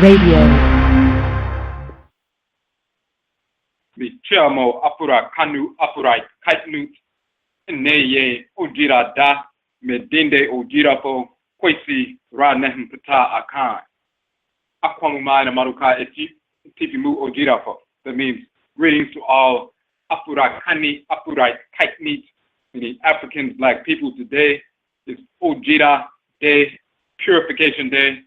Radio. Michamo Afurakanu Afuraitkaitnut Neye Ojira Da Medinde Ojirafo Kwesi Ranehm Pata Akan Aquamumana Maruka Tipimu Ojirafo. That means greetings to all Afurakani Afuraitkaitnut, meaning African black people. Today is Ojira Day, Purification Day.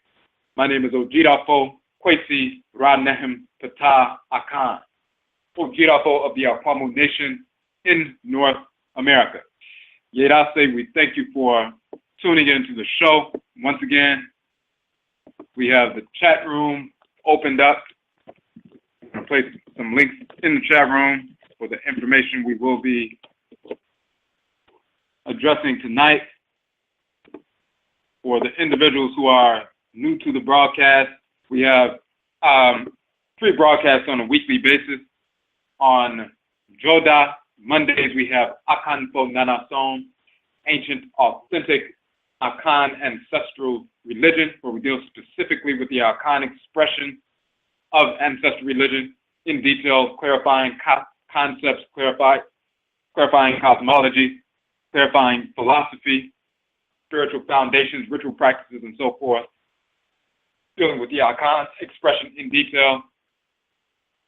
My name is Ojirafo Kwesi Ranehm Pata Akan, Ojirafo of the Akwamu Nation in North America. Yedase, we thank you for tuning into the show. Once again, we have the chat room opened up. I'm going to place some links in the chat room for the information we will be addressing tonight. For the individuals who are new to the broadcast, we have 3 broadcasts on a weekly basis. On Joda, Mondays, we have Akan Nana ancient, authentic Akan ancestral religion, where we deal specifically with the Akan expression of ancestral religion in detail, clarifying concepts, clarifying cosmology, clarifying philosophy, spiritual foundations, ritual practices, and so forth, dealing with the Akan expression in detail,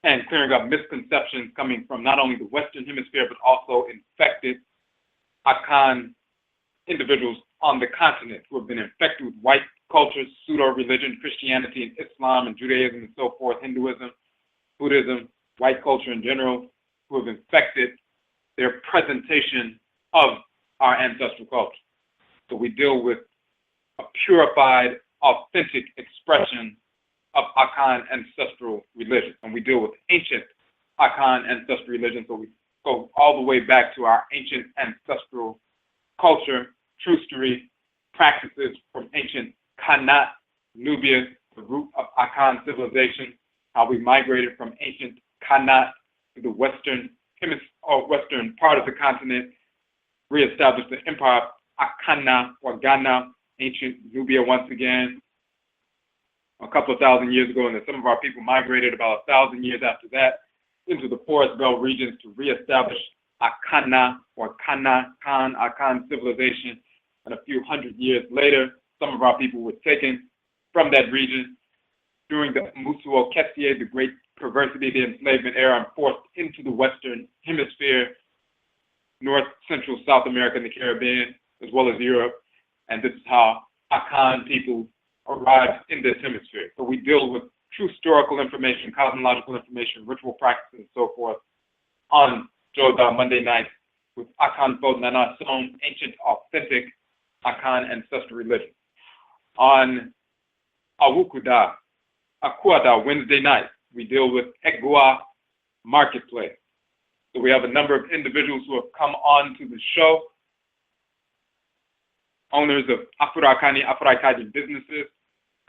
and clearing up misconceptions coming from not only the Western Hemisphere, but also infected Akan individuals on the continent who have been infected with white cultures, pseudo-religion, Christianity and Islam and Judaism and so forth, Hinduism, Buddhism, white culture in general, who have infected their presentation of our ancestral culture. So we deal with a purified, authentic expression of Akan ancestral religion. And we deal with ancient Akan ancestral religion. So we go all the way back to our ancient ancestral culture, true story, practices from ancient Khanat, Nubia, the root of Akan civilization, how we migrated from ancient Khanat to the western part of the continent, reestablished the empire of Akana or Ghana, ancient Nubia once again, a couple of thousand years ago, and then some of our people migrated about 1,000 years after that into the forest belt regions to reestablish Akana or Akan civilization. And a few hundred years later, some of our people were taken from that region during the Musuo Kesie, the great perversity, the enslavement era, and forced into the Western Hemisphere, North, Central, South America, and the Caribbean, as well as Europe. And this is how Akan people arrived in this hemisphere. So we deal with true historical information, cosmological information, ritual practices, and so forth on Joda Monday night with Akan Nana ancient, authentic Akan ancestral religion. On Awukuda, Akuada, Wednesday night, we deal with Egua Marketplace. So we have a number of individuals who have come on to the show, owners of Afuraitkaitnut businesses,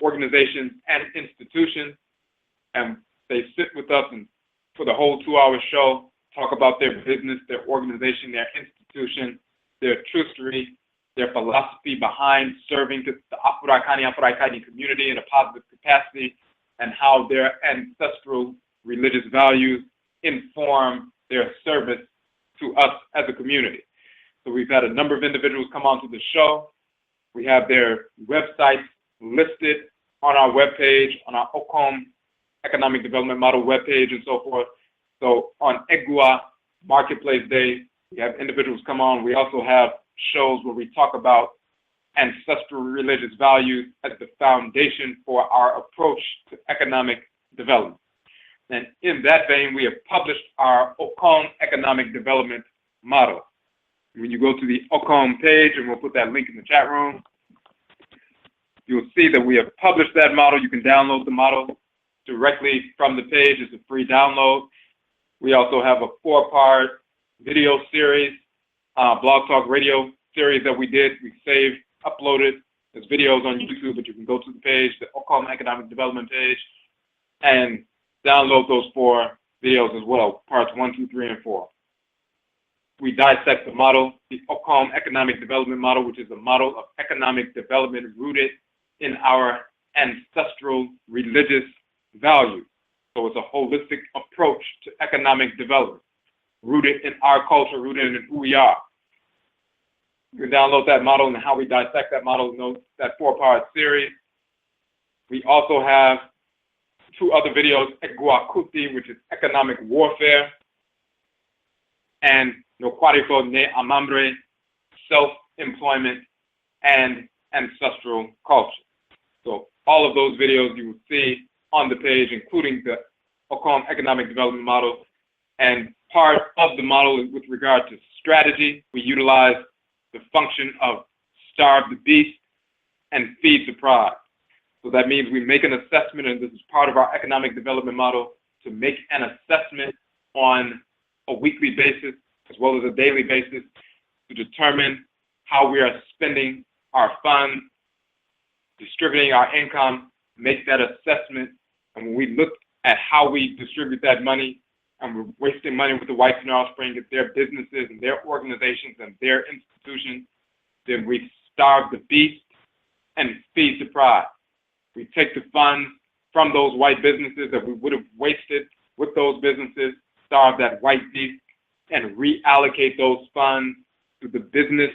organizations, and institutions, and they sit with us and for the whole 2-hour show, talk about their business, their organization, their institution, their true story, their philosophy behind serving the Afuraitkaitnut community in a positive capacity, and how their ancestral religious values inform their service to us as a community. So we've had a number of individuals come onto the show. We have their websites listed on our webpage, on our Okom Economic Development Model webpage, and so forth. So on Egua Marketplace Day, we have individuals come on. We also have shows where we talk about ancestral religious values as the foundation for our approach to economic development. And in that vein, we have published our Okom Economic Development Model. When you go to the Okom page, and we'll put that link in the chat room, you'll see that we have published that model. You can download the model directly from the page. It's a free download. We also have a 4-part video series, blog talk radio series that we did. We saved, uploaded as videos on YouTube, but you can go to the page, the Okom Economic Development page, and download those 4 videos as well, parts 1, 2, 3, and 4. We dissect the model, the Okom Economic Development Model, which is a model of economic development rooted in our ancestral religious values. So it's a holistic approach to economic development, rooted in our culture, rooted in who we are. You can download that model and how we dissect that model, that 4-part series. We also have 2 other videos, Eguakuti, which is economic warfare, and Nokwarifo Ne Amambre, self-employment and ancestral culture. So all of those videos you will see on the page, including the Okom economic development model. And part of the model is with regard to strategy. We utilize the function of starve the beast and feed the pride. So that means we make an assessment, and this is part of our economic development model, to make an assessment on a weekly basis as well as a daily basis to determine how we are spending our funds, distributing our income, make that assessment. And when we look at how we distribute that money, and we're wasting money with the whites and offspring at their businesses and their organizations and their institutions, then we starve the beast and feed the pride. We take the funds from those white businesses that we would have wasted with those businesses, starve that white beast, and reallocate those funds to the business,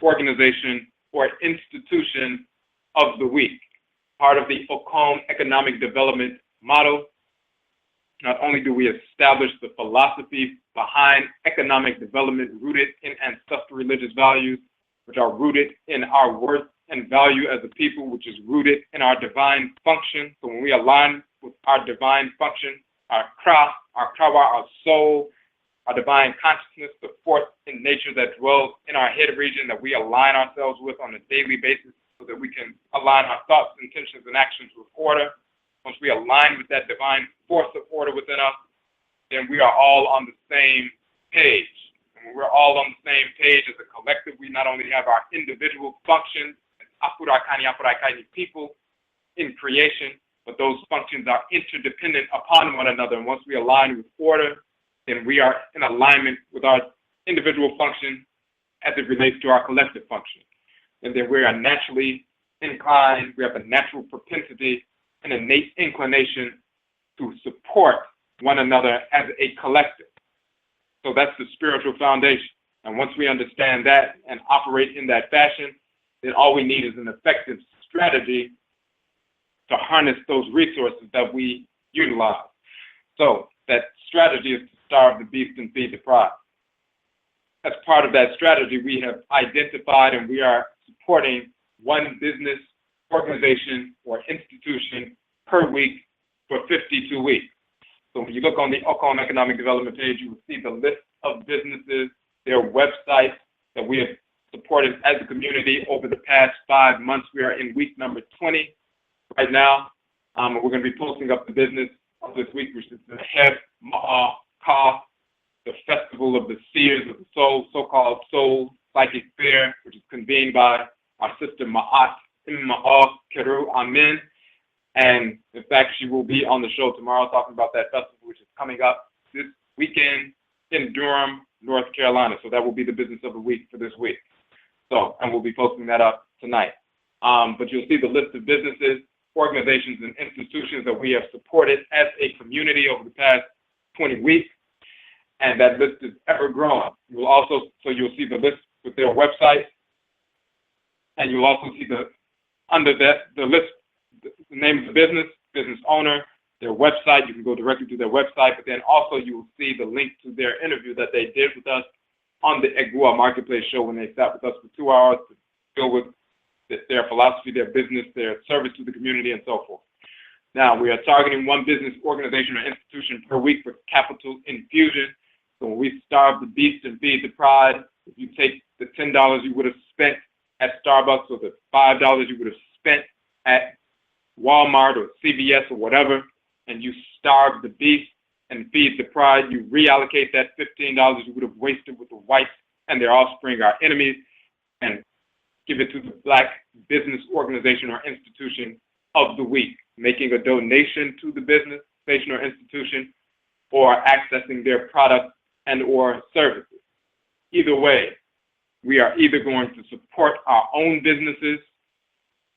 organization, or institution of the week. Part of the Okom economic development model, not only do we establish the philosophy behind economic development rooted in ancestral religious values, which are rooted in our worth and value as a people, which is rooted in our divine function. So when we align with our divine function, our craft, our soul, our divine consciousness, the force in nature that dwells in our head region that we align ourselves with on a daily basis so that we can align our thoughts, intentions, and actions with order. Once we align with that divine force of order within us, then we are all on the same page. And when we're all on the same page as a collective, we not only have our individual functions as Afuraitkaitnut people in creation, but those functions are interdependent upon one another. And once we align with order, then we are in alignment with our individual function as it relates to our collective function. And then we are naturally inclined, we have a natural propensity, an innate inclination to support one another as a collective. So that's the spiritual foundation. And once we understand that and operate in that fashion, then all we need is an effective strategy to harness those resources that we utilize. So that strategy is to starve the beast and feed the pride. As part of that strategy, we have identified and we are supporting one business, organization, or institution per week for 52 weeks. So when you look on the Okom Economic Development page, you will see the list of businesses, their websites that we have supported as a community over the past 5 months. We are in week number 20 right now. We're going to be posting up the business of this week, which is the Het Ma'aka, the Festival of the Seers of the Soul, so-called Soul Psychic Fair, which is convened by our sister Ma'at Imma'a Keru Amin. And in fact, she will be on the show tomorrow talking about that festival, which is coming up this weekend in Durham, North Carolina. So that will be the business of the week for this week. So, and we'll be posting that up tonight. But you'll see the list of businesses, organizations, and institutions that we have supported as a community over the past 20 weeks. And that list is ever growing. You will also, so you'll see the list with their website, and you'll also see under that, the list, the name of the business owner, their website. You can go directly to their website, but then also you will see the link to their interview that they did with us on the Egua Marketplace show when they sat with us for 2 hours to deal with their philosophy, their business, their service to the community, and so forth. Now, we are targeting one business, organization, or institution per week for capital infusion. So when we starve the beast and feed the pride, if you take the $10 you would have spent at Starbucks or the $5 you would have spent at Walmart or CVS or whatever, and you starve the beast and feed the pride, you reallocate that $15 you would have wasted with the whites and their offspring, our enemies, and give it to the black business organization or institution of the week, making a donation to the business, organization, or institution, or accessing their products and or services. Either way, we are either going to support our own businesses,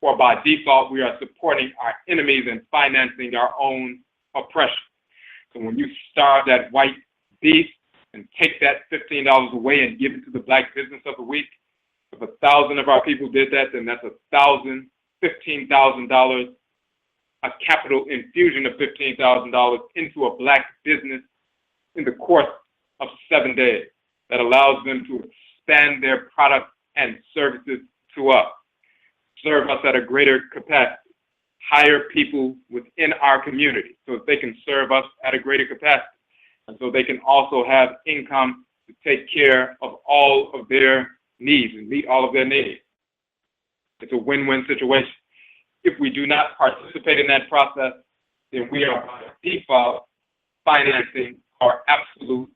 or by default, we are supporting our enemies and financing our own oppression. So when you starve that white beast and take that $15 away and give it to the Black business of the week, if 1,000 of our people did that, then that's $15,000, a capital infusion of $15,000 into a Black business in the course of 7 days. That allows them to expand their products and services to us, serve us at a greater capacity, hire people within our community so that they can serve us at a greater capacity. And so they can also have income to take care of all of their needs and meet all of their needs. It's a win-win situation. If we do not participate in that process, then we are by default financing our absolute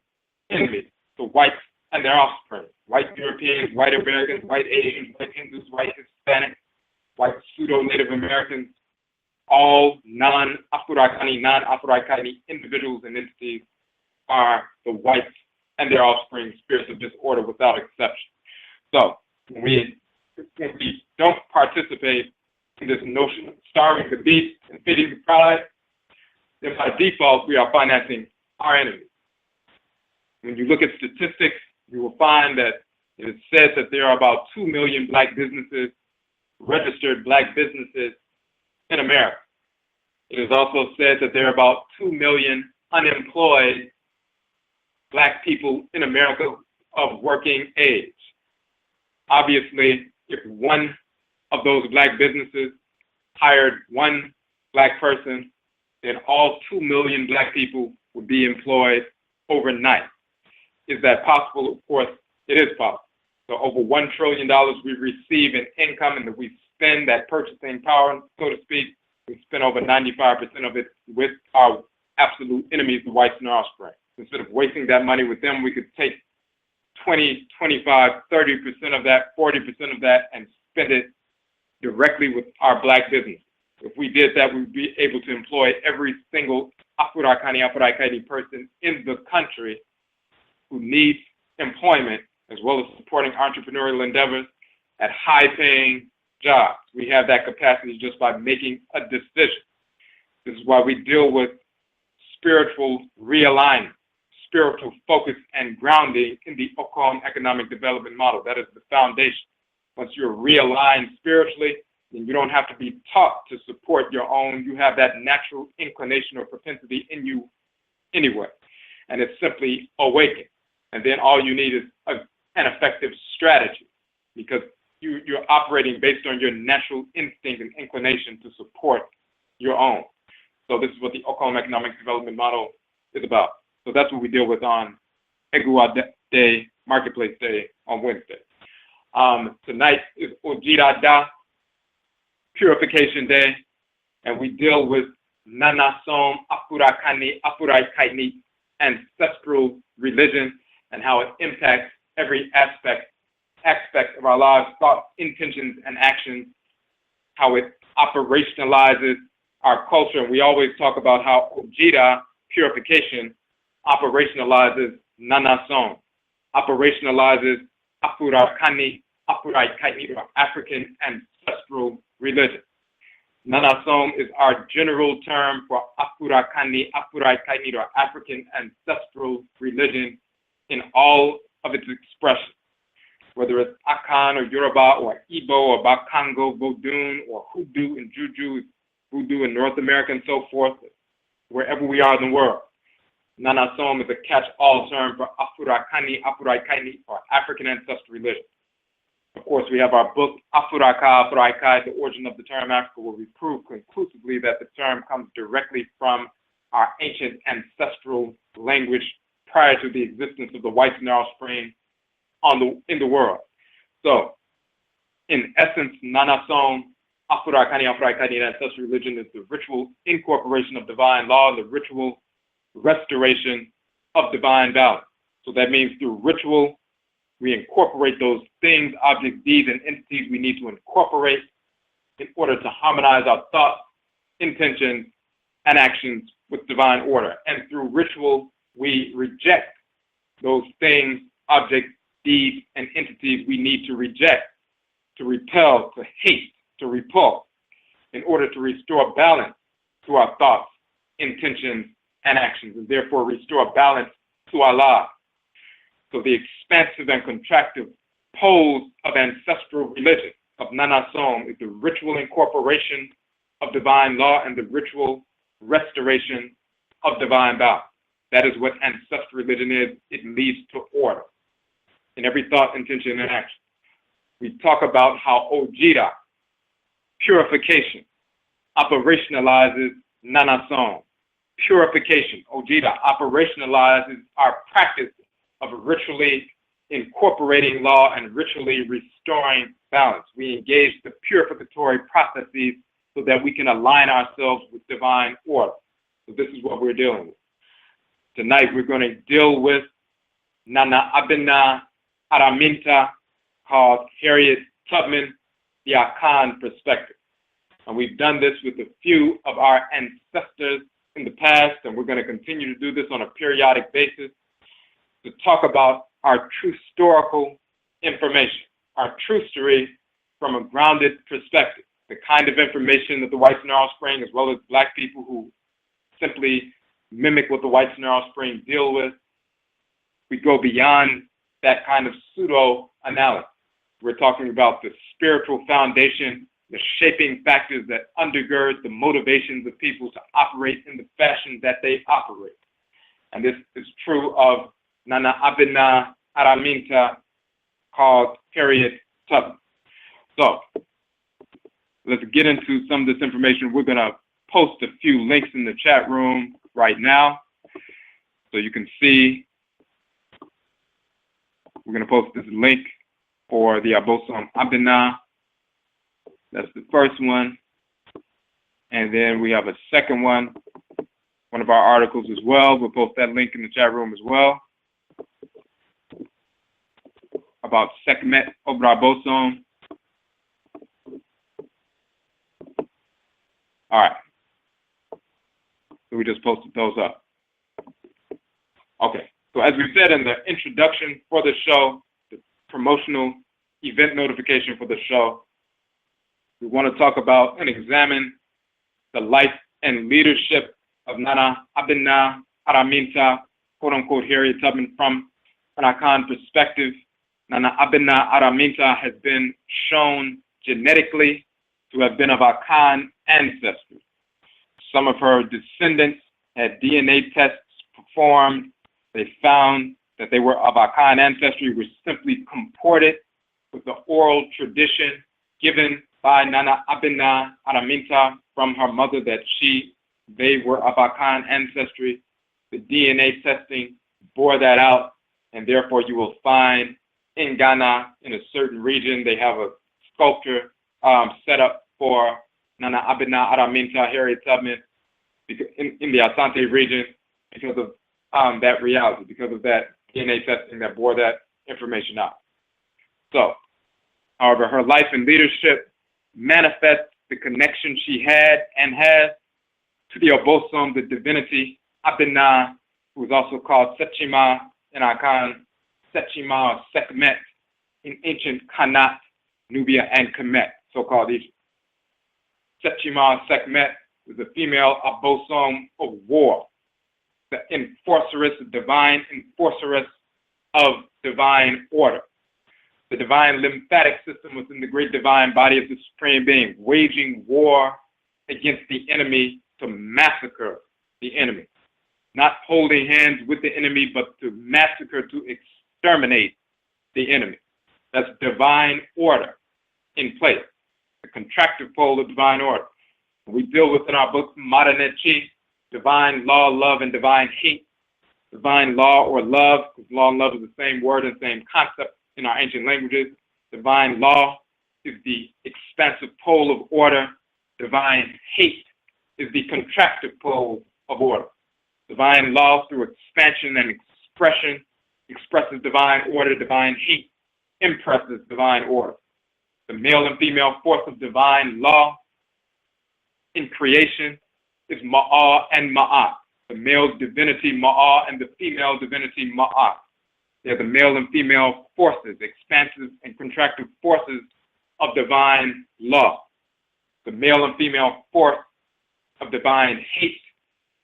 enemies, the whites and their offspring, white Europeans, white Americans, white Asians, white Hindus, white Hispanics, white pseudo-Native Americans, all non-Afurakani, non-Afuraitkaitnut individuals and entities are the whites and their offspring, spirits of disorder without exception. So when we don't participate in this notion of starving the beast and feeding the pride, then by default we are financing our enemies. When you look at statistics, you will find that it is said that there are about 2 million Black businesses, registered Black businesses in America. It is also said that there are about 2 million unemployed Black people in America of working age. Obviously, if one of those Black businesses hired one Black person, then all 2 million Black people would be employed overnight. Is that possible? Of course, it is possible. So over $1 trillion we receive in income, and that we spend that purchasing power, so to speak, we spend over 95% of it with our absolute enemies, the whites and our offspring. Instead of wasting that money with them, we could take 20, 25, 30% of that, 40% of that, and spend it directly with our Black business. If we did that, we'd be able to employ every single Afuraitkaitnut person in the country who needs employment, as well as supporting entrepreneurial endeavors at high-paying jobs. We have that capacity just by making a decision. This is why we deal with spiritual realignment, spiritual focus and grounding in the Okan economic development model. That is the foundation. Once you're realigned spiritually, then you don't have to be taught to support your own. You have that natural inclination or propensity in you anyway. And it's simply awakened. And then all you need is an effective strategy, because you're operating based on your natural instinct and inclination to support your own. So this is what the Okan economic development model is about. So that's what we deal with on Egua Day, Marketplace Day on Wednesday. Tonight is ODWIRA Da, Purification Day, and we deal with Nana Abenaa Araminta ancestral religion and how it impacts every aspect of our lives, thoughts, intentions, and actions, how it operationalizes our culture. And we always talk about how ODWIRA, purification, operationalizes Nana Som, operationalizes Afurakanu, Afuraitkaitnut, or African ancestral religion. Nana Som is our general term for Afurakanu, Afuraitkaitnut, or African ancestral religion in all of its expressions, whether it's Akan or Yoruba or Igbo or Bakongo, Vodun or Hoodoo and Juju, Voodoo in North America and so forth, wherever we are in the world. Nana Som is a catch-all term for Afurakanu, Afuraitkaitnut, or African ancestral religion. Of course, we have our book, Afuraikai, The Origin of the Term Africa, where we prove conclusively that the term comes directly from our ancient ancestral language prior to the existence of the whites and their offspring in the world. So, in essence, Nana Som, Afurakanu, Afuraitkaitnut ancestral religion is the ritual incorporation of divine law, the ritual restoration of divine balance. So that means through ritual, we incorporate those things, objects, deeds, and entities we need to incorporate in order to harmonize our thoughts, intentions, and actions with divine order. And through ritual, we reject those things, objects, deeds, and entities we need to reject, to repel, to hate, to repulse in order to restore balance to our thoughts, intentions, and actions, and therefore restore balance to Allah. So the expansive and contractive pose of ancestral religion of Nana Som is the ritual incorporation of divine law and the ritual restoration of divine balance. That is what ancestral religion is. It leads to order in every thought, intention, and action. We talk about how ODWIRA, purification, operationalizes Nana Som. Purification, ODWIRA, operationalizes our practice of ritually incorporating law and ritually restoring balance. We engage the purificatory processes so that we can align ourselves with divine order. So this is what we're dealing with. Tonight we're going to deal with Nana Abenaa Araminta, called Harriet Tubman, the Akan perspective. And we've done this with a few of our ancestors in the past, and we're going to continue to do this on a periodic basis to talk about our true historical information, our true story from a grounded perspective, the kind of information that the whites in our offspring, as well as black people who simply mimic what the whites in our offspring deal with. We go beyond that kind of pseudo-analysis. We're talking about the spiritual foundation, the shaping factors that undergird the motivations of people to operate in the fashion that they operate. And this is true of Nana Abenaa Araminta, called Harriet Tubman. So let's get into some of this information. We're going to post a few links in the chat room right now so you can see. We're going to post this link for the Obosom Abenaa. That's the first one. And then we have a second one of our articles as well. We'll post that link in the chat room as well. About Sekhmet, Obrabosom. All right. So we just posted those up. Okay. So as we said in the introduction for the show, the promotional event notification for the show, we want to talk about and examine the life and leadership of Nana Abenaa Araminta, quote-unquote Harriet Tubman, from an Akan perspective. Nana Abenaa Araminta has been shown genetically to have been of Akan ancestry. Some of her descendants had DNA tests performed. They found that they were of Akan ancestry, which simply comported with the oral tradition given by Nana Abenaa Araminta from her mother that they were of Akan ancestry. The DNA testing bore that out, and therefore you will find in Ghana, in a certain region, they have a sculpture set up for Nana Abenaa Araminta, Harriet Tubman, in the Asante region, because of that reality, because of that DNA testing that bore that information out. So, however, her life and leadership manifests the connection she had and has to the Obosom, the divinity Abenaa, who is also called Sakyima in Akan, Sakyima or Sekhmet in ancient Khanat, Nubia, and Kamit, so-called Egypt. Sakyima Sekhmet is a female Obosom of war, the enforceress, the divine enforceress of divine order, the divine lymphatic system within the great divine body of the Supreme Being, waging war against the enemy to massacre the enemy. Not holding hands with the enemy, but to massacre, to exterminate the enemy. That's divine order in place, the contractive pole of divine order. We deal with in our book, Madanetchi, divine law, love, and divine hate. Divine law or love, because law and love is the same word and same concept in our ancient languages. Divine law is the expansive pole of order. Divine hate is the contractive pole of order. Divine law, through expansion and expression, expresses divine order. Divine hate impresses divine order. The male and female force of divine law in creation is Ma'a and Ma'at. The male divinity Ma'a and the female divinity Ma'at. They're the male and female forces, expansive and contractive forces of divine law. The male and female force of divine hate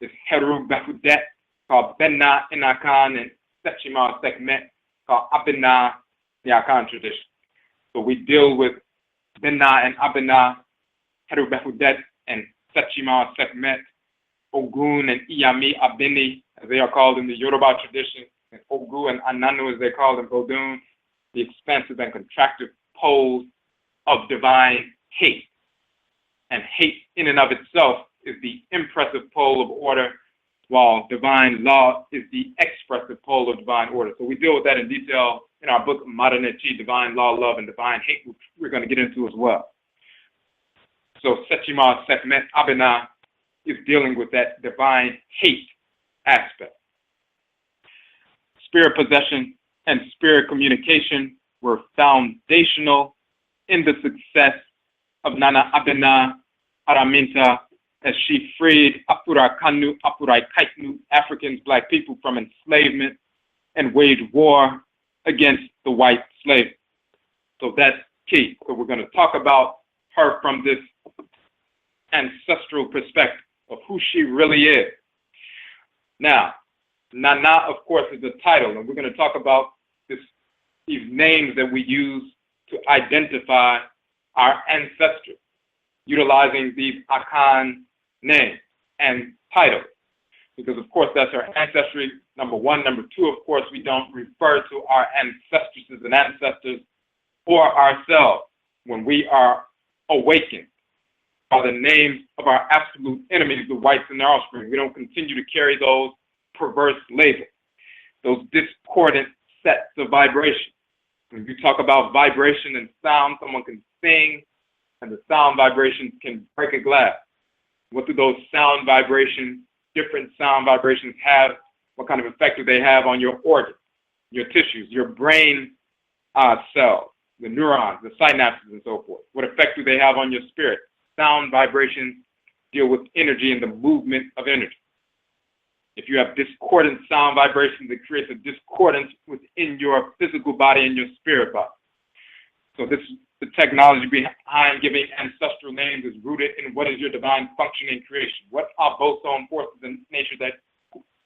is Heru Behudet, called Benna in Akan, and Sakyima Sekhmet, called Abenaa, the Akan tradition. So we deal with Benna and Abenaa, Heru Behudet, and Sakyima Sekhmet, Ogun and Iyami Abini, as they are called in the Yoruba tradition, and Ogu and Ananu, as they call them, Bodun, the expansive and contractive poles of divine hate. And hate in and of itself is the impressive pole of order, while divine law is the expressive pole of divine order. So we deal with that in detail in our book, Modernity, Divine Law, Love, and Divine Hate, which we're going to get into as well. So Sakyima Sekhmet Abenaa is dealing with that divine hate aspect. Spirit possession and spirit communication were foundational in the success of Nana Abenaa Araminta as she freed Afurakanu, Afuraitkaitnut, Africans, black people, from enslavement and waged war against the white slave. So that's key. So we're going to talk about her from this ancestral perspective of who she really is. Now, Nana, of course, is a title, and we're going to talk about these names that we use to identify our ancestry, utilizing these Akan names and titles, because of course that's our ancestry, number one. Number two, of course, we don't refer to our ancestresses and ancestors or ourselves when we are awakened by the names of our absolute enemies, the whites and their offspring. We don't continue to carry those perverse labels, those discordant sets of vibration. When you talk about vibration and sound, someone can sing and the sound vibrations can break a glass. What do those sound vibrations, different sound vibrations have? What kind of effect do they have on your organs, your tissues, your brain cells, the neurons, the synapses, and so forth? What effect do they have on your spirit? Sound vibrations deal with energy and the movement of energy. If you have discordant sound vibrations, it creates a discordance within your physical body and your spirit body. So this is the technology behind giving ancestral names is rooted in what is your divine function in creation. What are Obosom forces in nature that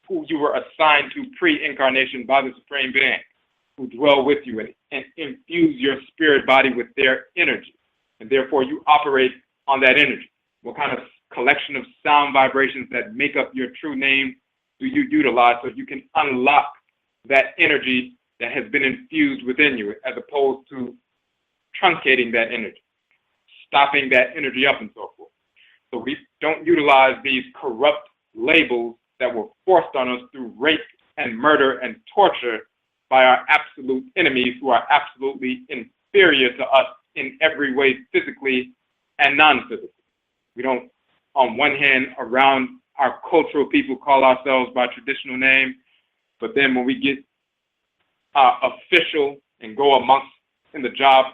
who you were assigned to pre-incarnation by the Supreme Being, who dwell with you and infuse your spirit body with their energy, and therefore you operate on that energy. What kind of collection of sound vibrations that make up your true name do you utilize so you can unlock that energy that has been infused within you, as opposed to truncating that energy, stopping that energy up, and so forth. So we don't utilize these corrupt labels that were forced on us through rape and murder and torture by our absolute enemies, who are absolutely inferior to us in every way, physically and non-physically. We don't, on one hand, around our cultural people, call ourselves by traditional name, but then when we get official and go amongst in the job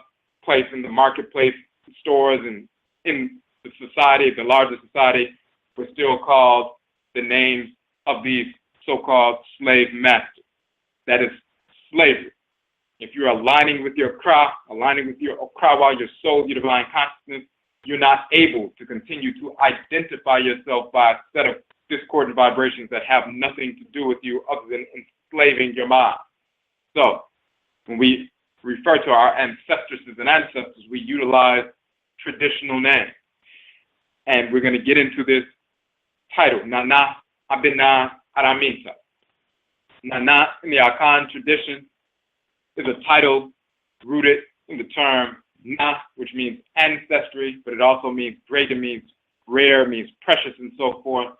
place, in the marketplace, stores, and in the society, the larger society, we're still called the names of these so-called slave masters. That is slavery. If you're aligning with your Kra, aligning with your Okrawa, your soul, your divine consciousness, you're not able to continue to identify yourself by a set of discordant vibrations that have nothing to do with you other than enslaving your mind. So when we refer to our ancestresses and ancestors, we utilize traditional names. And we're going to get into this title, Nana Abenaa Araminta. Nana in the Akan tradition is a title rooted in the term Na, which means ancestry, but it also means great, it means rare, it means precious, and so forth.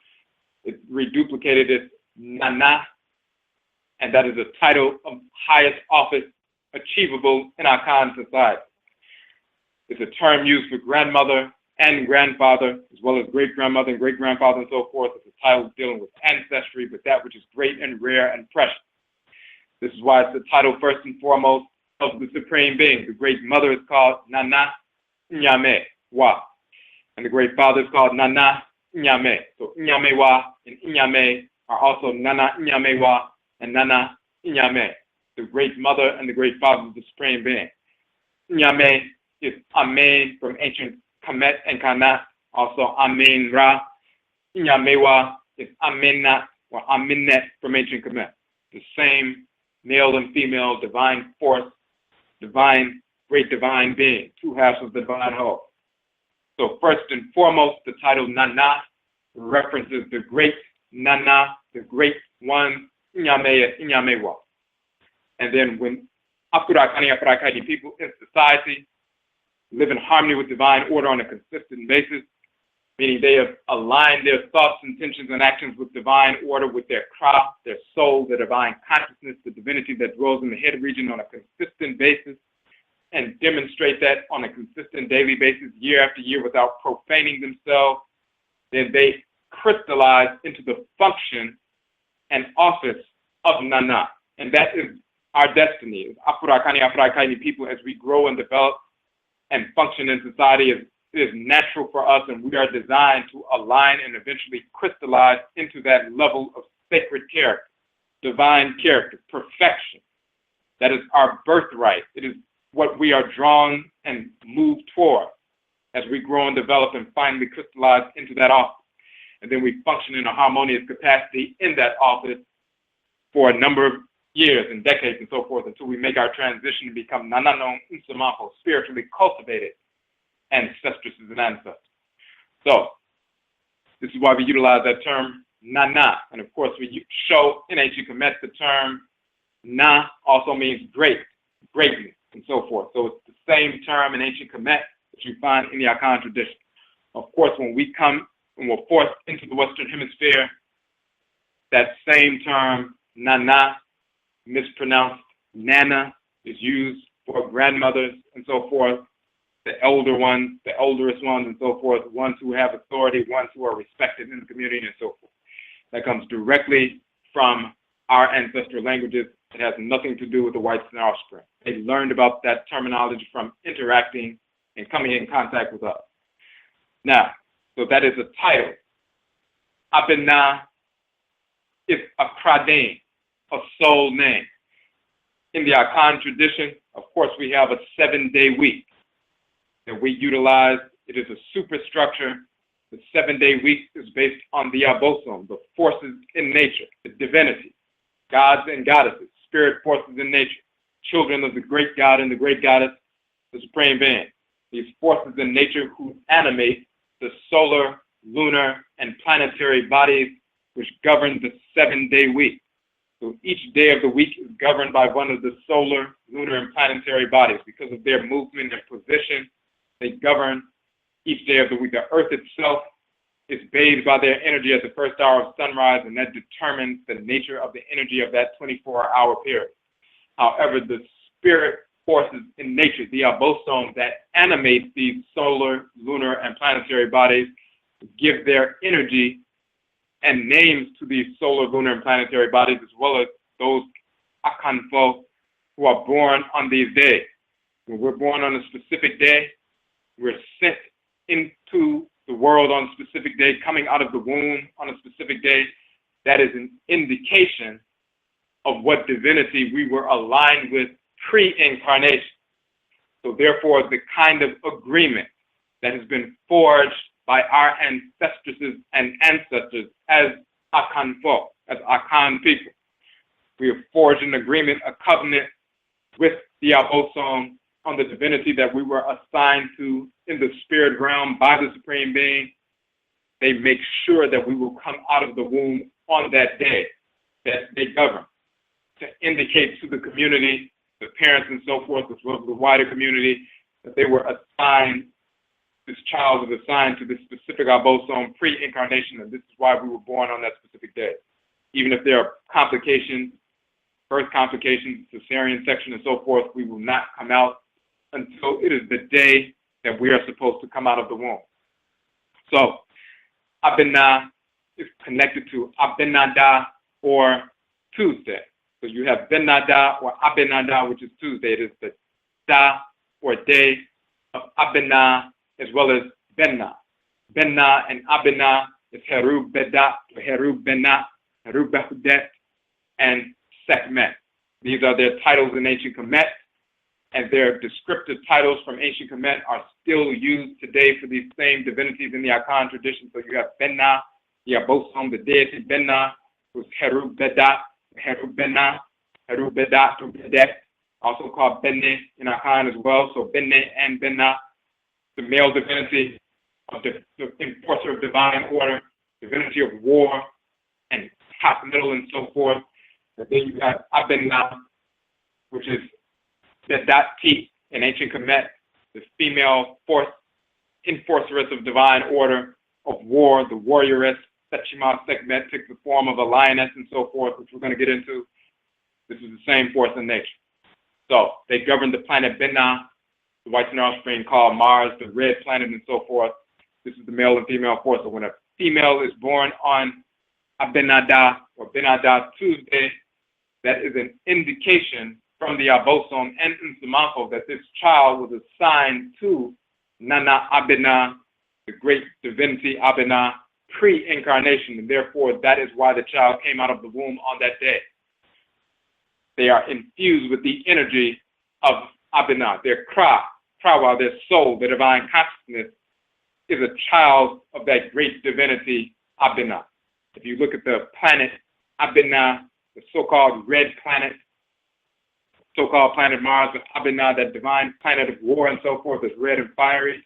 It's reduplicated as Nana, and that is a title of highest office achievable in Akan society. It's a term used for grandmother and grandfather, as well as great-grandmother and great-grandfather and so forth. It's a title dealing with ancestry, but that which is great and rare and precious. This is why it's the title, first and foremost, of the Supreme Being. The great mother is called Nana Nyame Wa, and the great father is called Nana Nyame. So Nyame Wa and Nyame are also Nana Nyame Wa and Nana Nyame, the great mother and the great father of the Supreme Being. Nyame is Amen from ancient Khamet and Kanat, also Amen Ra. Inyamewa is Amenat or Aminet from ancient Kemet. The same male and female divine force, divine, great divine being, two halves of the divine whole. So first and foremost, the title Nana references the great Nana, the great one, Inyamewa. And then when Afuraitkaitnut people in society live in harmony with divine order on a consistent basis, meaning they have aligned their thoughts, intentions, and actions with divine order, with their kra, their soul, their divine consciousness, the divinity that dwells in the head region on a consistent basis, and demonstrate that on a consistent daily basis, year after year, without profaning themselves, then they crystallize into the function and office of Nana. And that is our destiny. Afuraitkaitnut people, as we grow and develop and function in society, it is natural for us, and we are designed to align and eventually crystallize into that level of sacred character, divine character, perfection. That is our birthright. It is what we are drawn and moved toward as we grow and develop and finally crystallize into that office. And then we function in a harmonious capacity in that office for a number of years and decades and so forth until we make our transition to become Nananon Unsamapo, spiritually cultivated ancestresses and ancestors. So this is why we utilize that term Nana. And of course, we show in ancient Kemet the term Na also means great, greatness, and so forth. So it's the same term in ancient Kemet that you find in the Akan tradition. Of course, when we come and we're forced into the Western Hemisphere, that same term Nana, mispronounced Nana, is used for grandmothers and so forth, the elder ones, the oldest ones and so forth, ones who have authority, ones who are respected in the community and so forth. That comes directly from our ancestral languages. It has nothing to do with the whites and our offspring. They learned about that terminology from interacting and coming in contact with us. Now, so that is a title. Abenaa is a kradane, a soul name. In the Akan tradition, of course, we have a 7-day week that we utilize. It is a superstructure. The 7-day week is based on the Obosom, the forces in nature, the divinity, gods and goddesses, spirit forces in nature, children of the great god and the great goddess, the supreme being. These forces in nature who animate the solar, lunar, and planetary bodies which govern the 7-day week. So each day of the week is governed by one of the solar, lunar, and planetary bodies. Because of their movement and position, they govern each day of the week. The earth itself is bathed by their energy at the first hour of sunrise, and that determines the nature of the energy of that 24-hour period. However, the spirit forces in nature, the Obosom, that animate these solar, lunar, and planetary bodies, give their energy and names to these solar, lunar, and planetary bodies, as well as those Akanfo who are born on these days. When we're born on a specific day, we're sent into the world on a specific day, coming out of the womb on a specific day. That is an indication of what divinity we were aligned with pre-incarnation. So therefore, the kind of agreement that has been forged by our ancestresses and ancestors as Akanfo, as Akan people. We have forged an agreement, a covenant with the Obosom on the divinity that we were assigned to in the spirit realm by the Supreme Being. They make sure that we will come out of the womb on that day that they govern, to indicate to the community, the parents and so forth, as well as the wider community, that they were assigned, this child was assigned to this specific Obosom pre-incarnation, and this is why we were born on that specific day. Even if there are complications, birth complications, cesarean section, and so forth, we will not come out until it is the day that we are supposed to come out of the womb. So, Abenaa is connected to Abenaada, or Tuesday. So you have Benaada or Abenaada, which is Tuesday. It is the da, or day, of Abenaa, as well as Benna. Benna and Abenaa is Heru Bedat, or Heru Benat, Heru Behudet, and Sekhmet. These are their titles in ancient Kemet. and their descriptive titles from ancient Kemet are still used today for these same divinities in the Akan tradition. So you have Benna, the Obosom, the deity Benna, who's Heru Bedat, Heru Benna, Heru Bedat, or Bedet, also called Benne in Akan as well. So Benne and Benna, the male divinity of the enforcer of divine order, divinity of war and capital and so forth. And then you have Abenaa, which is Deity in ancient Kemet, the female enforceress of divine order, of war, the warrioress. Sakyima, Sekhmet takes the form of a lioness and so forth, which we're going to get into. This is the same force in nature. So they govern the planet Benna, the white and offspring called Mars, the red planet, and so forth. This is the male and female force. So when a female is born on Abenaada or Abenaada Tuesday, that is an indication from the Obosom and Nsamanfo that this child was assigned to Nana Abenaa, the great divinity Abenaa, pre-incarnation, and therefore that is why the child came out of the womb on that day. They are infused with the energy of Abenaa. Their Krawa, their soul, their divine consciousness, is a child of that great divinity Abenaa. If you look at the planet Abenaa, the so-called red planet, so-called planet Mars, Abenaa, that divine planet of war and so forth, is red and fiery.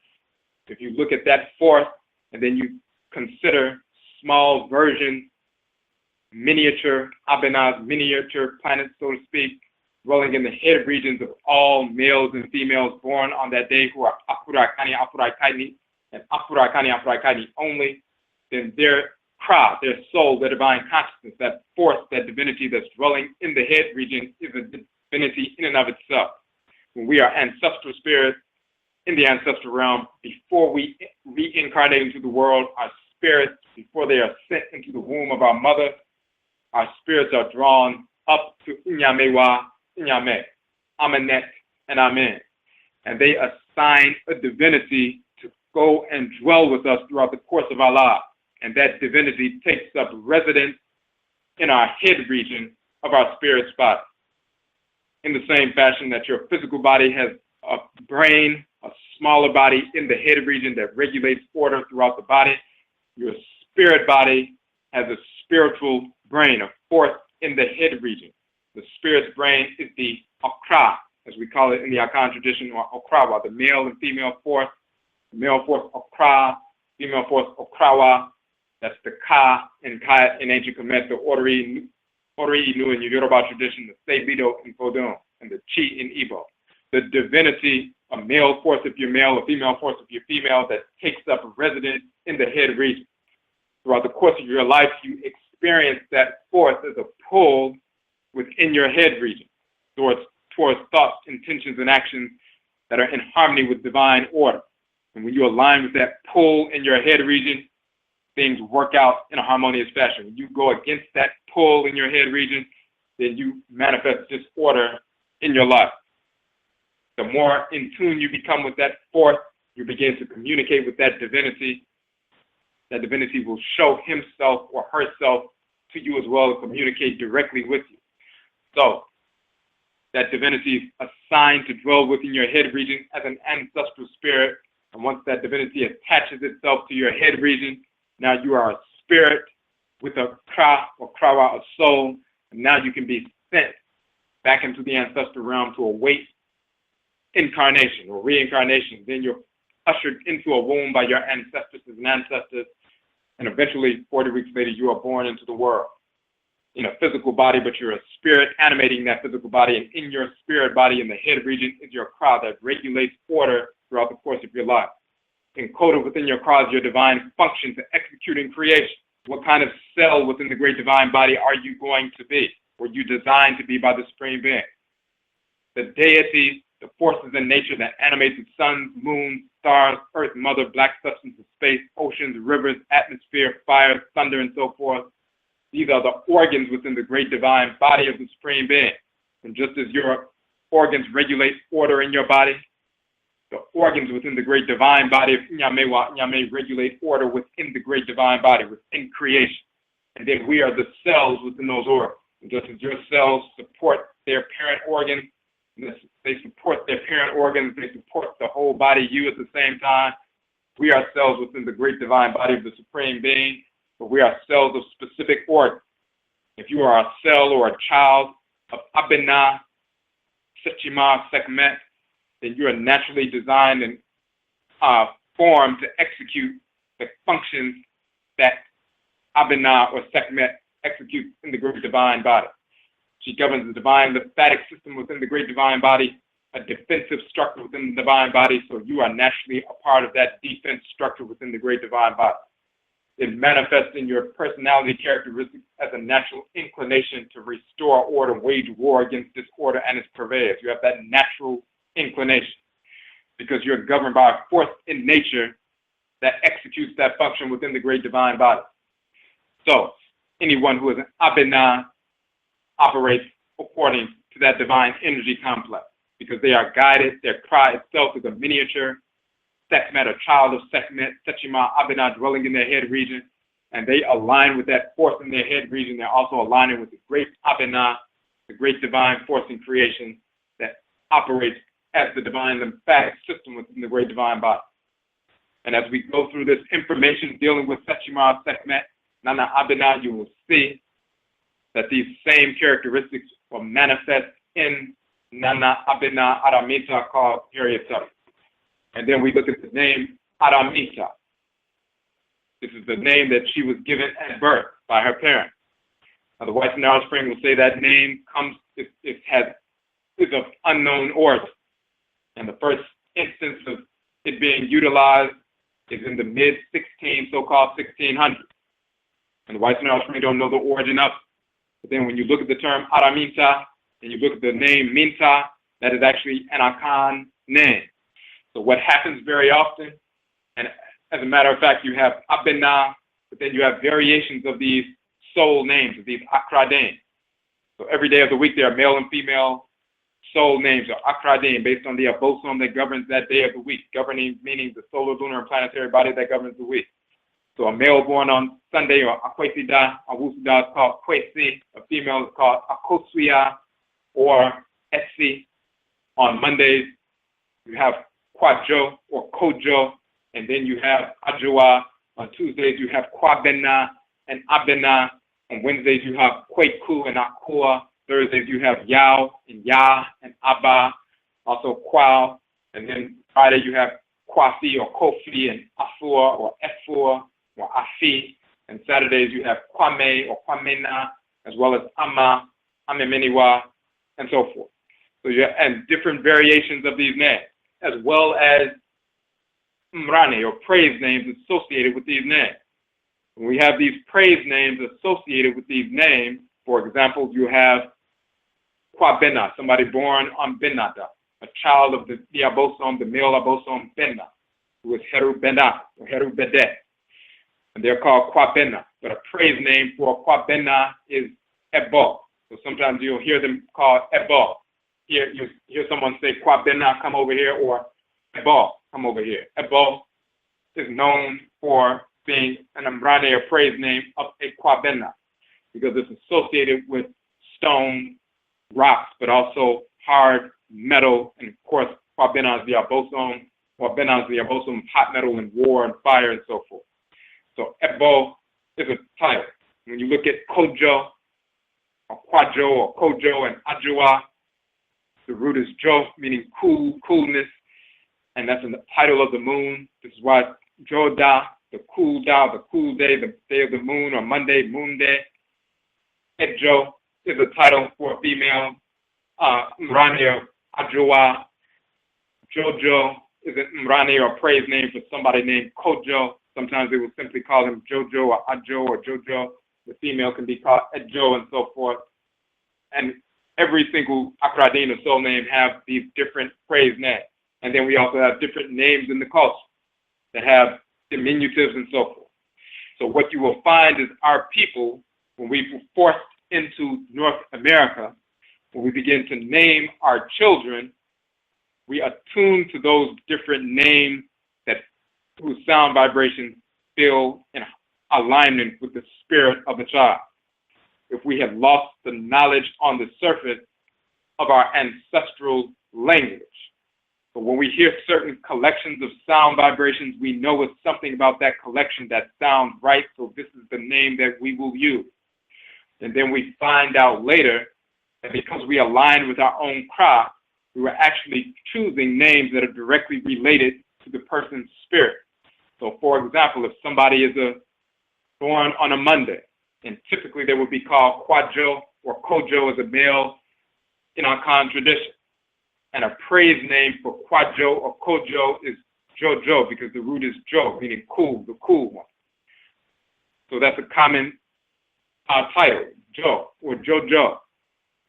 If you look at that force and then you consider small version, miniature, Abenaa's miniature planets, so to speak, dwelling in the head regions of all males and females born on that day who are Afurakanu, Afuraitkaitnut, and Afuraitkaitnut only, then their Kra, their soul, their divine consciousness, that force, that divinity that's dwelling in the head region is a divinity in and of itself. When we are ancestral spirits in the ancestral realm, before we reincarnate into the world, our spirits, before they are sent into the womb of our mother, our spirits are drawn up to Inyamewa, Inyame, Amenet, and Amen. And they assign a divinity to go and dwell with us throughout the course of our lives. And that divinity takes up residence in our head region of our spirit's body. In the same fashion that your physical body has a brain, a smaller body in the head region that regulates order throughout the body, your spirit body has a spiritual brain, a force in the head region. The spirit's brain is the Akra, as we call it in the Akan tradition, or Okrawa, the male and female force. The male force Akra, female force Okrawa. That's the Ka in ancient Kemet, the Ori Inu in Yoruba tradition, the Sebido in Fodun, and the Chi in Igbo. The divinity, a male force if you're male, a female force if you're female, that takes up residence in the head region. Throughout the course of your life, you experience that force as a pull within your head region towards thoughts, intentions, and actions that are in harmony with divine order. And when you align with that pull in your head region, things work out in a harmonious fashion. When you go against that pull in your head region, then you manifest disorder in your life. The more in tune you become with that force, you begin to communicate with that divinity. That divinity will show himself or herself to you as well and communicate directly with you. So that divinity is assigned to dwell within your head region as an ancestral spirit. And once that divinity attaches itself to your head region, now you are a spirit with a Kra or Krawa, a soul, and now you can be sent back into the ancestral realm to await incarnation or reincarnation. Then you're ushered into a womb by your ancestresses and ancestors, and eventually 40 weeks later you are born into the world in a physical body, but you're a spirit animating that physical body, and in your spirit body in the head region is your Kra that regulates order throughout the course of your life. Encoded within your Kra is your divine function to executing creation. What kind of cell within the great divine body are you going to be? Were you designed to be by the Supreme Being? The deity, the forces in nature that animate the suns, moons, stars, earth, mother, black substance of space, oceans, rivers, atmosphere, fire, thunder, and so forth. These are the organs within the great divine body of the Supreme Being. And just as your organs regulate order in your body, the organs within the great divine body of Nyame regulate order within the great divine body, within creation. And then we are the cells within those organs. And just as your cells support their parent organ They support their parent organs. They support the whole body, you at the same time. We are cells within the great divine body of the Supreme Being, but we are cells of specific organs. If you are a cell or a child of Abenaa, Sakyima, Sekhmet, then you are naturally designed and formed to execute the functions that Abenaa or Sekhmet executes in the great divine body. She governs the divine lymphatic system within the great divine body, a defensive structure within the divine body, so you are naturally a part of that defense structure within the great divine body. It manifests in your personality characteristics as a natural inclination to restore order, wage war against disorder and its purveyors. You have that natural inclination because you're governed by a force in nature that executes that function within the great divine body. So anyone who is an Abenaa operates according to that divine energy complex because they are guided. Their cry itself is a miniature Sekhmet, a child of Sekhmet, Sakyima, Abenaa dwelling in their head region, and they align with that force in their head region. They're also aligning with the great Abenaa, the great divine force in creation that operates as the divine lymphatic system within the great divine body. And as we go through this information dealing with Sakyima, Sekhmet, Nana Abenaa, you will see that these same characteristics will manifest in Nana Abenaa Araminta called Harriet Tubman. And then we look at the name Araminta. This is the name that she was given at birth by her parents. Now the whites in Alice Spring will say that name is of unknown origin. And the first instance of it being utilized is in the mid-16, so-called 1600s. And the whites in Alice Spring don't know the origin of it. But then when you look at the term Araminta, and you look at the name Minta, that is actually an Akan name. So what happens very often, and as a matter of fact, you have Abenaa, but then you have variations of these soul names, of these Akradim. So every day of the week, there are male and female soul names, or Akradim, based on the Obosom that governs that day of the week, governing meaning the solar, lunar, and planetary body that governs the week. So a male born on Sunday, or Akwesida, Awusida, is called Kwesi. A female is called Akoswia, or Etsi. On Mondays, you have Kwajo or Kojo, and then you have Ajua. On Tuesdays, you have Kwabena and Abenaa. On Wednesdays, you have Kweku and Akua. Thursdays, you have Yao and Ya and Abba, also Kwao. And then Friday, you have Kwasi or Kofi and Afur or Efur or Afi. And Saturdays, you have Kwame or Kwamena, as well as Ama, Amemeniwa, and so forth. So you have, and different variations of these names, as well as Mrani or praise names associated with these names. When we have these praise names associated with these names, for example, you have Kwabena, somebody born on Abenaada, a child of the Obosom, the male Obosom Bena, who is Heru Bena or Heru Bedet. And they're called Kwabena. But a praise name for Kwabena is Ebo. So sometimes you'll hear them called Ebo. You hear someone say, Kwabena, come over here, or Ebo, come over here. Ebo is known for being an Ambrane or praise name of a Kwabena because it's associated with stone, rocks, but also hard metal. And of course, Kwabena is the Obosom, or Bena is the Obosom, hot metal and war and fire and so forth. So Ebo is a title. When you look at Kojo, or Kwajo, or Kojo, and Ajua, the root is Jo, meaning cool, coolness, and that's in the title of the moon. This is why Joda, the cool day, the day of the moon, or Monday, moon day. Ejo is a title for a female. Mrani or Ajua. Jojo is an Mrani or praise name for somebody named Kojo. Sometimes they will simply call him Jojo or Ajo or Jojo. The female can be called Ejo and so forth. And every single Akradim or soul name have these different praise names. And then we also have different names in the culture that have diminutives and so forth. So what you will find is our people, when we were forced into North America, when we begin to name our children, we attune to those different names that whose sound vibrations feel in alignment with the spirit of the child. If we have lost the knowledge on the surface of our ancestral language. So when we hear certain collections of sound vibrations, we know it's something about that collection that sounds right, so this is the name that we will use. And then we find out later that because we align with our own craft, we were actually choosing names that are directly related to the person's spirit. So for example, if somebody is born on a Monday, and typically they would be called Kwajo or Kojo as a male in our Akan tradition. And a praise name for Kwajo or Kojo is Jojo, because the root is Jo, meaning cool, the cool one. So that's a common title, Jo or Jojo.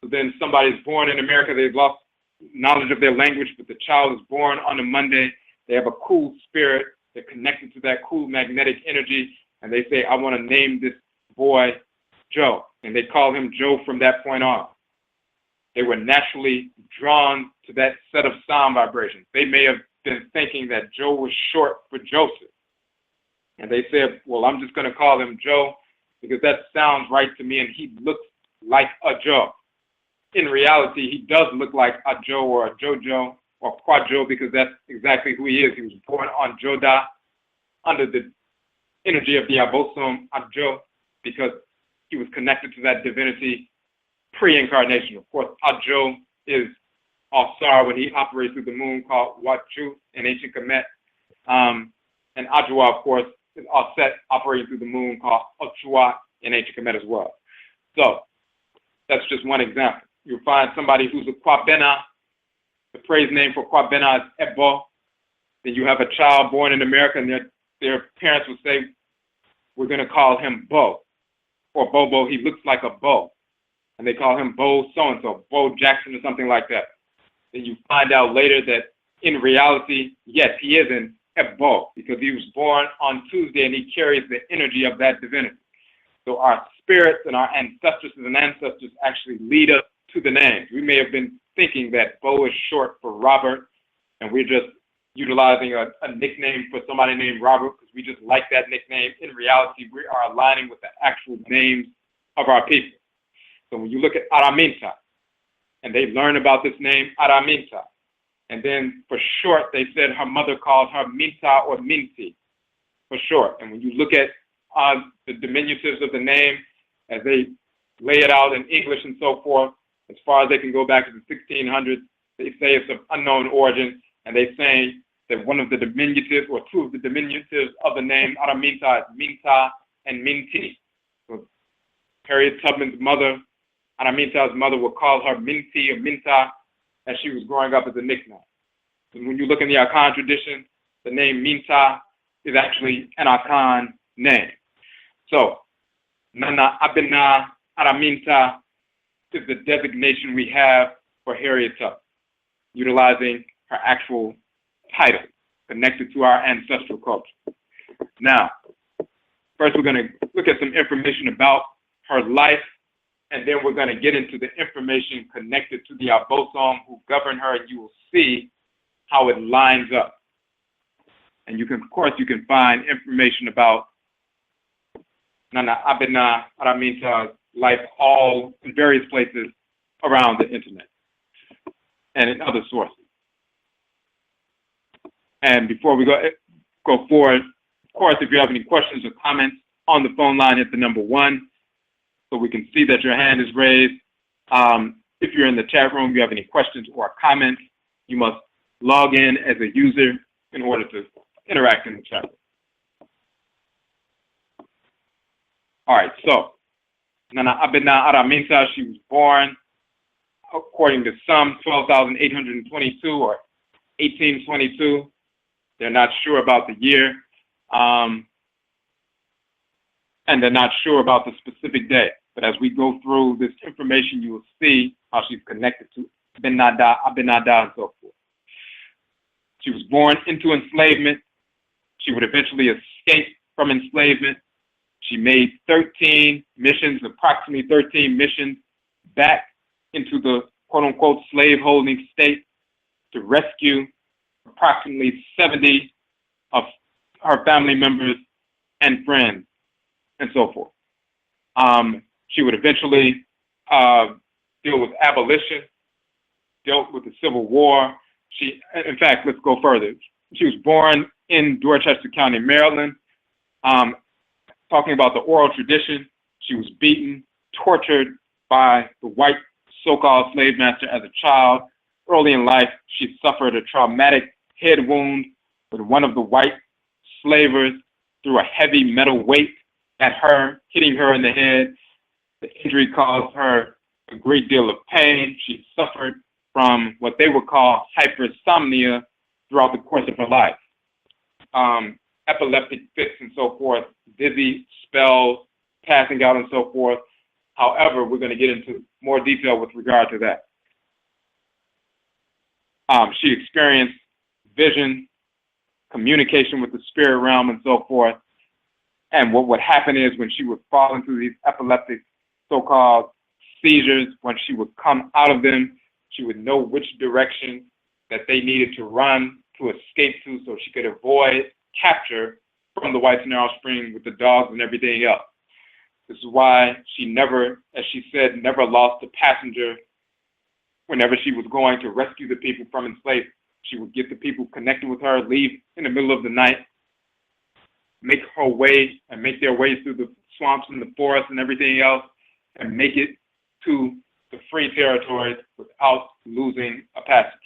So then somebody's born in America, they've lost knowledge of their language, but the child is born on a Monday, they have a cool spirit, they're connected to that cool magnetic energy, and they say, I want to name this boy Joe. And they call him Joe from that point on. They were naturally drawn to that set of sound vibrations. They may have been thinking that Joe was short for Joseph. And they said, well, I'm just going to call him Joe because that sounds right to me and he looks like a Joe. In reality, he does look like a Joe or a Jojo or Kwajo because that's exactly who he is. He was born on Joda under the energy of the Obosom Ajo because he was connected to that divinity pre-incarnation. Of course, Ajo is Asar when he operates through the moon, called Wachu in ancient Kemet. And Ajwa, of course, is Aset operating through the moon, called Ochua in ancient Kemet as well. So that's just one example. You'll find somebody who's a Kwabena. The praise name for Kwabena is Ebo. Then you have a child born in America, and their parents would say, we're going to call him Bo, or Bobo. He looks like a Bo. And they call him Bo so-and-so, Bo Jackson or something like that. Then you find out later that in reality, yes, he is an Ebo because he was born on Tuesday and he carries the energy of that divinity. So our spirits and our ancestresses and ancestors actually lead us to the names. We may have been thinking that Bo is short for Robert, and we're just utilizing a nickname for somebody named Robert because we just like that nickname. In reality, we are aligning with the actual names of our people. So when you look at Araminta, and they learn about this name, Araminta, and then for short, they said her mother called her Minta or Minti for short. And when you look at the diminutives of the name, as they lay it out in English and so forth, as far as they can go back to the 1600s, they say it's of unknown origin, and they say that one of the diminutives or two of the diminutives of the name Araminta is Minta and Minti. So Harriet Tubman's mother, Araminta's mother, would call her Minti or Minta as she was growing up as a nickname. And when you look in the Akan tradition, the name Minta is actually an Akan name. So Nana Abenaa Araminta is the designation we have for Harriet Tubman, utilizing her actual title connected to our ancestral culture. Now, first we're going to look at some information about her life, and then we're going to get into the information connected to the Obosom who govern her, and you will see how it lines up. And you can, of course, you can find information about Nana Abenaa Araminta's life all in various places around the internet and in other sources. And before we go forward, of course, if you have any questions or comments on the phone line, hit the number 1 so we can see that your hand is raised. If you're in the chat room, you have any questions or comments, you must log in as a user in order to interact in the chat room. All right, so Nana Abenaa Araminta, she was born, according to some, 12,822 or 1822. They're not sure about the year, and they're not sure about the specific day. But as we go through this information, you will see how she's connected to Abenaada, and so forth. She was born into enslavement. She would eventually escape from enslavement. She made 13 missions, approximately 13 missions, back into the quote-unquote slave-holding state to rescue approximately 70 of her family members and friends, and so forth. She would eventually deal with abolition dealt with the Civil War. In fact, let's go further. She was born in Dorchester County, Maryland. Talking about the oral tradition, she was beaten, tortured by the white so-called slave master as a child. Early in life, she suffered a traumatic head wound when one of the white slavers threw a heavy metal weight at her, hitting her in the head. The injury caused her a great deal of pain. She suffered from what they would call hypersomnia throughout the course of her life. Epileptic fits and so forth, dizzy spells, passing out and so forth. However, we're going to get into more detail with regard to that. She experienced vision, communication with the spirit realm and so forth. And what would happen is when she would fall into these epileptic so-called seizures, when she would come out of them, she would know which direction that they needed to run to escape to so she could avoid capture from the white snare offspring with the dogs and everything else. This is why she never, as she said, never lost a passenger whenever she was going to rescue the people from enslavement. She would get the people connected with her, leave in the middle of the night, make their way through the swamps and the forests and everything else, and make it to the free territories without losing a passenger.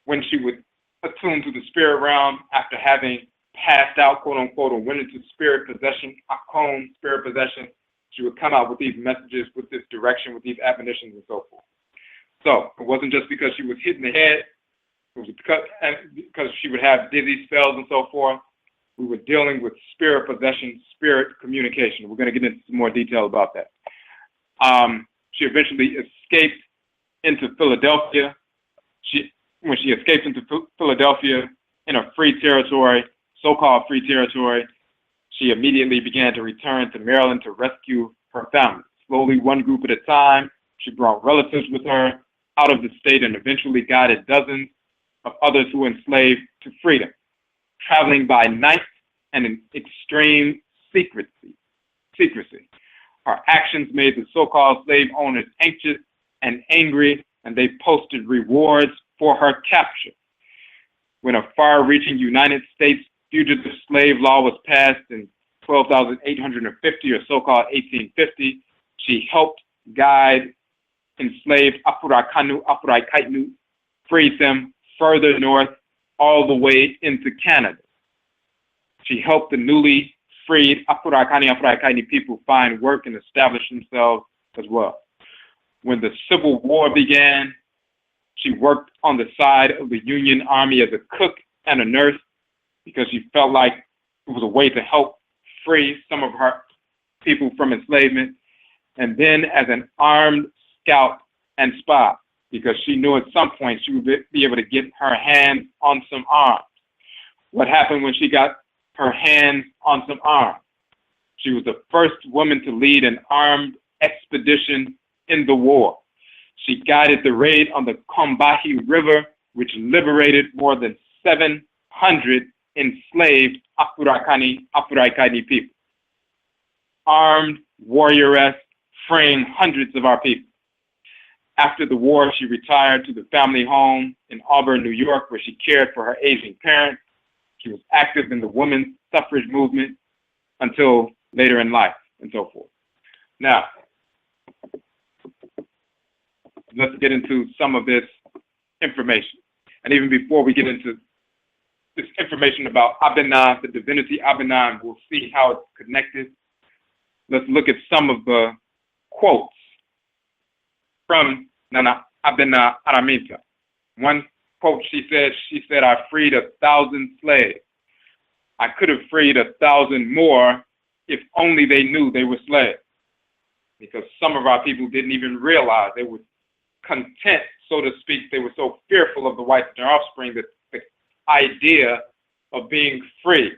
When she would attune to the spirit realm after having passed out, quote unquote, or went into spirit possession, Akan, spirit possession, she would come out with these messages, with this direction, with these admonitions and so forth. So it wasn't just because she was hit in the head, it was because she would have dizzy spells and so forth. We were dealing with spirit possession, spirit communication. We're going to get into some more detail about that. She eventually escaped into Philadelphia. When she escaped into Philadelphia in a free territory, so-called free territory, she immediately began to return to Maryland to rescue her family. Slowly, one group at a time, she brought relatives with her out of the state and eventually guided dozens of others who were enslaved to freedom, traveling by night and in extreme secrecy. Her actions made the so-called slave owners anxious and angry, and they posted rewards for her capture. When a far-reaching United States fugitive slave law was passed in 12,850 or so-called 1850, she helped guide enslaved Afurakanu, Afuraitkaitnut, freed them further north all the way into Canada. She helped the newly freed Afuraitkaitnut people find work and establish themselves as well. When the Civil War began, she worked on the side of the Union Army as a cook and a nurse because she felt like it was a way to help free some of her people from enslavement, and then as an armed scout and spy because she knew at some point she would be able to get her hands on some arms. What happened when she got her hands on some arms? She was the first woman to lead an armed expedition in the war. She guided the raid on the Combahee River, which liberated more than 700 enslaved Afuraitkaitnut people. Armed warrioress, freeing hundreds of our people. After the war, she retired to the family home in Auburn, New York, where she cared for her aging parents. She was active in the women's suffrage movement until later in life and so forth. Now, let's get into some of this information. And even before we get into this information about Abenaa, the divinity Abenaa, and we'll see how it's connected, let's look at some of the quotes from Nana Abenaa Araminta. One quote she said, "I freed 1,000 slaves. I could have freed 1,000 more if only they knew they were slaves." Because some of our people didn't even realize they were content, so to speak. They were so fearful of the white and their offspring that the idea of being free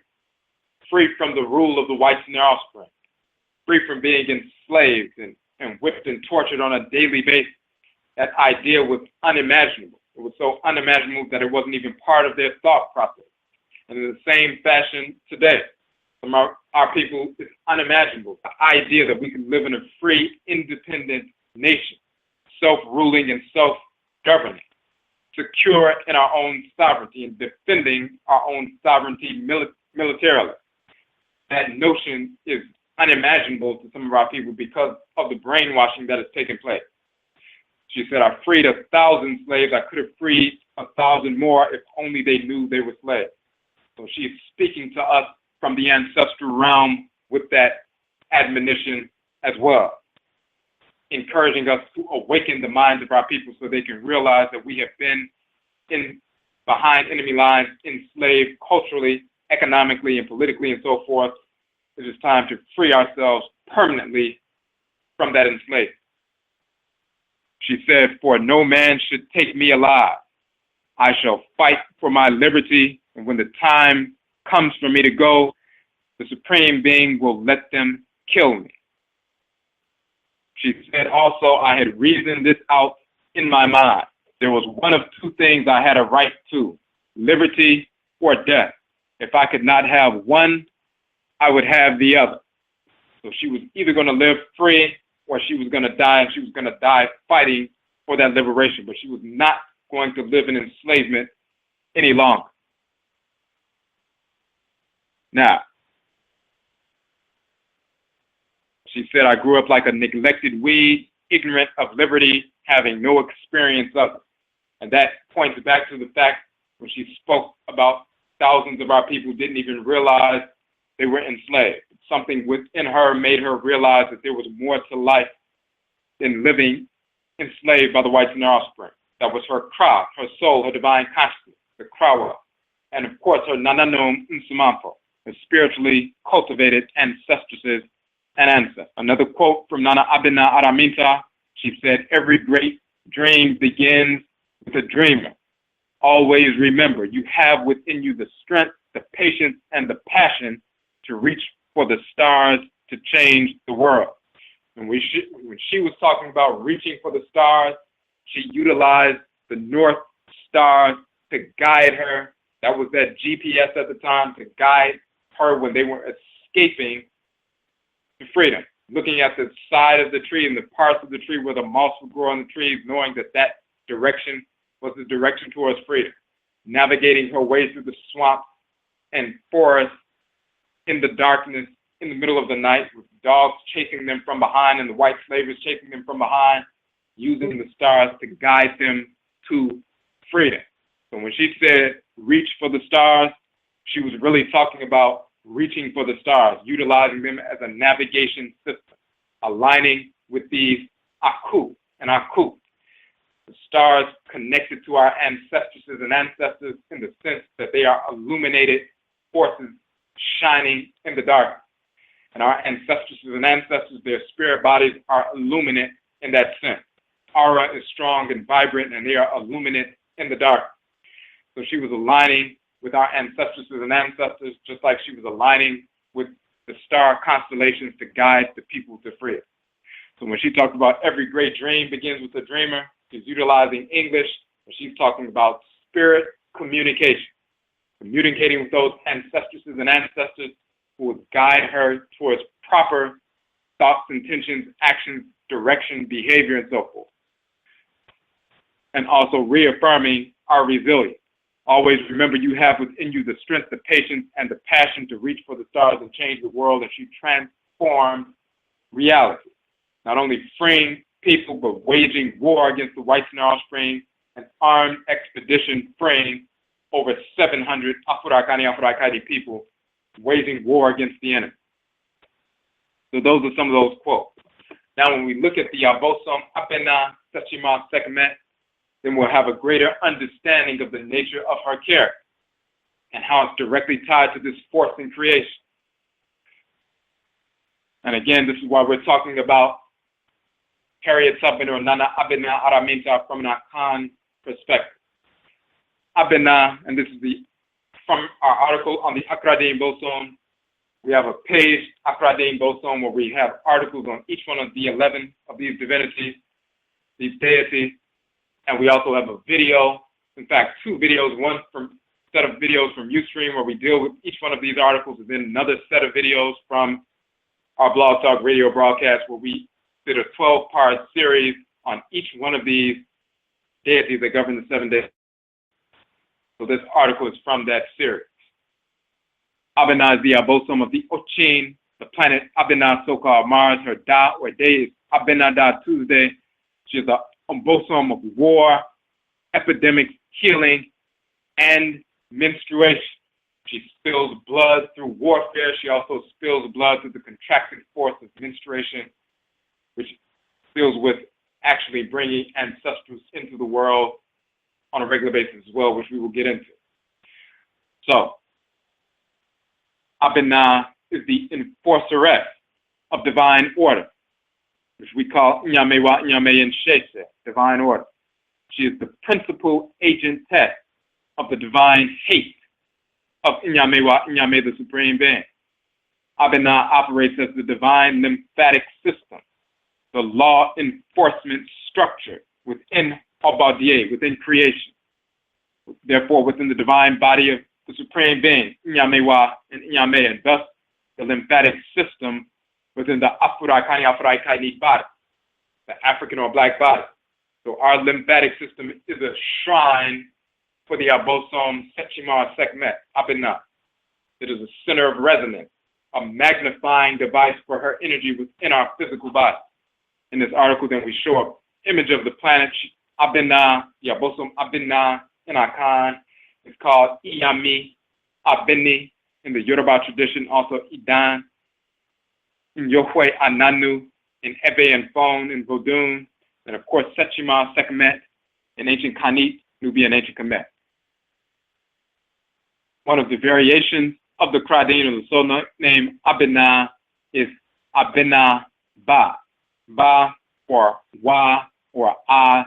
from the rule of the whites and their offspring, free from being enslaved and whipped and tortured on a daily basis, that idea was unimaginable. It was so unimaginable that it wasn't even part of their thought process. And in the same fashion today, from our people, it's unimaginable. The idea that we can live in a free, independent nation, self-ruling and governing, secure in our own sovereignty, and defending our own sovereignty militarily. That notion is unimaginable to some of our people because of the brainwashing that has taken place. She said, I freed 1,000 slaves. I could have freed 1,000 more if only they knew they were slaves. So she's speaking to us from the ancestral realm with that admonition as well, encouraging us to awaken the minds of our people so they can realize that we have been behind enemy lines, enslaved culturally, economically, and politically, and so forth. It is time to free ourselves permanently from that enslavement. She said, for no man should take me alive. I shall fight for my liberty, and when the time comes for me to go, the Supreme Being will let them kill me. She said also, I had reasoned this out in my mind. There was one of two things I had a right to, liberty or death. If I could not have one, I would have the other. So she was either going to live free or she was going to die, and she was going to die fighting for that liberation, but she was not going to live in enslavement any longer. Now, she said, I grew up like a neglected weed, ignorant of liberty, having no experience of it. And that points back to the fact when she spoke about thousands of our people didn't even realize they were enslaved. Something within her made her realize that there was more to life than living enslaved by the whites and their offspring. That was her kra, her soul, her divine consciousness, the krawa, and of course her nananum nsumanfo, the spiritually cultivated ancestresses and ancestors. Another quote from Nana Abenaa Araminta, she said, every great dream begins with a dreamer. Always remember, you have within you the strength, the patience, and the passion to reach for the stars to change the world. And when she was talking about reaching for the stars, she utilized the North Star to guide her. That was that GPS at the time to guide her when they were escaping to freedom. Looking at the side of the tree and the parts of the tree where the moss would grow on the trees, knowing that that direction was the direction towards freedom. Navigating her way through the swamp and forest in the darkness, in the middle of the night, with dogs chasing them from behind and the white slavers chasing them from behind, using the stars to guide them to freedom. So when she said, reach for the stars, she was really talking about reaching for the stars, utilizing them as a navigation system, aligning with these aku and aku. The stars connected to our ancestresses and ancestors in the sense that they are illuminated forces shining in the dark. And our ancestresses and ancestors, their spirit bodies are illuminate in that sense. Aura is strong and vibrant, and they are illuminate in the dark. So she was aligning with our ancestresses and ancestors, just like she was aligning with the star constellations to guide the people to freedom. So when she talked about every great dream begins with a dreamer, she's utilizing English, and she's talking about spirit communication, communicating with those ancestresses and ancestors who would guide her towards proper thoughts, intentions, actions, direction, behavior, and so forth. And also reaffirming our resilience. Always remember you have within you the strength, the patience, and the passion to reach for the stars and change the world, and she transformed reality. Not only freeing people, but waging war against the whites and their offspring, an armed expedition freeing over 700 Afuraitkaitnut people, waging war against the enemy. So those are some of those quotes. Now, when we look at the Obosom, Abenaa, Sakyima, Sekhemet, then we'll have a greater understanding of the nature of her character and how it's directly tied to this force in creation. And again, this is why we're talking about Harriet Tubman or Nana Abenaa Araminta from an Akan perspective. Abenaa, and this is from our article on the Obosom. We have a page, Obosom, where we have articles on each one of the 11 of these divinities, these deities. And we also have a video, in fact, two videos, one set of videos from Ustream where we deal with each one of these articles, and then another set of videos from our Blog Talk Radio broadcast where we did a 12-part series on each one of these deities that govern the 7 days. So this article is from that series. Abenaa is the Obosom of the Ochin, the planet Abenaa, so-called Mars. Her Da or day is Abenaada Tuesday. She is the Obosom of war, epidemics, healing, and menstruation. She spills blood through warfare. She also spills blood through the contracted force of menstruation, which deals with actually bringing ancestors into the world on a regular basis as well, which we will get into. So, Abenaa is the enforceress of divine order, which we call Nyamewa Nyame Nshese, divine order. She is the principal agentess of the divine hate of Nyamewa Nyame, the supreme being. Abenaa operates as the divine lymphatic system, the law enforcement structure within Obadiah, within creation. Therefore, within the divine body of the supreme being, Nyamewa and Nyame, and thus the lymphatic system within the Afuraitkaitnut body, the African or black body. So our lymphatic system is a shrine for the Obosom, Sakyima, Sekhmet, Abenaa. It is a center of resonance, a magnifying device for her energy within our physical body. In this article, then we show an image of the planet Abenaa, the Obosom Abenaa in Akan. It's called Iyami, Abeni in the Yoruba tradition, also Idan, in Yohwe Ananu, in Ebe and Fon, in Vodun, and of course Sakyima, Sekhemet, in ancient Khanit, Nubian ancient Kamit. One of the variations of the Kradin, or the soul name Abenaa, is Abenaa Ba. Ba or Wa or A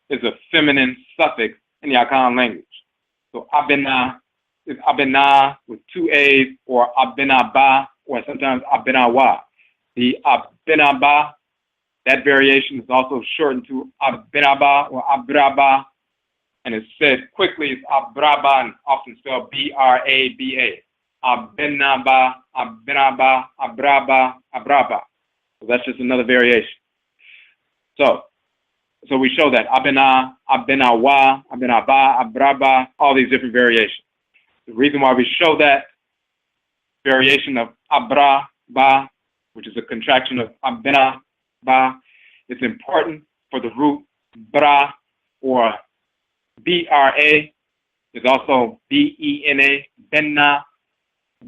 is a feminine suffix in the Akan language. So Abenaa is Abenaa with 2 A's, or Abenaa Ba, or sometimes Abenaa Wa. The Abenaa Ba, that variation is also shortened to Abenaba or Abraba, and it's said quickly as Abraba, and often spelled B-R-A-B-A. Abenaba, Abenaba, Abraba, Abraba. So that's just another variation. So we show that Abenaa, Abenawa, Abenaba, Abraba, all these different variations. The reason why we show that variation of Abraba, which is a contraction of Abenaba, it's important for the root Bra or B-R-A is also B-E-N-A, Benna,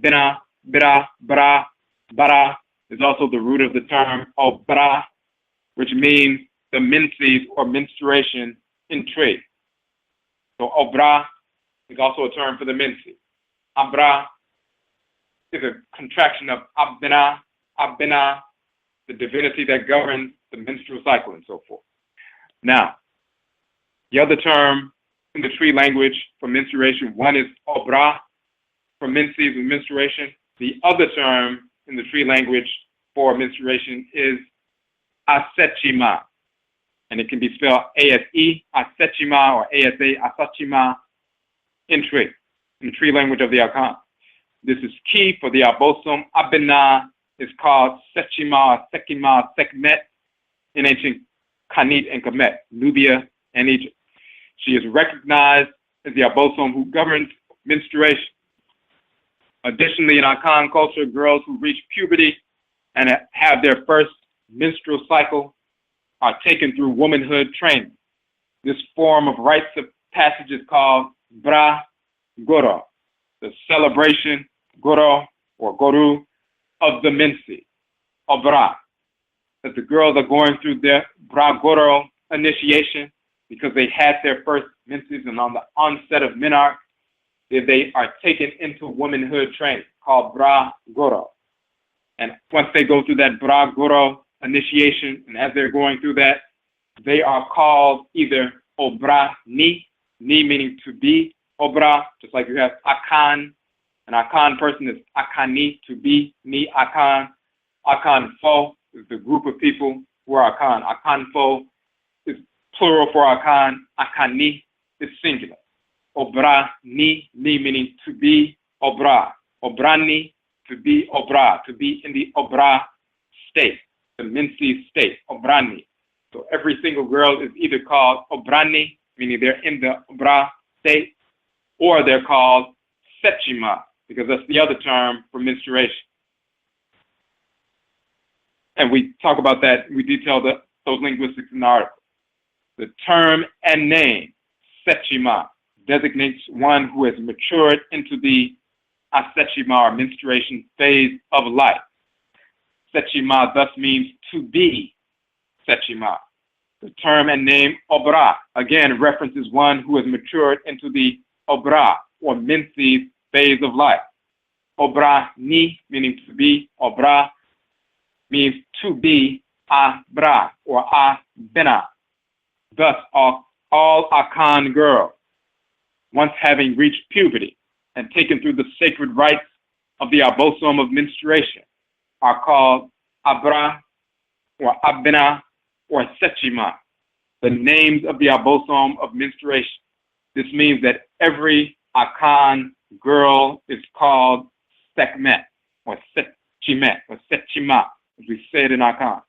Bena, Bra, Bra, Bara is also the root of the term Obra, which means the menses or menstruation in trade. So Obra is also a term for the menses. Abra is a contraction of Abena, Abena, the divinity that governs the menstrual cycle and so forth. Now, the other term in the tree language for menstruation, one is Obra, for menses and menstruation. The other term in the tree language for menstruation is Asekhmet, and it can be spelled A-S-E, Asekhmet, or A-S-A, Asekhmet, in the tree language of the Akan. This is key for the Obosom. Abenaa is called Sakyima, Sakyima, Sekhmet in ancient Khanit and Kamit, Nubia and Egypt. She is recognized as the Obosom who governs menstruation. Additionally, in Akan culture, girls who reach puberty and have their first menstrual cycle are taken through womanhood training. This form of rites of passage is called Bra Goro, the celebration Goro or Goru of the menses, or Bra. As the girls are going through their Bra Goro initiation, because they had their first menses and on the onset of menarche, they are taken into womanhood training called Bra Goro. And once they go through that Bra Goro initiation, and as they're going through that, they are called either Obra Ni meaning to be, Obra, just like you have Akan. An Akan person is Akani, to be, Ni Akan. Akan Fo is the group of people who are Akan. Akan Fo is plural for Akan. Akani is singular. Obra Ni meaning to be, Obra. Obrani, to be Obra, to be in the Obra state, the menses state, Obrani. So every single girl is either called Obrani meaning they're in the Obra state, or they're called Sakyima, because that's the other term for menstruation. And we talk about that, we detail those linguistics in the article. The term and name, Sakyima, designates one who has matured into the Sakyima, or menstruation phase of life. Sakyima thus means to be Sakyima. The term and name Obra, again, references one who has matured into the Obra, or menses phase of life. Obra ni, meaning to be. Obra means to be Abra, or Abenaa. Thus, all Akan girls, once having reached puberty and taken through the sacred rites of the Obosom of menstruation, are called Abra, or Abenaa, or Sakyima, the names of the Obosom of menstruation. This means that every Akan girl is called Sekhmet, or Sekhemet, or Sakyima, as we say it in Akan.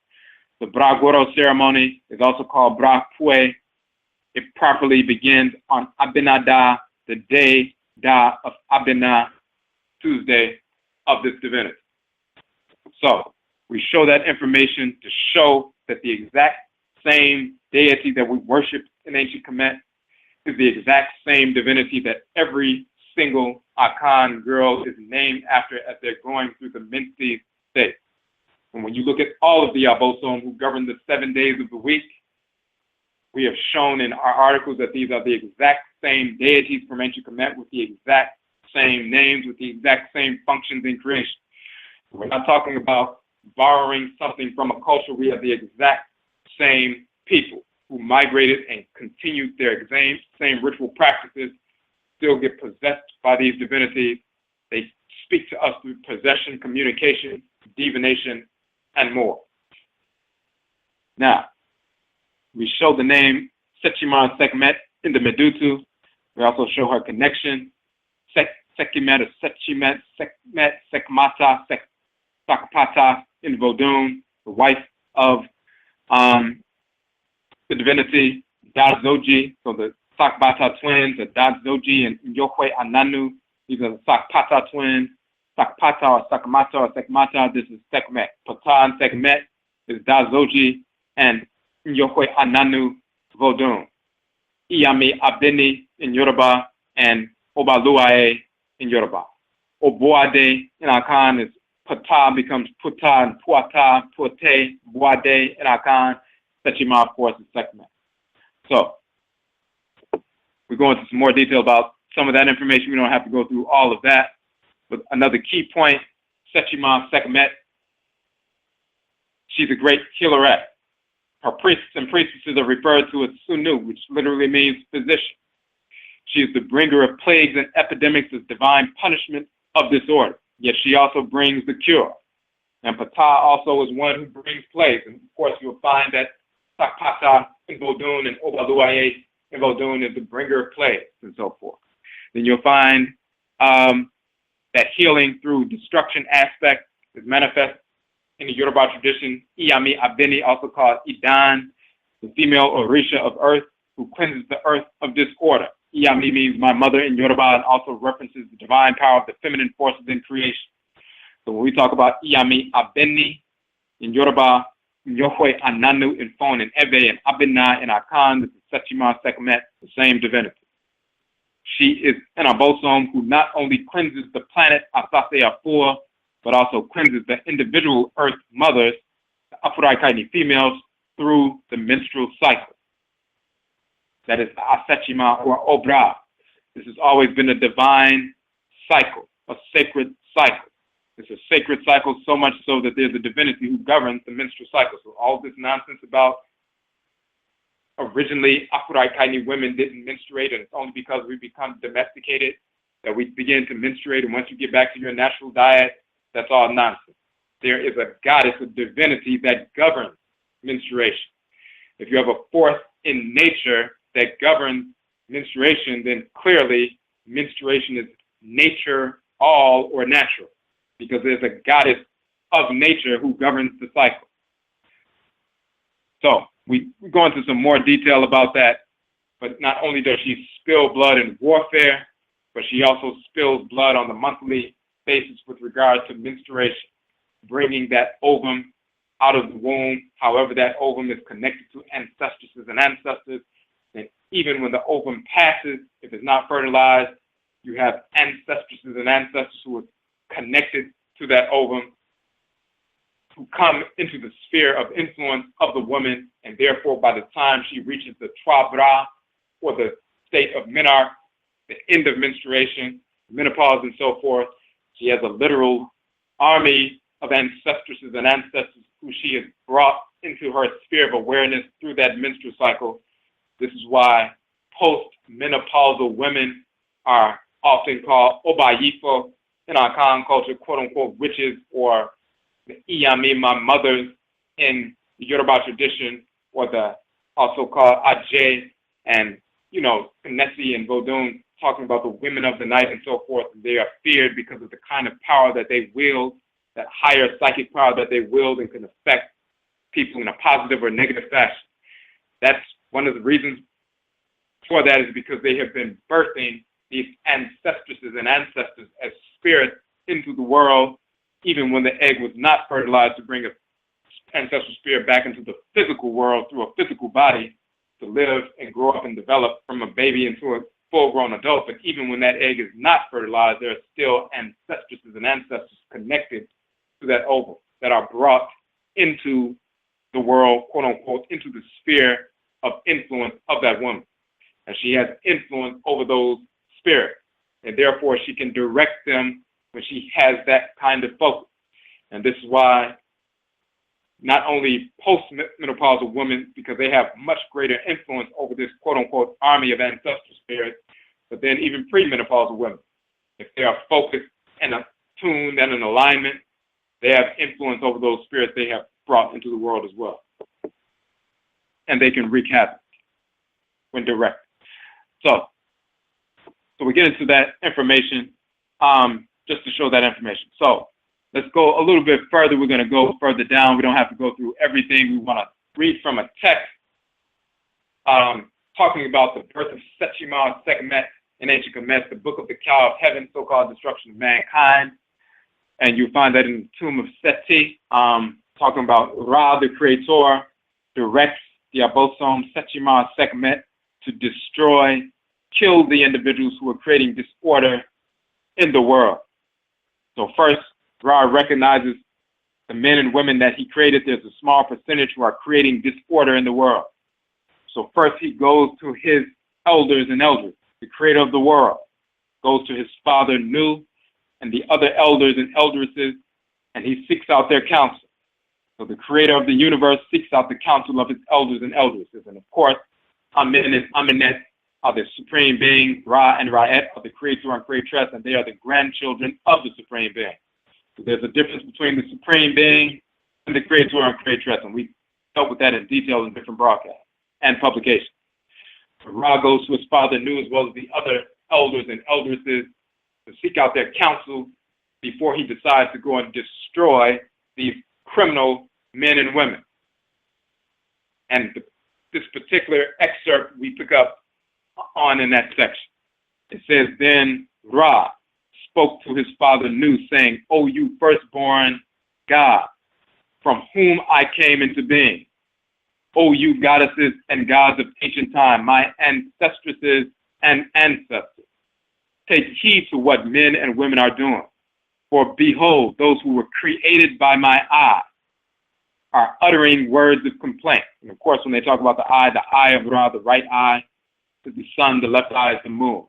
The Bragoro ceremony is also called Brakpue. It properly begins on Abenaada, the day da of Abenaa, Tuesday of this divinity. So we show that information to show that the exact same deity that we worship in ancient Kemet is the exact same divinity that every single Akan girl is named after as they're going through the menses state. And when you look at all of the Obosom who govern the 7 days of the week, we have shown in our articles that these are the exact same deities from ancient Kemet with the exact same names, with the exact same functions in creation. We're not talking about borrowing something from a culture. We have the exact same people who migrated and continued their same ritual practices, still get possessed by these divinities. They speak to us through possession, communication, divination, and more. Now, we show the name Sakyima Sekhemet in the Medutu. We also show her connection, Sekhemet or Sekhemet, Sekhmet, Sekhmata, Sakapata in Vodun, the wife of the divinity Dazoji, so the Sakbata twins, the Dazoji and Yohwe Ananu. These are the Sakpata twins. Sakpata or Sakamata or Sekmata, this is Sekhmet. Pata and Sekhmet is Dazoji and Yohwe Ananu Vodun. Iyami Abeni in Yoruba and Obaluae in Yoruba. Oboade in Akan is Pata becomes Puta and Puata, Puate, Boade in Akan. Sakyima, of course, is Sekhmet. So, we go into some more detail about some of that information. We don't have to go through all of that. But another key point, Sakyima Sekhmet, she's a great healeress. Her priests and priestesses are referred to as Sunu, which literally means physician. She is the bringer of plagues and epidemics as divine punishment of disorder. Yet she also brings the cure. And Pata also is one who brings plagues. And of course, you'll find that Sakpata in Vodun and Obaluaye in Vodun is the bringer of plagues and so forth. Then you'll find that healing through destruction aspect is manifest in the Yoruba tradition. Iyami Abeni, also called Idan, the female Orisha of earth, who cleanses the earth of disorder. Iyami means my mother in Yoruba and also references the divine power of the feminine forces in creation. So when we talk about Iyami Abeni in Yoruba, Yohwe Ananu in Fon and Ebe and Abenaa in Akan, this is Sakyima Sekhemet, the same divinity. She is an Obosom who not only cleanses the planet Asase Afur, but also cleanses the individual earth mothers, the Afuraitkaitnut females, through the menstrual cycle. That is Sakyima or Obra. This has always been a divine cycle, a sacred cycle. It's a sacred cycle, so much so that there's a divinity who governs the menstrual cycle. So all this nonsense about originally Afuraitkaitnut women didn't menstruate, and it's only because we become domesticated that we begin to menstruate, and once you get back to your natural diet, that's all nonsense. There is a goddess, a divinity that governs menstruation. If you have a force in nature that governs menstruation, then clearly menstruation is nature all or natural, because there's a goddess of nature who governs the cycle. So we go into some more detail about that, But not only does she spill blood in warfare, but she also spills blood on the monthly basis with regard to menstruation, bringing that ovum out of the womb. However, that ovum is connected to ancestresses and ancestors. And even when the ovum passes, if it's not fertilized, you have ancestresses and ancestors who are connected to that ovum, who come into the sphere of influence of the woman, and therefore by the time she reaches the Tra, or the state of menarche, the end of menstruation, menopause, and so forth, she has a literal army of ancestresses and ancestors who she has brought into her sphere of awareness through that menstrual cycle. This is why post-menopausal women are often called Obayifo in our Akan culture, quote-unquote, witches, or the Iyami, my mothers, in the Yoruba tradition, or the also called Ajay, and, Nessie and Vodun, talking about the women of the night and so forth. They are feared because of the kind of power that they wield, that higher psychic power that they wield and can affect people in a positive or negative fashion. That's one of the reasons for that, is because they have been birthing these ancestresses and ancestors as spirits into the world, even when the egg was not fertilized, to bring an ancestral spirit back into the physical world through a physical body to live and grow up and develop from a baby into a full-grown adult. But even when that egg is not fertilized, there are still ancestresses and ancestors connected to that ovum that are brought into the world, quote-unquote, into the sphere of influence of that woman. And she has influence over those spirits, and therefore she can direct them when she has that kind of focus. And this is why not only post-menopausal women, because they have much greater influence over this quote-unquote army of ancestral spirits, but then even premenopausal women, if they are focused and attuned and in alignment, they have influence over those spirits they have brought into the world as well. And they can wreak havoc when directed. So we get into that information, just to show that information. So let's go a little bit further. We're going to go further down. We don't have to go through everything. We want to read from a text talking about the birth of Sakyima, Sekhemet, in ancient Kemet, the book of the cow of heaven, so-called destruction of mankind. And you'll find that in the tomb of Seti, talking about Ra, the creator, directs the Obosom, Sakyima, Sekhemet, to destroy, kill the individuals who are creating disorder in the world. So first, Ra recognizes the men and women that he created. There's a small percentage who are creating disorder in the world. So first he goes to his elders and elders, the creator of the world, goes to his father Nu and the other elders and eldresses, and he seeks out their counsel. So the creator of the universe seeks out the counsel of his elders and eldresses. And of course, Amen and Amenet are the supreme being. Ra and Ra'et are the creator and creatress, and they are the grandchildren of the supreme being. So there's a difference between the supreme being and the creator and creatress, and we dealt with that in detail in different broadcasts and publications. So Ra goes to his father Nu, as well as the other elders and eldresses, to seek out their counsel before he decides to go and destroy these criminal men and women. And this particular excerpt we pick up on in that section. It says, then Ra spoke to his father Nu, saying, O you firstborn God, from whom I came into being. O you goddesses and gods of ancient time, my ancestresses and ancestors, take heed to what men and women are doing. For behold, those who were created by my eye are uttering words of complaint. And of course, when they talk about the eye of Ra, the right eye is the sun, the left eye is the moon.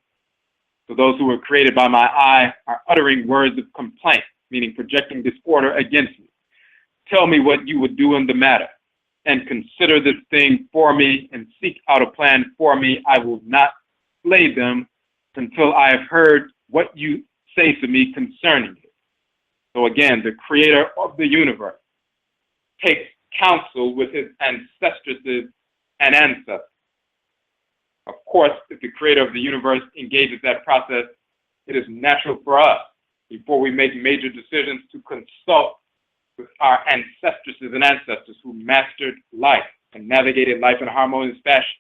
So those who were created by my eye are uttering words of complaint, meaning projecting disorder against me. Tell me what you would do in the matter, and consider this thing for me, and seek out a plan for me. I will not slay them until I have heard what you say to me concerning it. So again, the creator of the universe takes counsel with his ancestresses and ancestors. Of course, if the creator of the universe engages that process, it is natural for us, before we make major decisions, to consult with our ancestresses and ancestors who mastered life and navigated life in a harmonious fashion.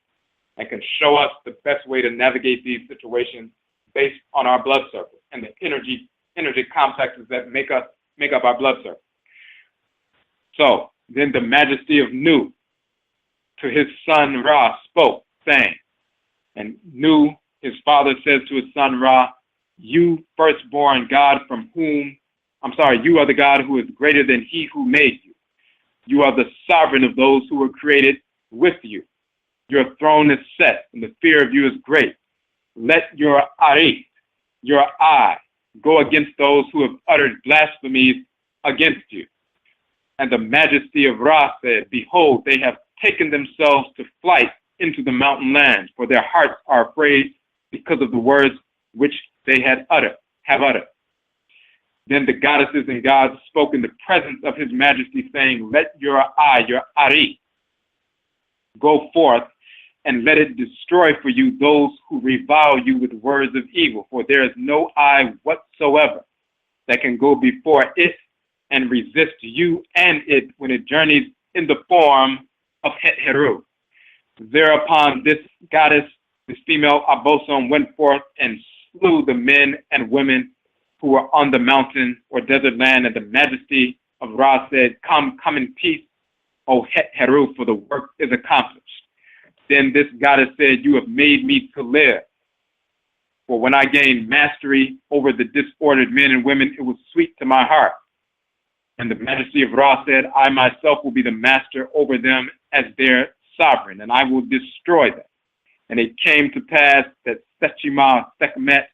and can show us the best way to navigate these situations based on our blood circle and the energy complexes that make up our blood circle. So then the majesty of Nu to his son Ra spoke, saying, and Nu, his father, says to his son Ra, you firstborn God you are the God who is greater than he who made you. You are the sovereign of those who were created with you. Your throne is set, and the fear of you is great. Let your Arit, your eye, go against those who have uttered blasphemies against you. And the majesty of Ra said, behold, they have taken themselves to flight into the mountain land, for their hearts are afraid because of the words which they have uttered. Then the goddesses and gods spoke in the presence of his majesty, saying, let your eye, your Ari, go forth, and let it destroy for you those who revile you with words of evil, for there is no eye whatsoever that can go before it and resist you and it when it journeys in the form of Heru. Thereupon this goddess, this female Obosom, went forth and slew the men and women who were on the mountain or desert land, and the majesty of Ra said, come in peace, O Heru, for the work is accomplished. Then this goddess said, you have made me to live. For when I gained mastery over the disordered men and women, it was sweet to my heart. And the majesty of Ra said, I myself will be the master over them as their sovereign, and I will destroy them. And it came to pass that Sakyima, Sekhmet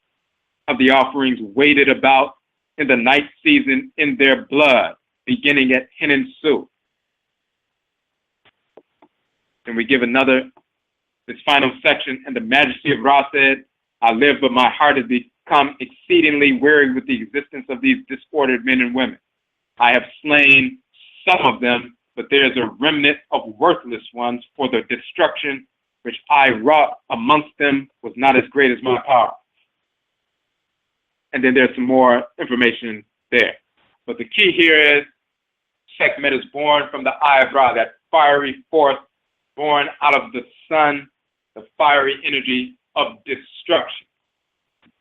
of the offerings waded about in the night season in their blood, beginning at Hinensu. And we give this final section, and the majesty of Ra said, I live, but my heart has become exceedingly weary with the existence of these disordered men and women. I have slain some of them, but there is a remnant of worthless ones, for the destruction which I wrought amongst them was not as great as my power. And then there's some more information there. But the key here is Sekhmet is born from the eye of Ra, that fiery force born out of the sun, the fiery energy of destruction,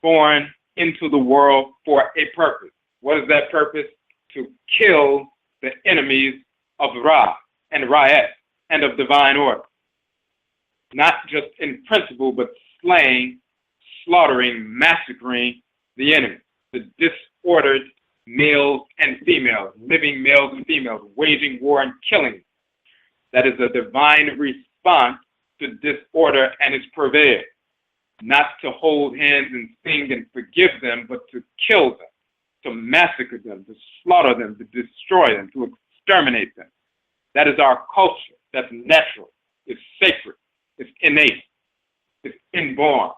born into the world for a purpose. What is that purpose? To kill the enemies of Ra and Ra'et and of divine order. Not just in principle, but slaying, slaughtering, massacring the enemy, the disordered males and females, living males and females, waging war and killing. That is a divine response to disorder and its purveyor. Not to hold hands and sing and forgive them, but to kill them, to massacre them, to slaughter them, to destroy them, to exterminate them. That is our culture. That's natural. It's sacred. It's innate. It's inborn.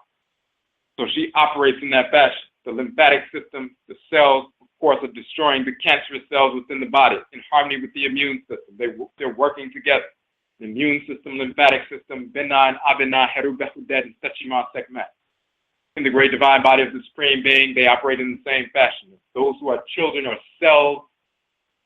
So she operates in that fashion. The lymphatic system, the cells, of course, are destroying the cancerous cells within the body in harmony with the immune system. They're working together. The immune system, lymphatic system, Nana Abenaa Araminta and Sakyima, Sekhmet. In the great divine body of the Supreme Being, they operate in the same fashion. Those who are children or cells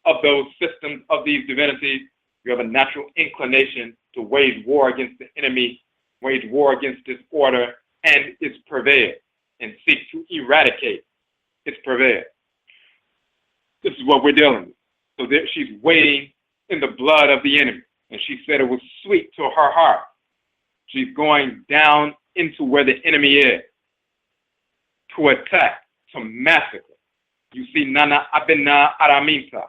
of those systems of these divinities, you have a natural inclination to wage war against the enemy, wage war against disorder and its purveyor, and seek to eradicate its purveyor. This is what we're dealing with. So there, she's waiting in the blood of the enemy, and she said it was sweet to her heart. She's going down into where the enemy is to attack, to massacre. You see Nana Abenaa Araminta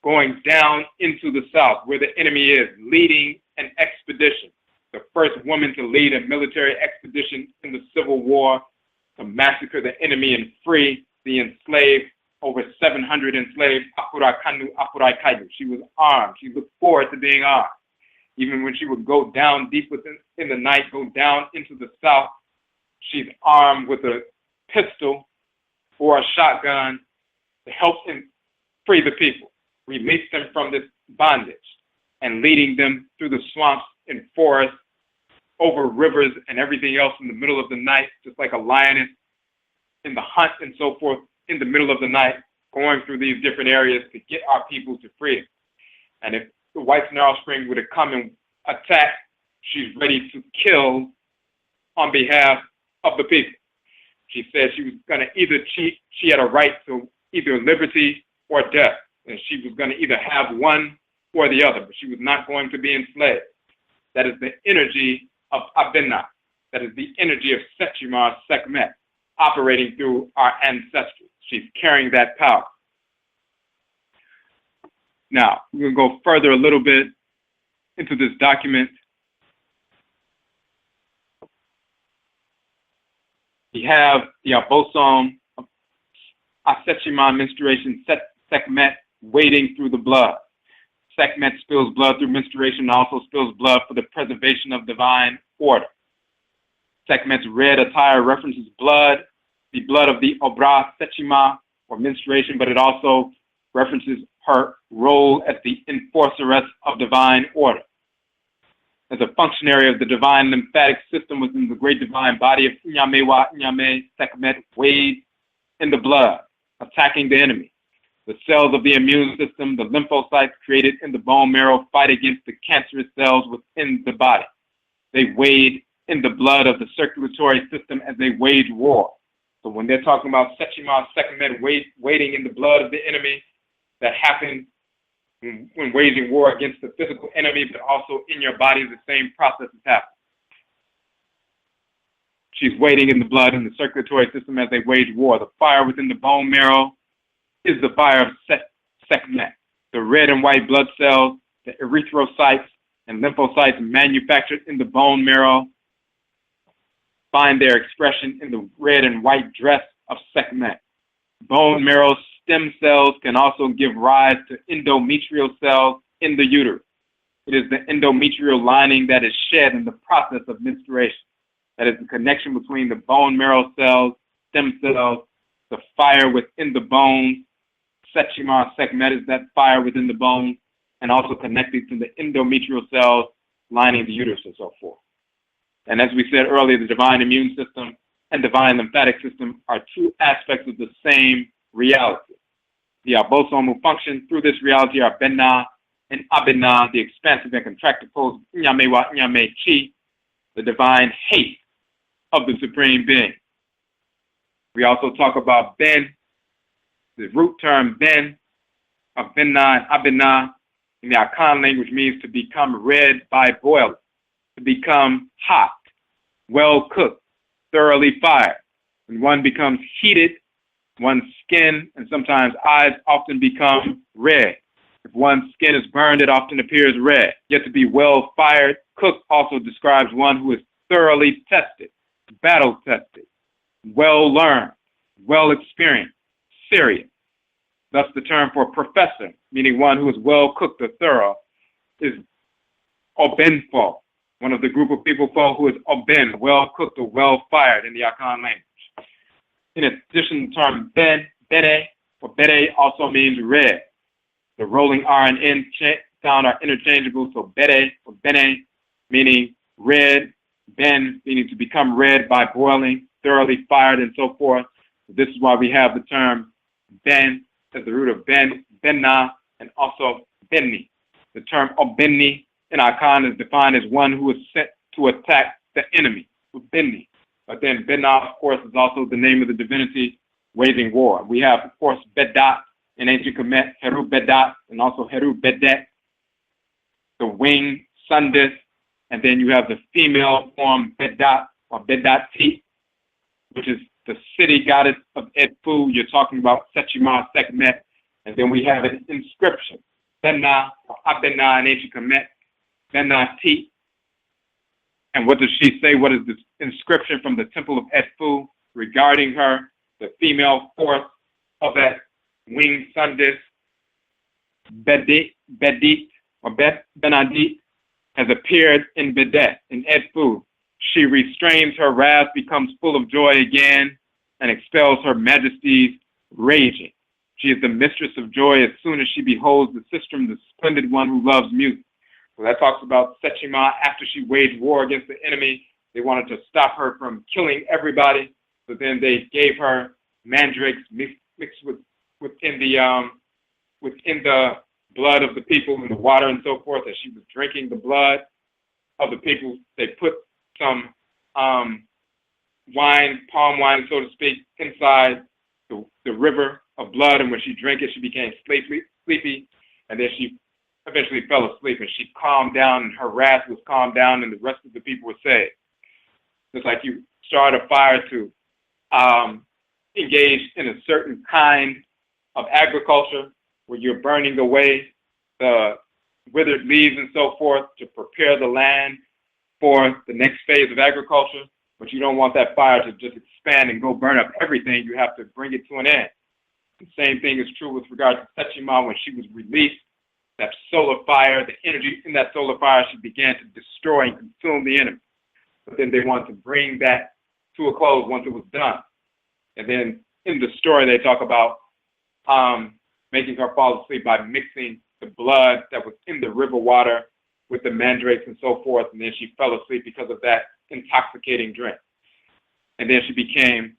going down into the south where the enemy is, leading an expedition, the first woman to lead a military expedition in the Civil War to massacre the enemy and free the enslaved, over 700 enslaved Afurakanu, Afuraitkaitnut. She was armed. She looked forward to being armed. Even when she would go down deep in the night, go down into the south, she's armed with a pistol or a shotgun to help him free the people, release them from this bondage, and leading them through the swamps and forests, over rivers and everything else in the middle of the night, just like a lioness in the hunt and so forth, in the middle of the night, going through these different areas to get our people to freedom. And if the whites and their offspring were to come and attack, she's ready to kill on behalf of the people. She said she was going to either cheat, she had a right to either liberty or death, and she was going to either have one or the other, but she was not going to be enslaved. That is the energy of Abenaa. That is the energy of Sakyima, Sekhmet, operating through our ancestors. She's carrying that power. Now, we're going to go further a little bit into this document. We have the Obosom, Sakyima menstruation, Sekhmet wading through the blood. Sekhmet spills blood through menstruation and also spills blood for the preservation of divine order. Sekhmet's red attire references blood, the blood of the Obrabosom, or menstruation, but it also references her role as the enforceress of divine order. As a functionary of the divine lymphatic system within the great divine body of Nyame, Sekhmet wades in the blood, attacking the enemy. The cells of the immune system, the lymphocytes created in the bone marrow, fight against the cancerous cells within the body. They wade in the blood of the circulatory system as they wage war. So when they're talking about Sakyima, Sekhmet wading in the blood of the enemy, that happens when waging war against the physical enemy, but also in your body, the same process is happening. She's wading in the blood in the circulatory system as they wage war. The fire within the bone marrow is the fire of Sekhmet. The red and white blood cells, the erythrocytes and lymphocytes manufactured in the bone marrow find their expression in the red and white dress of Sekhmet. Bone marrow stem cells can also give rise to endometrial cells in the uterus. It is the endometrial lining that is shed in the process of menstruation. That is the connection between the bone marrow cells, stem cells, the fire within the bones. Sakyima, Sekhmet is that fire within the bones, and also connected to the endometrial cells lining the uterus and so forth. And as we said earlier, the divine immune system and divine lymphatic system are two aspects of the same reality. The Obosom who function through this reality are Benna and Abenaa, the expansive and contracted poles of Nyamewa Nyame Chi, the divine hate of the Supreme Being. We also talk about Ben, the root term Ben, of Benna and Abenaa in the Akan language means to become red by boiling, to become hot, well cooked, thoroughly fired. When one becomes heated, one's skin and sometimes eyes often become red. If one's skin is burned, it often appears red. Yet to be well fired, cooked also describes one who is thoroughly tested, battle tested, well learned, well experienced, serious. Thus the term for professor, meaning one who is well cooked or thorough, is obenfo, one of the group of people who is oben, well cooked or well fired in the Akan language. In addition, the term bene or bede also means red. The rolling R and N sound are interchangeable, so bede or bene meaning red, ben meaning to become red by boiling, thoroughly fired, and so forth. This is why we have the term ben as the root of ben, benna, and also benni. The term obenni in Akan is defined as one who is sent to attack the enemy, benni. But then benna, of course, is also the name of the divinity waging war. We have, of course, Bedat in ancient Kemet, Heru Bedat, and also Heru Bedet, the wing, Sundis, and then you have the female form Bedat or Bedati, which is the city goddess of Edfu. You're talking about Sakyima, Sekhmet, and then we have an inscription, Benna or Abenaa in ancient Kemet, Benati. And what does she say? What is this inscription from the temple of Edfu regarding her? The female force of that winged Sundis, Bedit or Benadit, has appeared in Bedet, in Edfu. She restrains her wrath, becomes full of joy again, and expels her majesty's raging. She is the mistress of joy as soon as she beholds the sistrum, the splendid one who loves music. So that talks about Sakyima. After she waged war against the enemy, they wanted to stop her from killing everybody. So then they gave her mandrakes mixed within the blood of the people and the water and so forth. As she was drinking the blood of the people, they put some wine, palm wine, so to speak, inside the river of blood, and when she drank it, she became sleepy, and then she eventually fell asleep, and she calmed down, and her wrath was calmed down, and the rest of the people were saved. It's like you start a fire to engage in a certain kind of agriculture where you're burning away the withered leaves and so forth to prepare the land for the next phase of agriculture, but you don't want that fire to just expand and go burn up everything. You have to bring it to an end. The same thing is true with regard to Sakyima. When she was released, that solar fire, the energy in that solar fire, she began to destroy and consume the enemy. But then they wanted to bring that to a close once it was done. And then in the story, they talk about making her fall asleep by mixing the blood that was in the river water with the mandrakes and so forth. And then she fell asleep because of that intoxicating drink. And then she became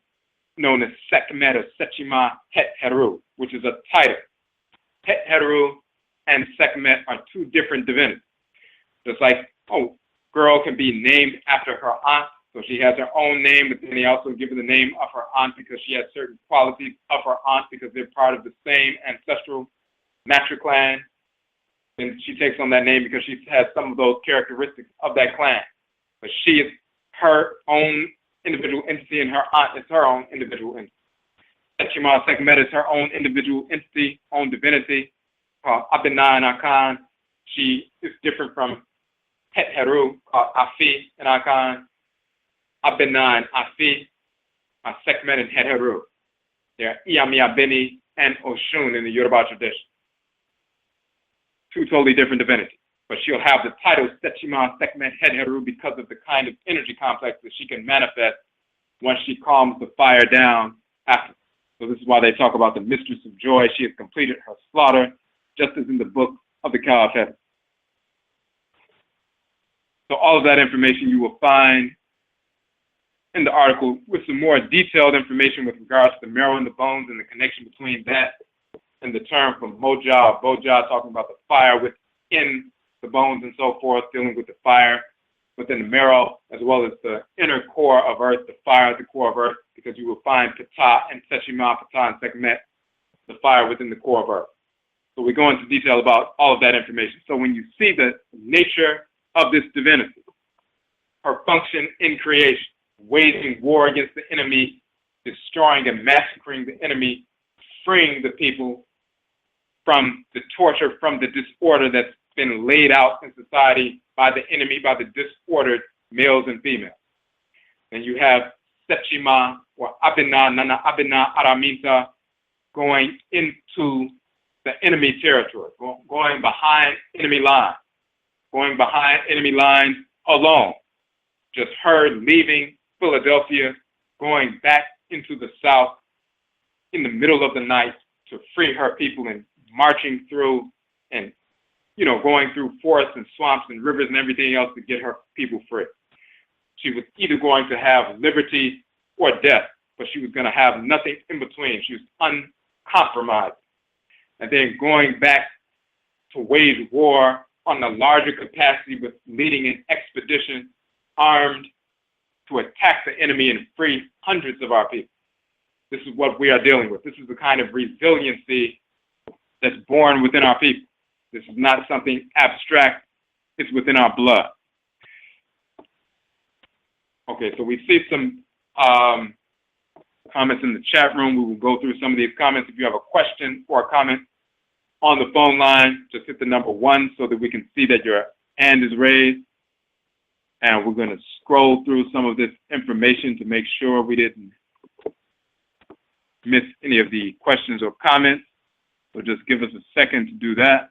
known as Sekhmet or Sakyima Het Heru, which is a title. Het Heru and Sekhmet are two different divinities. Just like, girl can be named after her aunt, so she has her own name, but then they also give her the name of her aunt because she has certain qualities of her aunt because they're part of the same ancestral matric clan. And she takes on that name because she has some of those characteristics of that clan. But she is her own individual entity, and her aunt is her own individual entity. Sakyima Sekhmet is her own individual entity, own divinity, called Abenaa and Akan. She is different from Het Heru, called Afi and Akan. Abenaa and Afi are Sekhmet and Het Heru. They're Iyami Abeni and Oshun in the Yoruba tradition. Two totally different divinities. But she'll have the title Sakyima Sekhmet Het Heru because of the kind of energy complex that she can manifest once she calms the fire down after. So this is why they talk about the mistress of joy. She has completed her slaughter, just as in the book of the Cow of Heaven. So all of that information you will find in the article with some more detailed information with regards to the marrow and the bones and the connection between that and the term from Boja talking about the fire within the bones and so forth, dealing with the fire within the marrow, as well as the inner core of earth, the fire at the core of earth, because you will find Ptah and Sakyima, Ptah and Sekhmet, the fire within the core of earth. So we go into detail about all of that information. So when you see the nature of this divinity, her function in creation, waging war against the enemy, destroying and massacring the enemy, freeing the people from the torture, from the disorder that's been laid out in society by the enemy, by the disordered males and females. And you have Sakyima or Nana Abenaa Araminta going into the enemy territory, going behind enemy lines alone. Just her leaving Philadelphia, going back into the South in the middle of the night to free her people and marching through and, going through forests and swamps and rivers and everything else to get her people free. She was either going to have liberty or death, but she was going to have nothing in between. She was uncompromised. And then going back to wage war on a larger capacity with leading an expedition armed to attack the enemy and free hundreds of our people. This is what we are dealing with. This is the kind of resiliency that's born within our people. This is not something abstract. It's within our blood. Okay, so we see some comments in the chat room. We will go through some of these comments. If you have a question or a comment on the phone line, just hit the number 1 so that we can see that your hand is raised. And we're going to scroll through some of this information to make sure we didn't miss any of the questions or comments. So just give us a second to do that.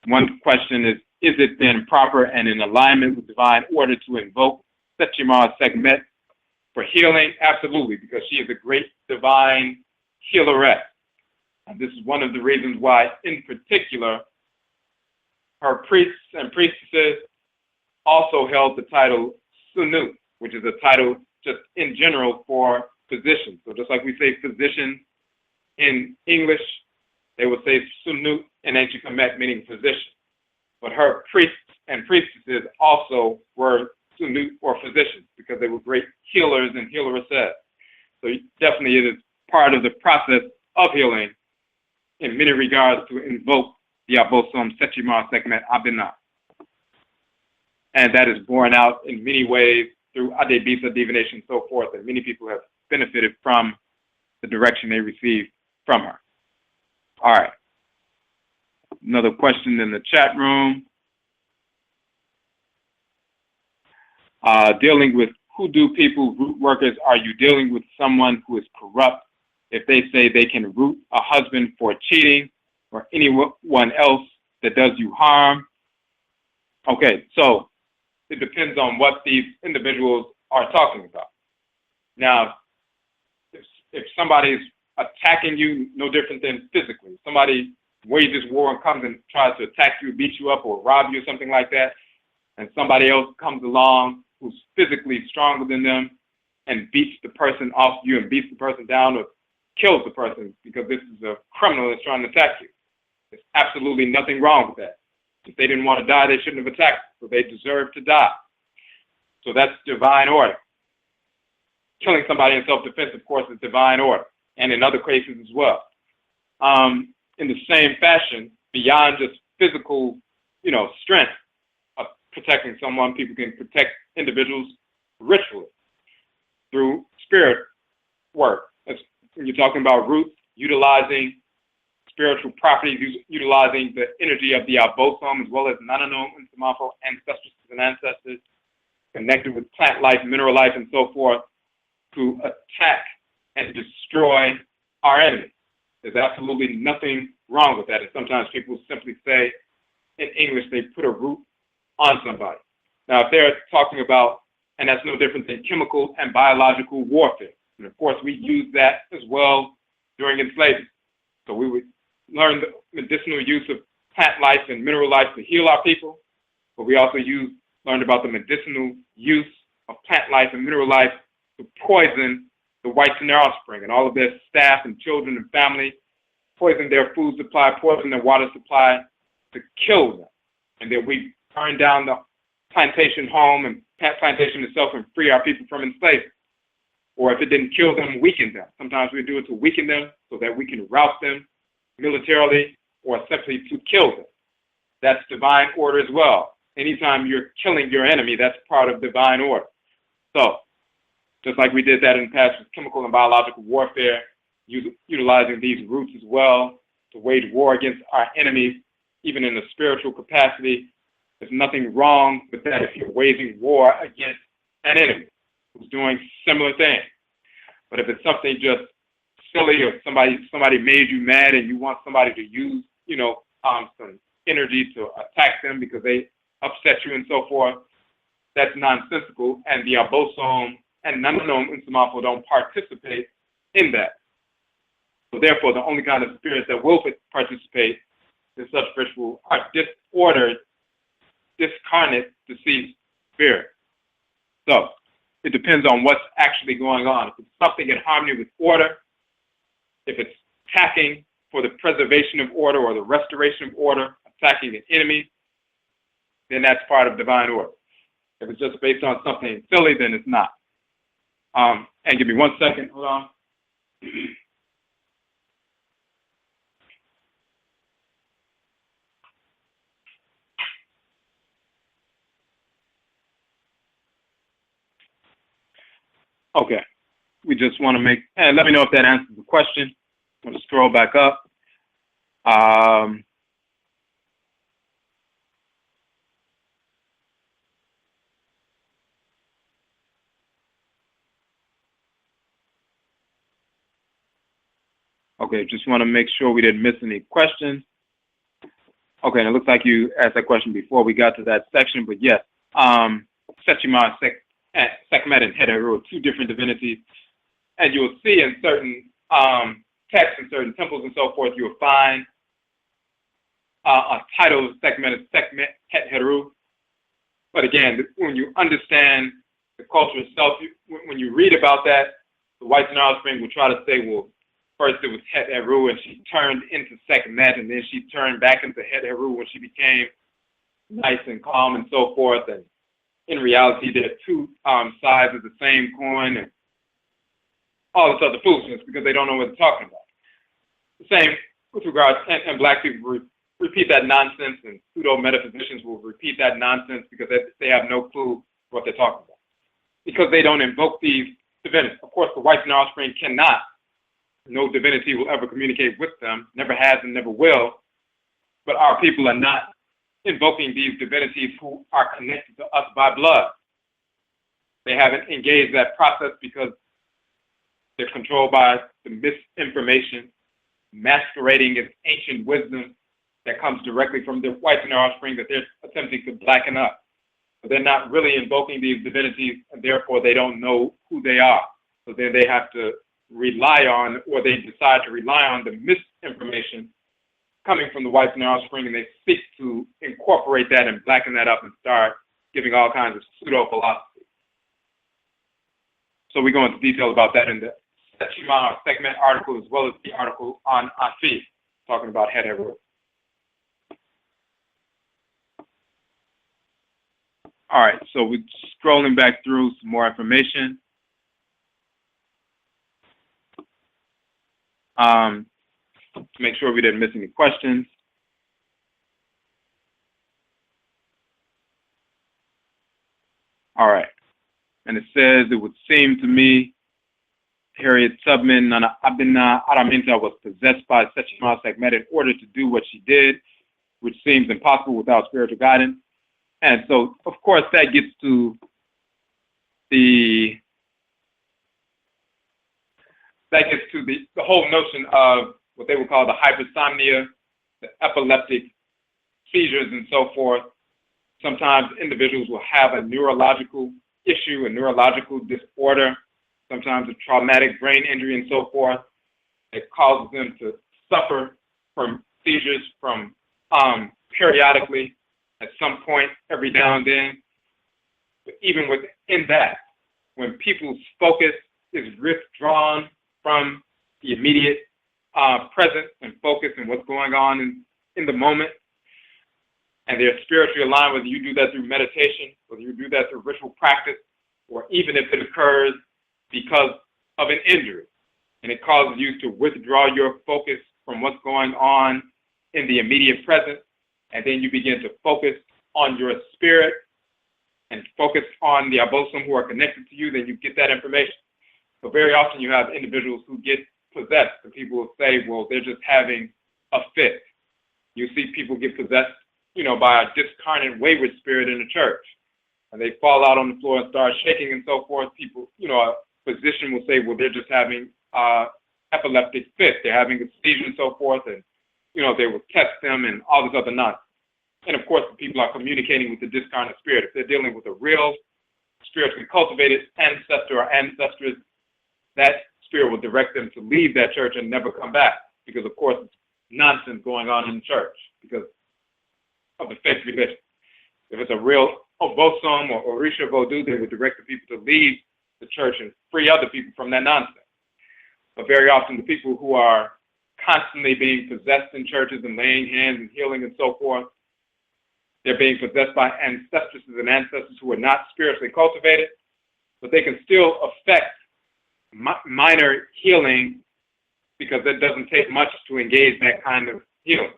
One question is it then proper and in alignment with divine order to invoke Sakyima Sekhmet for healing? Absolutely, because she is a great divine healeress. And this is one of the reasons why, in particular, her priests and priestesses also held the title Sunut, which is a title just in general for physicians. So just like we say physician in English, they would say Sunut in ancient Kemet, meaning physician. But her priests and priestesses also were Sunu or physicians because they were great healers and healeresses. So definitely it is part of the process of healing in many regards to invoke the Obosom, Sakyima, Sekhmet, Abenaada. And that is borne out in many ways through Adebisa, divination, and so forth, and many people have benefited from the direction they received from her. All right. Another question in the chat room. Dealing with hoodoo people, root workers, are you dealing with someone who is corrupt if they say they can root a husband for cheating or anyone else that does you harm? Okay, so it depends on what these individuals are talking about. Now, if somebody's attacking you, no different than physically. Somebody wages war and comes and tries to attack you, beat you up, or rob you or something like that, and somebody else comes along who's physically stronger than them and beats the person off you and beats the person down or kills the person because this is a criminal that's trying to attack you. There's absolutely nothing wrong with that. If they didn't want to die, they shouldn't have attacked, so they deserve to die. So that's divine order. Killing somebody in self-defense, of course, is divine order, and in other cases as well. In the same fashion, beyond just physical, strength of protecting someone, people can protect individuals ritually through spirit work. When you're talking about roots, utilizing spiritual properties, utilizing the energy of the Obosom as well as Nana Abenaa Araminta ancestresses and ancestors, connected with plant life, mineral life, and so forth, to attack and destroy our enemies. There's absolutely nothing wrong with that. And sometimes people simply say, in English, they put a root on somebody. Now, if they're talking about, and that's no different than chemical and biological warfare. And of course, we use that as well during enslavement. So we would learn the medicinal use of plant life and mineral life to heal our people, but we also learned about the medicinal use of plant life and mineral life to poison the whites and their offspring and all of their staff and children and family, poison their food supply, poison their water supply to kill them. And then we burn down the plantation home and plantation itself and free our people from enslavement. Or if it didn't kill them, weaken them. Sometimes we do it to weaken them so that we can rout them militarily or simply to kill them. That's divine order as well. Anytime you're killing your enemy, that's part of divine order. So, just like we did that in the past with chemical and biological warfare, utilizing these roots as well to wage war against our enemies, even in a spiritual capacity, there's nothing wrong with that if you're waging war against an enemy who's doing similar things. But if it's something just silly or somebody made you mad and you want somebody to use, some energy to attack them because they upset you and so forth, that's nonsensical, and the Obosom and Nana Abenaa Araminta don't participate in that. So therefore, the only kind of spirits that will participate in such ritual are disordered, discarnate, deceased spirits. So it depends on what's actually going on. If it's something in harmony with order, if it's attacking for the preservation of order or the restoration of order, attacking an enemy, then that's part of divine order. If it's just based on something silly, then it's not. And give me 1 second. Hold on. Okay. We just want to let me know if that answers the question. I'm going to scroll back up. Okay, just want to make sure we didn't miss any questions. Okay, and it looks like you asked that question before we got to that section, but yes, Sakyima, Sekhmet, and Heru are two different divinities, and you'll see in certain texts and certain temples and so forth, you'll find a title of Sekhmet as Sekhmet, Heru. But again, when you understand the culture itself, when you read about that, the whites and offspring will try to say, well, first it was Het Heru and she turned into Sekhmet, and then she turned back into Het Heru when she became nice and calm and so forth, and in reality they're two sides of the same coin and all this other foolishness because they don't know what they're talking about. The same with regards, and black people repeat that nonsense, and pseudo-metaphysicians will repeat that nonsense because they have no clue what they're talking about. Because they don't invoke these divinities. Of course, the whites and their offspring cannot. No divinity will ever communicate with them, never has and never will. But our people are not invoking these divinities who are connected to us by blood. They haven't engaged that process because they're controlled by the misinformation masquerading as ancient wisdom that comes directly from the whites and their offspring that they're attempting to blacken up. But they're not really invoking these divinities, and therefore they don't know who they are. So then they have to rely on, or they decide to rely on, the misinformation coming from the whites and their offspring, and they seek to incorporate that and blacken that up and start giving all kinds of pseudo-philosophy. So we go into detail about that in the Sakyima or Sekhmet article, as well as the article on Afi, talking about head root. All right, so we're scrolling back through some more information. To make sure we didn't miss any questions. All right, and it says, it would seem to me Harriet Tubman, Nana Abenaa Araminta, was possessed by Sakyima Sekhmet in order to do what she did, which seems impossible without spiritual guidance. And so, of course, that gets to the whole notion of what they would call the hypersomnia, the epileptic seizures, and so forth. Sometimes individuals will have a neurological issue, a neurological disorder, sometimes a traumatic brain injury, and so forth. It causes them to suffer from seizures from periodically, at some point, every now and then. But even within that, when people's focus is withdrawn from the immediate present and focus and what's going on in the moment, and they're spiritually aligned, whether you do that through meditation, whether you do that through ritual practice, or even if it occurs because of an injury, and it causes you to withdraw your focus from what's going on in the immediate present, and then you begin to focus on your spirit and focus on the Obosom who are connected to you, then you get that information. So very often you have individuals who get possessed, and people will say, well, they're just having a fit. You see people get possessed, by a discarnate wayward spirit in the church, and they fall out on the floor and start shaking and so forth. People, a physician will say, well, they're just having epileptic fit. They're having a seizure and so forth, and they will test them and all this other nonsense. And of course, the people are communicating with the discarnate spirit. If they're dealing with a real spiritually cultivated ancestor or ancestress, that spirit will direct them to leave that church and never come back, because of course it's nonsense going on in the church because of the fake religion. If it's a real Obosom or Orisha Vodou, they would direct the people to leave the church and free other people from that nonsense. But very often the people who are constantly being possessed in churches and laying hands and healing and so forth, they're being possessed by ancestresses and ancestors who are not spiritually cultivated, but they can still affect minor healing because it doesn't take much to engage that kind of healing.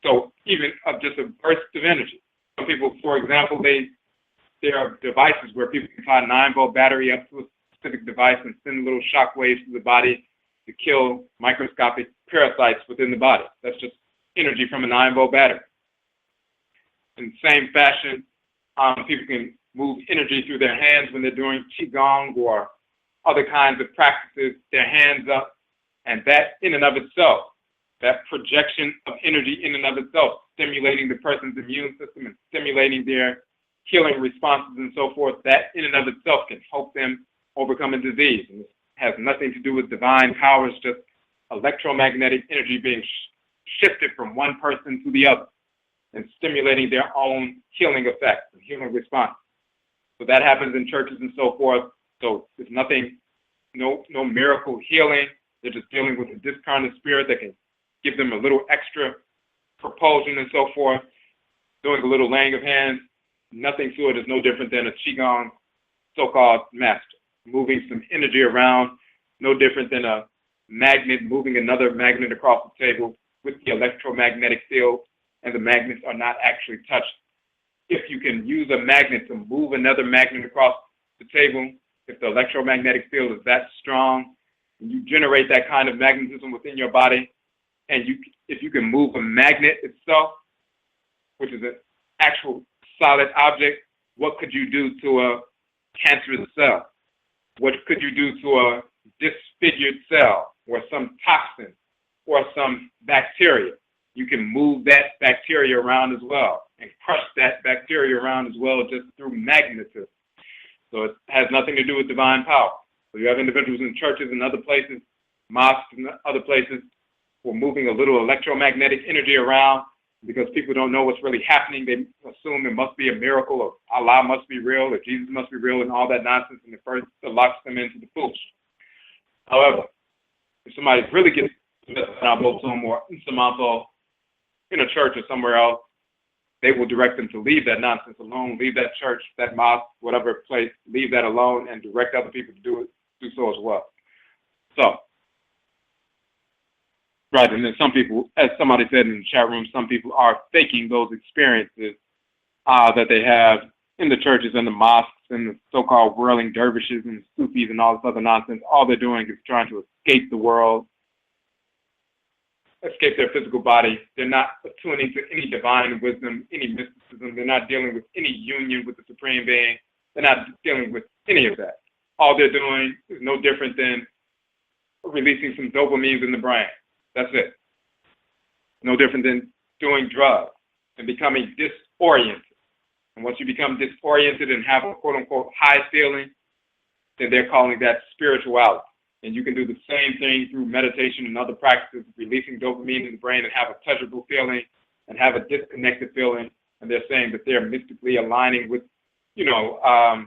So even of just a burst of energy. Some people, for example, there are devices where people can tie a 9-volt battery up to a specific device and send little shock waves to the body to kill microscopic parasites within the body. That's just energy from a 9-volt battery. In the same fashion, people can move energy through their hands when they're doing qigong or other kinds of practices, their hands up, and that in and of itself, that projection of energy in and of itself, stimulating the person's immune system and stimulating their healing responses and so forth, that in and of itself can help them overcome a disease. And it has nothing to do with divine powers, just electromagnetic energy being shifted from one person to the other and stimulating their own healing effects and healing responses. So that happens in churches and so forth. So there's nothing, no miracle healing. They're just dealing with a discarnate spirit that can give them a little extra propulsion and so forth. doing a little laying of hands, nothing to it is no different than a Qigong so-called master, moving some energy around, no different than a magnet moving another magnet across the table with the electromagnetic field, and the magnets are not actually touching. If you can use a magnet to move another magnet across the table, if the electromagnetic field is that strong, you generate that kind of magnetism within your body, and if you can move a magnet itself, which is an actual solid object, what could you do to a cancerous cell? What could you do to a disfigured cell or some toxin or some bacteria? You can move that bacteria around as well and crush that bacteria around as well just through magnetism. So it has nothing to do with divine power. So you have individuals in churches and other places, mosques and other places, who are moving a little electromagnetic energy around because people don't know what's really happening. They assume it must be a miracle, or Allah must be real, or Jesus must be real, and all that nonsense, and it first locks them into the foolish. However, if somebody really gets an Obosom or Insamanto in a church or somewhere else, they will direct them to leave that nonsense alone, leave that church, that mosque, whatever place, leave that alone, and direct other people to do so as well. So, right, and then some people, as somebody said in the chat room, some people are faking those experiences that they have in the churches and the mosques and the so-called whirling dervishes and Sufis and all this other nonsense. All they're doing is trying to escape the world, escape their physical body. They're not attuning to any divine wisdom, any mysticism. They're not dealing with any union with the Supreme Being. They're not dealing with any of that. All they're doing is no different than releasing some dopamine in the brain. That's it. No different than doing drugs and becoming disoriented. And once you become disoriented and have a quote-unquote high feeling, then they're calling that spirituality. And you can do the same thing through meditation and other practices, releasing dopamine in the brain and have a pleasurable feeling and have a disconnected feeling. And they're saying that they're mystically aligning with, Allah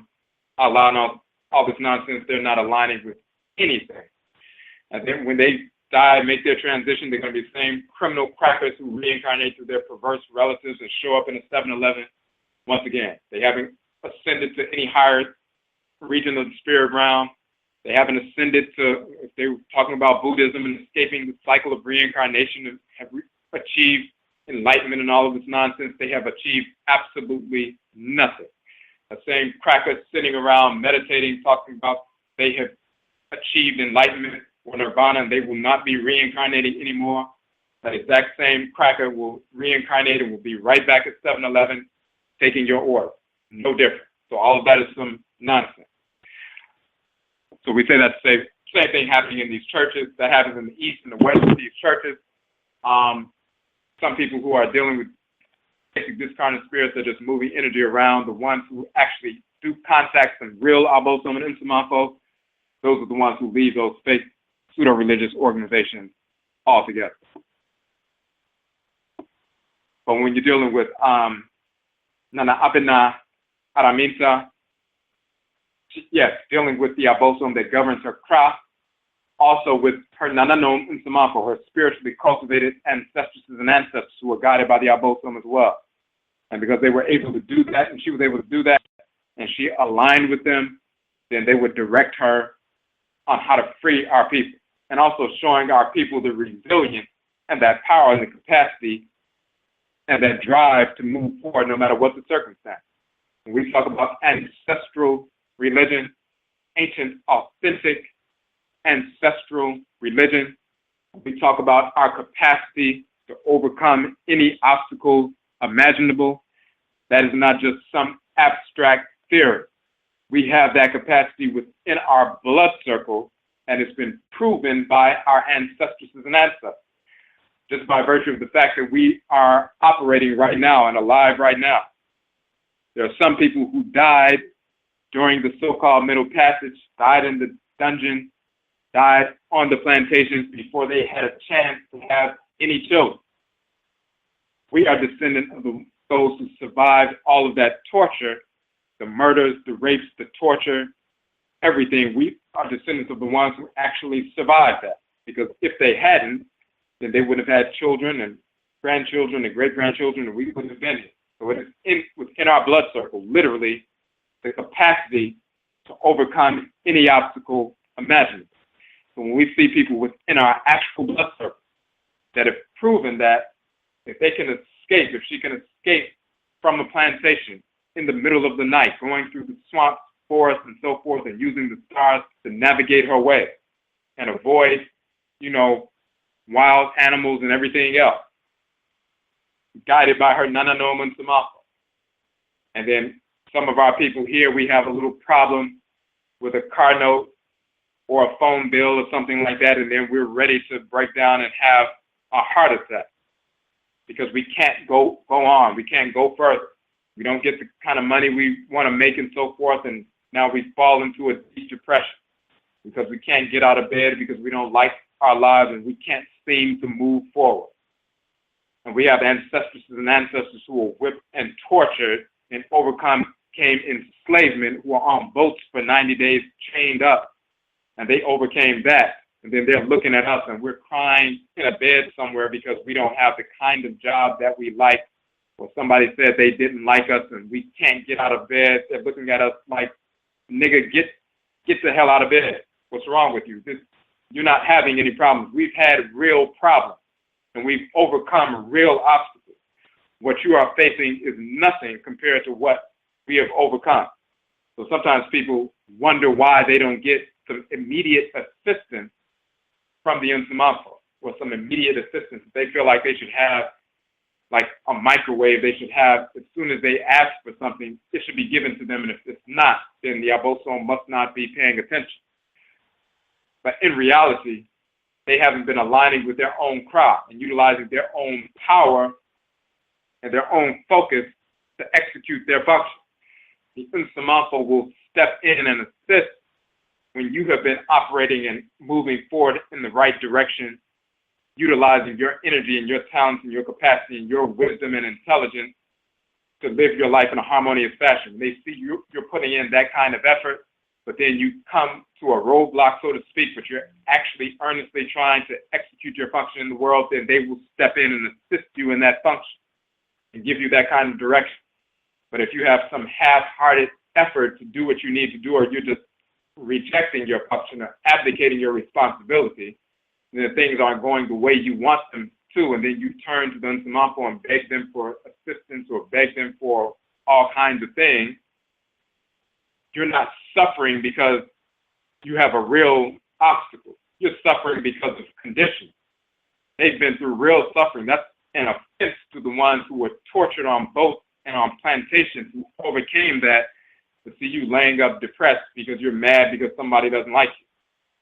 and all this nonsense. They're not aligning with anything. And then when they die, make their transition, they're going to be the same criminal crackers who reincarnate through their perverse relatives and show up in a 7-Eleven. Once again, they haven't ascended to any higher region of the spirit realm. They haven't ascended to, if they were talking about Buddhism and escaping the cycle of reincarnation and have achieved enlightenment and all of this nonsense, they have achieved absolutely nothing. The same crackers sitting around meditating, talking about they have achieved enlightenment or nirvana and they will not be reincarnating anymore. That exact same cracker will reincarnate and will be right back at 7-Eleven taking your order. No different. So all of that is some nonsense. So we say that the same thing happening in these churches. That happens in the East and the West of these churches. Some people who are dealing with basic discarnate spirits are just moving energy around. The ones who actually do contact some real Obosom and Insamanto, those are the ones who leave those fake pseudo-religious organizations altogether. But when you're dealing with Nana Abenaa Araminta, yes, dealing with the Obosom that governs her craft, also with her Nananom Insamanto, her spiritually cultivated ancestresses and ancestors who were guided by the Obosom as well. And because they were able to do that, and she was able to do that, and she aligned with them, then they would direct her on how to free our people, and also showing our people the resilience and that power and the capacity and that drive to move forward no matter what the circumstance. When we talk about ancestral religion, ancient, authentic, ancestral religion, we talk about our capacity to overcome any obstacle imaginable. That is not just some abstract theory. We have that capacity within our blood circle, and it's been proven by our ancestresses and ancestors, just by virtue of the fact that we are operating right now and alive right now. There are some people who died during the so-called Middle Passage, died in the dungeon, died on the plantations before they had a chance to have any children. We are descendants of those who survived all of that torture, the murders, the rapes, the torture, everything. We are descendants of the ones who actually survived that. Because if they hadn't, then they would have had children and grandchildren and great-grandchildren, and we wouldn't have been here. So it is within our blood circle, literally, the capacity to overcome any obstacle imaginable. So when we see people within our actual blood circle that have proven that if they can escape, if she can escape from a plantation in the middle of the night, going through the swamps, forests, and so forth, and using the stars to navigate her way and avoid, wild animals and everything else, guided by her Nana Abenaa Araminta. And then some of our people here, we have a little problem with a car note or a phone bill or something like that, and then we're ready to break down and have a heart attack because we can't go on. We can't go further. We don't get the kind of money we want to make and so forth, and now we fall into a deep depression because we can't get out of bed because we don't like our lives and we can't seem to move forward. And we have ancestresses and ancestors who were whipped and tortured and overcame enslavement, who were on boats for 90 days chained up, and they overcame that. And then they're looking at us and we're crying in a bed somewhere because we don't have the kind of job that we like, or somebody said they didn't like us and we can't get out of bed. They're looking at us like, nigga, get the hell out of bed. What's wrong with you? You're not having any problems. We've had real problems and we've overcome real obstacles. What you are facing is nothing compared to what we have overcome. So sometimes people wonder why they don't get some immediate assistance from the Nsamafo or some immediate assistance. They feel like they should have like a microwave they should have as soon as they ask for something, it should be given to them. And if it's not, then the Obosom must not be paying attention. But in reality, they haven't been aligning with their own cry and utilizing their own power and their own focus to execute their function. The Nsamafo will step in and assist when you have been operating and moving forward in the right direction, utilizing your energy and your talents and your capacity and your wisdom and intelligence to live your life in a harmonious fashion. They see you're putting in that kind of effort, but then you come to a roadblock, so to speak, but you're actually earnestly trying to execute your function in the world, then they will step in and assist you in that function and give you that kind of direction. But if you have some half-hearted effort to do what you need to do, or you're just rejecting your function or abdicating your responsibility, then things aren't going the way you want them to, and then you turn to the Nsamafo and beg them for assistance or beg them for all kinds of things, you're not suffering because you have a real obstacle. You're suffering because of conditions. They've been through real suffering. That's an offense to the ones who were tortured on boats and on plantations who overcame that, to see you laying up depressed because you're mad because somebody doesn't like you,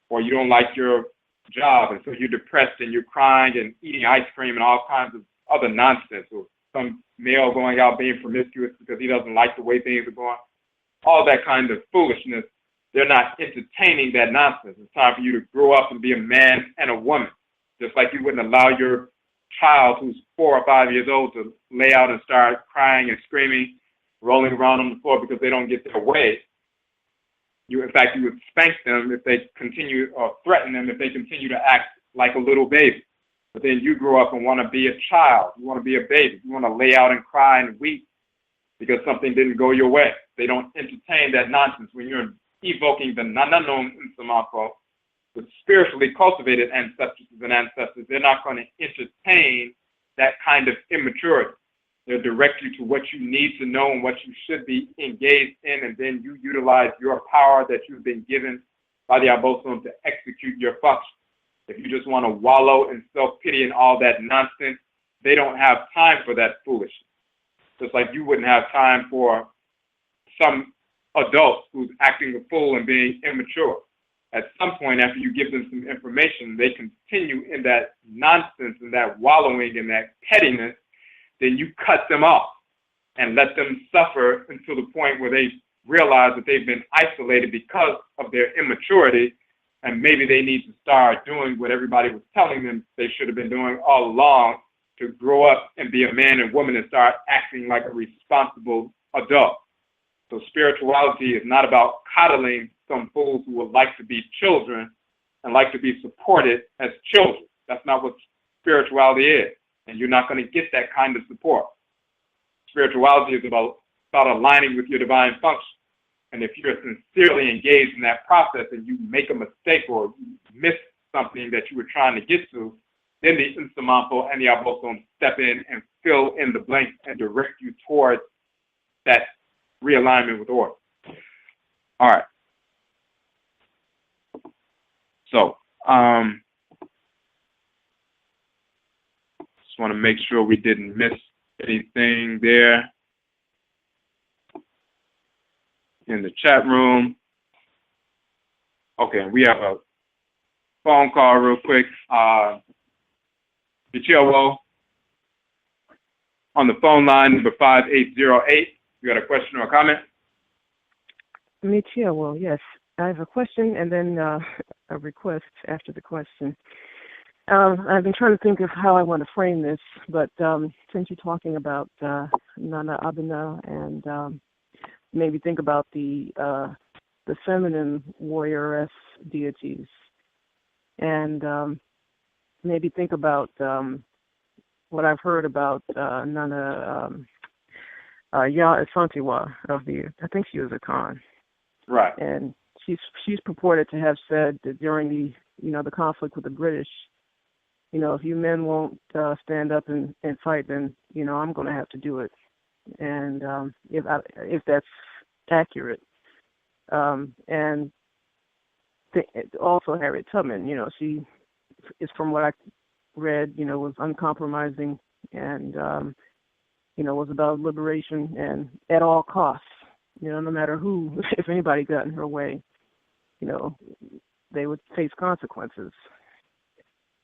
or you don't like your job, and so you're depressed and you're crying and eating ice cream and all kinds of other nonsense, or some male going out being promiscuous because he doesn't like the way things are going. All that kind of foolishness, they're not entertaining that nonsense. It's time for you to grow up and be a man and a woman, just like you wouldn't allow your child who's 4 or 5 years old to lay out and start crying and screaming, rolling around on the floor because they don't get their way. In fact, you would spank them if they continue, or threaten them if they continue to act like a little baby. But then you grow up and want to be a child. You want to be a baby. You want to lay out and cry and weep because something didn't go your way. They don't entertain that nonsense. When you're evoking the Nana Abenaa Araminta, the spiritually cultivated ancestors and ancestors, they're not going to entertain that kind of immaturity. They'll direct you to what you need to know and what you should be engaged in, and then you utilize your power that you've been given by the Obosom to execute your function. If you just want to wallow in self-pity and all that nonsense, they don't have time for that foolishness. Just like you wouldn't have time for some adult who's acting a fool and being immature. At some point, after you give them some information, they continue in that nonsense and that wallowing and that pettiness, then you cut them off and let them suffer until the point where they realize that they've been isolated because of their immaturity, and maybe they need to start doing what everybody was telling them they should have been doing all along, to grow up and be a man and woman and start acting like a responsible adult. So spirituality is not about coddling some fools who would like to be children and like to be supported as children. That's not what spirituality is. And you're not going to get that kind of support. Spirituality is about aligning with your divine function. And if you're sincerely engaged in that process and you make a mistake or you miss something that you were trying to get to, then the Insamanfo and the Obosom step in and fill in the blanks and direct you towards that realignment with order. All right. So, just want to make sure we didn't miss anything there in the chat room. Okay, we have a phone call real quick. Michio on the phone line, number 5808. You got a question or a comment? Michio, yes. I have a question and then a request after the question. I've been trying to think of how I want to frame this, but since you're talking about Nana Abenaa and maybe think about the feminine warrioress deities, and maybe think about what I've heard about Nana Asantewa of the, I think she was a Khan. Right. And she's purported to have said that during the conflict with the British, if you men won't stand up and fight, then I'm going to have to do it. And if that's accurate, and also Harriet Tubman, she is, from what I read, was uncompromising and was about liberation and at all costs. No matter who, if anybody got in her way, they would face consequences.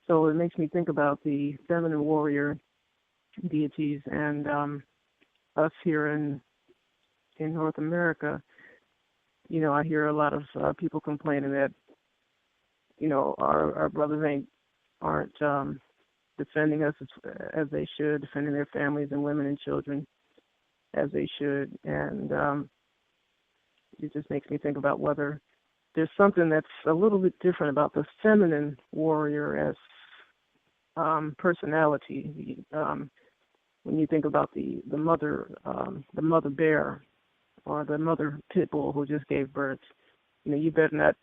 So it makes me think about the feminine warrior deities and us here in North America. I hear a lot of people complaining that, our brothers aren't defending us as they should, defending their families and women and children as they should. And it just makes me think about whether there's something that's a little bit different about the feminine warrior as personality. When you think about the mother bear or the mother pit bull who just gave birth, you better not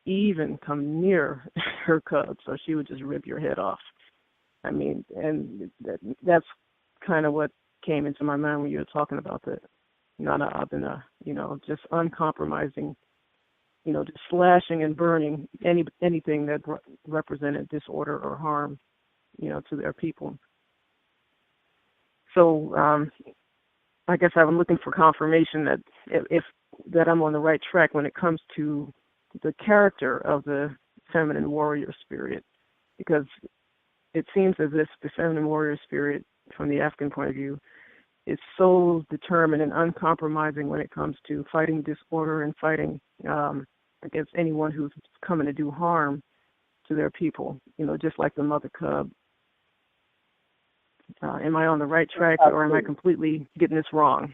even come near her cubs, or she would just rip your head off. I mean, and that's kind of what came into my mind when you were talking about the Nana Abenaa, just uncompromising, just slashing and burning anything that represented disorder or harm, to their people. So I guess I'm looking for confirmation that that I'm on the right track when it comes to the character of the feminine warrior spirit, because it seems as if the feminine warrior spirit, from the African point of view, is so determined and uncompromising when it comes to fighting disorder and fighting against anyone who's coming to do harm to their people, just like the mother cub. Am I on the right track, or am I completely getting this wrong?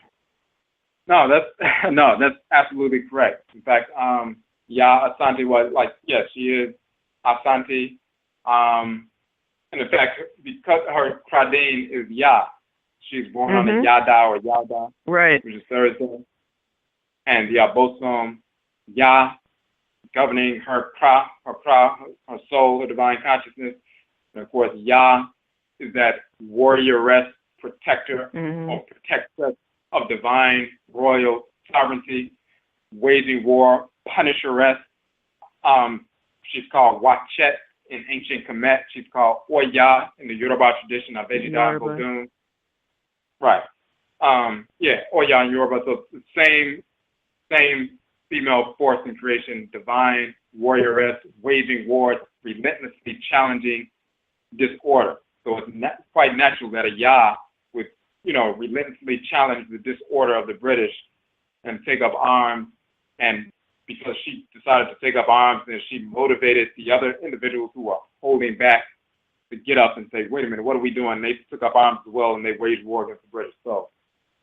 No, that's absolutely correct. In fact, Asante was she is Asante. And in fact, because her Kradane is Ya, she's born on the Yada or Yada, right, which is Thursday. And the Obosom, Ya, governing her Kra, her soul, her divine consciousness. And of course, Ya is that warrioress, protector, or protectress of divine royal sovereignty, waging war, punisheress. She's called Wachet in ancient Kemet. She's called Oya in the Yoruba tradition of Abenaada Bodun. Right. Oya in Yoruba. So the same female force in creation, divine warrioress, waging war, relentlessly challenging disorder. So it's quite natural that a Ya would, relentlessly challenge the disorder of the British and take up arms. And because she decided to take up arms, and she motivated the other individuals who were holding back to get up and say, wait a minute, what are we doing? And they took up arms as well, and they waged war against the British. So,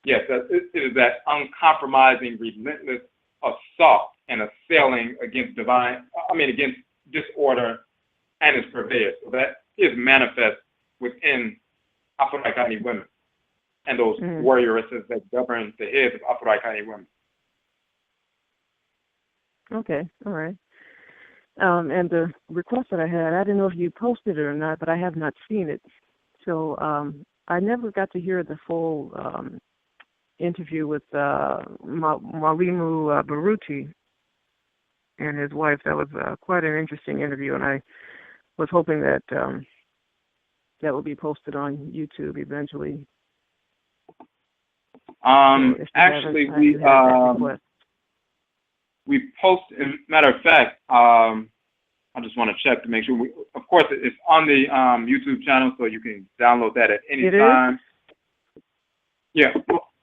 yes, it is that uncompromising, relentless assault and assailing against against disorder and its purveyors. So that is manifest within Afuraitkaitnut women. and those warrioresses that govern the heads of Afuraitkaitnut women. Okay, all right. And the request that I had, I didn't know if you posted it or not, but I have not seen it. So I never got to hear the full interview with Mwalimu Baruti and his wife. That was quite an interesting interview, and I was hoping that that will be posted on YouTube eventually. Actually, we post. Matter of fact, I just want to check to make sure. Of course, it's on the YouTube channel, so you can download that at any time. Yeah.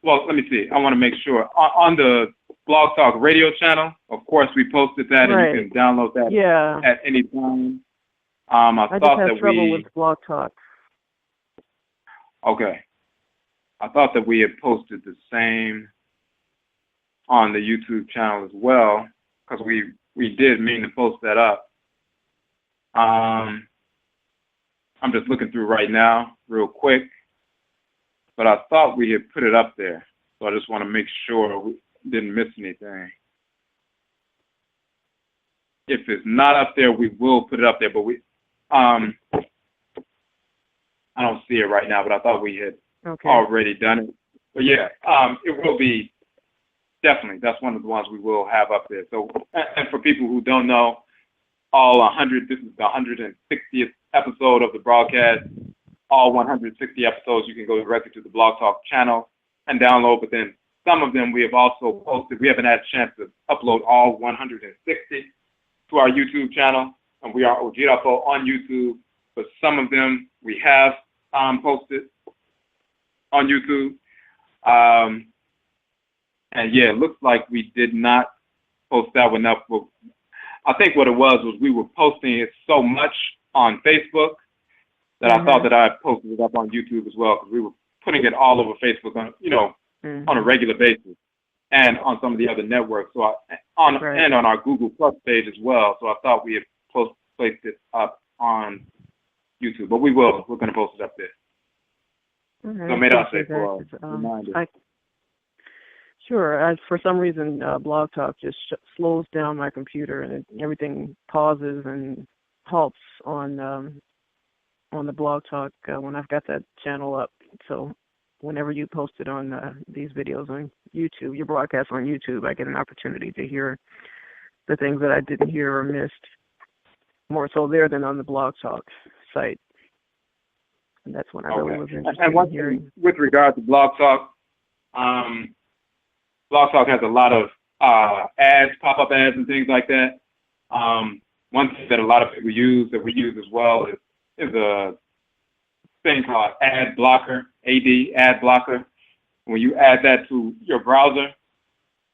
Well, let me see. I want to make sure on the Blog Talk Radio channel. Of course, we posted that, and you can download that at any time. I thought just have that trouble with Blog Talk. Okay. I thought that we had posted the same on the YouTube channel as well, because we did mean to post that up. I'm just looking through right now, real quick, but I thought we had put it up there, so I just want to make sure we didn't miss anything. If it's not up there, we will put it up there, but I don't see it right now, but I thought we had already done it. But yeah, it will be, definitely, that's one of the ones we will have up there. So, and for people who don't know, this is the 160th episode of the broadcast. All 160 episodes, you can go directly to the Blog Talk channel and download, but then some of them we have also posted. We haven't had a chance to upload all 160 to our YouTube channel, and we are ODWIRA on YouTube, but some of them we have posted on YouTube. And yeah, it looks like we did not post that one up. I think what it was we were posting it so much on Facebook that I thought that I posted it up on YouTube as well, because we were putting it all over Facebook on, on a regular basis, and on some of the other networks. So and on our Google Plus page as well. So I thought we had placed it up on YouTube, but we're going to post it up there. So made I say for a reminder. Sure. For some reason, Blog Talk just slows down my computer, and everything pauses and halts on the Blog Talk when I've got that channel up. So whenever you post it on these videos on YouTube, your broadcast on YouTube, I get an opportunity to hear the things that I didn't hear or missed, more so there than on the Blog Talk site. And that's when I really was interested in hearing. With regard to Blog Talk, Blog Talk has a lot of ads, pop-up ads, and things like that. One thing that a lot of people use, that we use as well, is a thing called Ad Blocker, Ad Blocker. When you add that to your browser,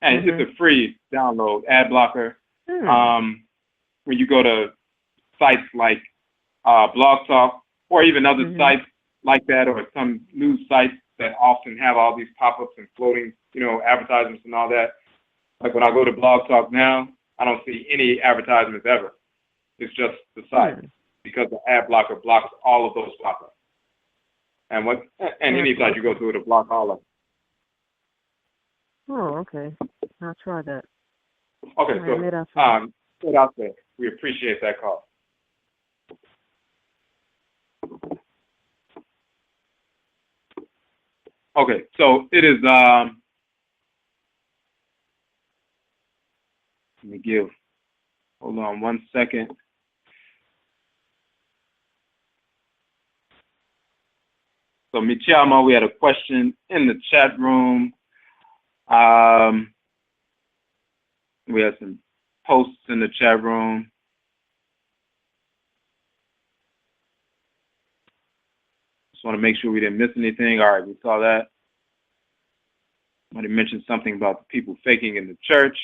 and it's a free download, Ad Blocker. When you go to sites like Blog Talk, or even other sites like that, or some news sites that often have all these pop-ups and floating, advertisements and all that. Like when I go to Blog Talk now, I don't see any advertisements ever. It's just the site, because the ad blocker blocks all of those pop-ups. And any site you go to, it'll block all of them. Oh, okay. I'll try that. Okay, so put out there. We appreciate that call. Okay, so it is, let me hold on one second. So Michiamo, we had a question in the chat room. We had some posts in the chat room. Just want to make sure we didn't miss anything. All right, we saw that. Somebody mentioned something about the people faking in the church.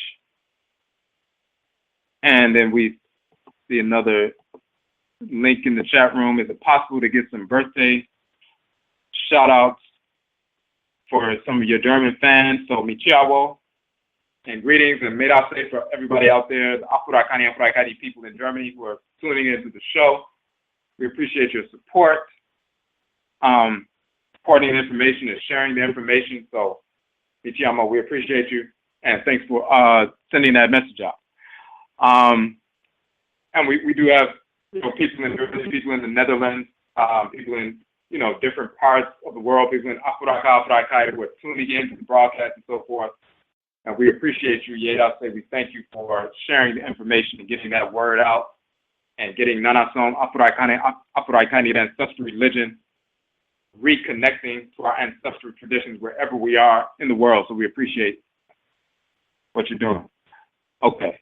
And then we see another link in the chat room. Is it possible to get some birthday shout outs for some of your German fans? So Michiawo, and greetings and may I say for everybody out there, the Afuraitkaitnut people in Germany who are tuning into the show. We appreciate your support. Of supporting the information and sharing the information. So, Ichiyama, we appreciate you, and thanks for sending that message out. And we do have people in Germany, people in the Netherlands, people in different parts of the world, people in Afuraitkaitnut who are tuning into the broadcast and so forth. And we appreciate you, Yedase. We thank you for sharing the information and getting that word out and getting Nana Afuraitkaitnut ancestral religion, reconnecting to our ancestral traditions wherever we are in the world. So we appreciate what you're doing. Okay.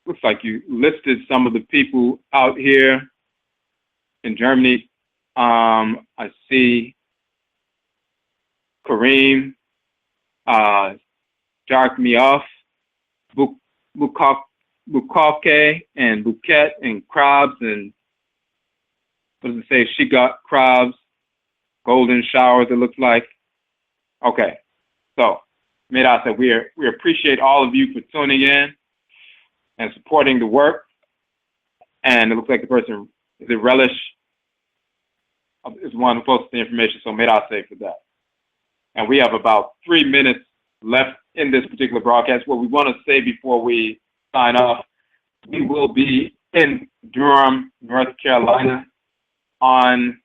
Looks like you listed some of the people out here in Germany. I see Kareem, Jark Mioff, Bukake, and Bouquet, and Krabs, and what does it say? She got Krabs, golden showers, it looks like. Okay, so Meda said we appreciate all of you for tuning in and supporting the work. And it looks like the person, is it Relish, is one who posted the information, so Meda say for that. And we have about 3 minutes left in this particular broadcast. What we want to say before we sign off, we will be in Durham, North Carolina on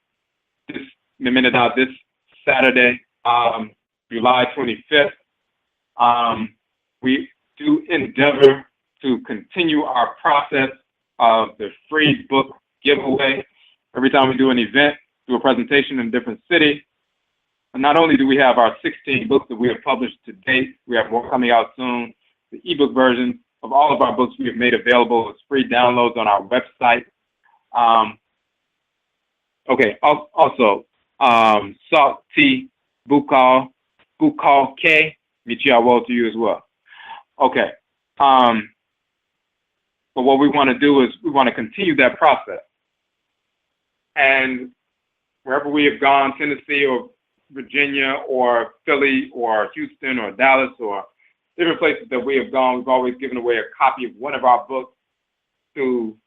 this Saturday, July 25th. We do endeavor to continue our process of the free book giveaway. Every time we do an event, do a presentation in a different city. And not only do we have our 16 books that we have published to date, we have more coming out soon. The ebook versions of all of our books we have made available as free downloads on our website. Also, Salt T, Bukal K, Michiawo to you as well. Okay. But what we want to do is we want to continue that process. And wherever we have gone, Tennessee or Virginia or Philly or Houston or Dallas or different places that we have gone, we've always given away a copy of one of our books to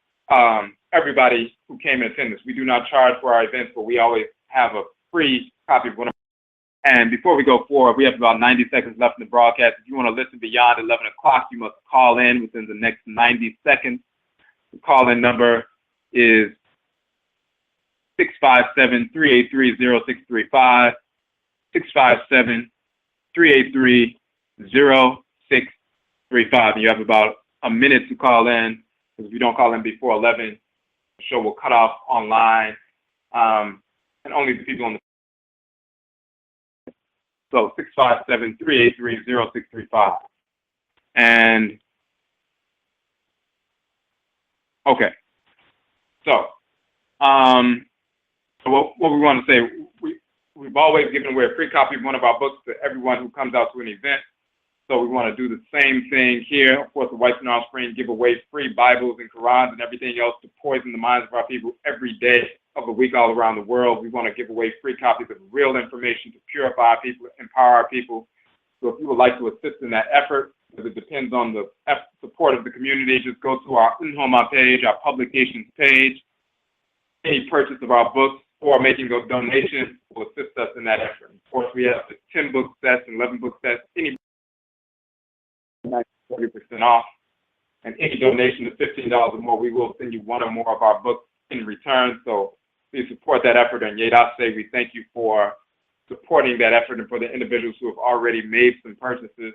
everybody who came in attendance. We do not charge for our events, but we always have a free copy of one of our. And before we go forward, we have about 90 seconds left in the broadcast. If you want to listen beyond 11 o'clock, you must call in within the next 90 seconds. The call-in number is 657-383-0635, 657-383-0635. And you have about a minute to call in, because if you don't call in before 11, the show will cut off online, and only the people on the. So 657-383-0635. And okay. So what we want to say, we've always given away a free copy of one of our books to everyone who comes out to an event. So we want to do the same thing here. Of course, the Whites and Offspring give away free Bibles and Qurans and everything else to poison the minds of our people every day of the week all around the world. We want to give away free copies of real information to purify our people, empower our people. So if you would like to assist in that effort, because it depends on the support of the community, just go to our Nhoma page, our publications page. Any purchase of our books or making a donation will assist us in that effort. Of course, we have the 10 book sets and 11 book sets, any 40% off, and any donation of $15 or more, we will send you one or more of our books in return. So please support that effort. And Yedase, we thank you for supporting that effort and for the individuals who have already made some purchases.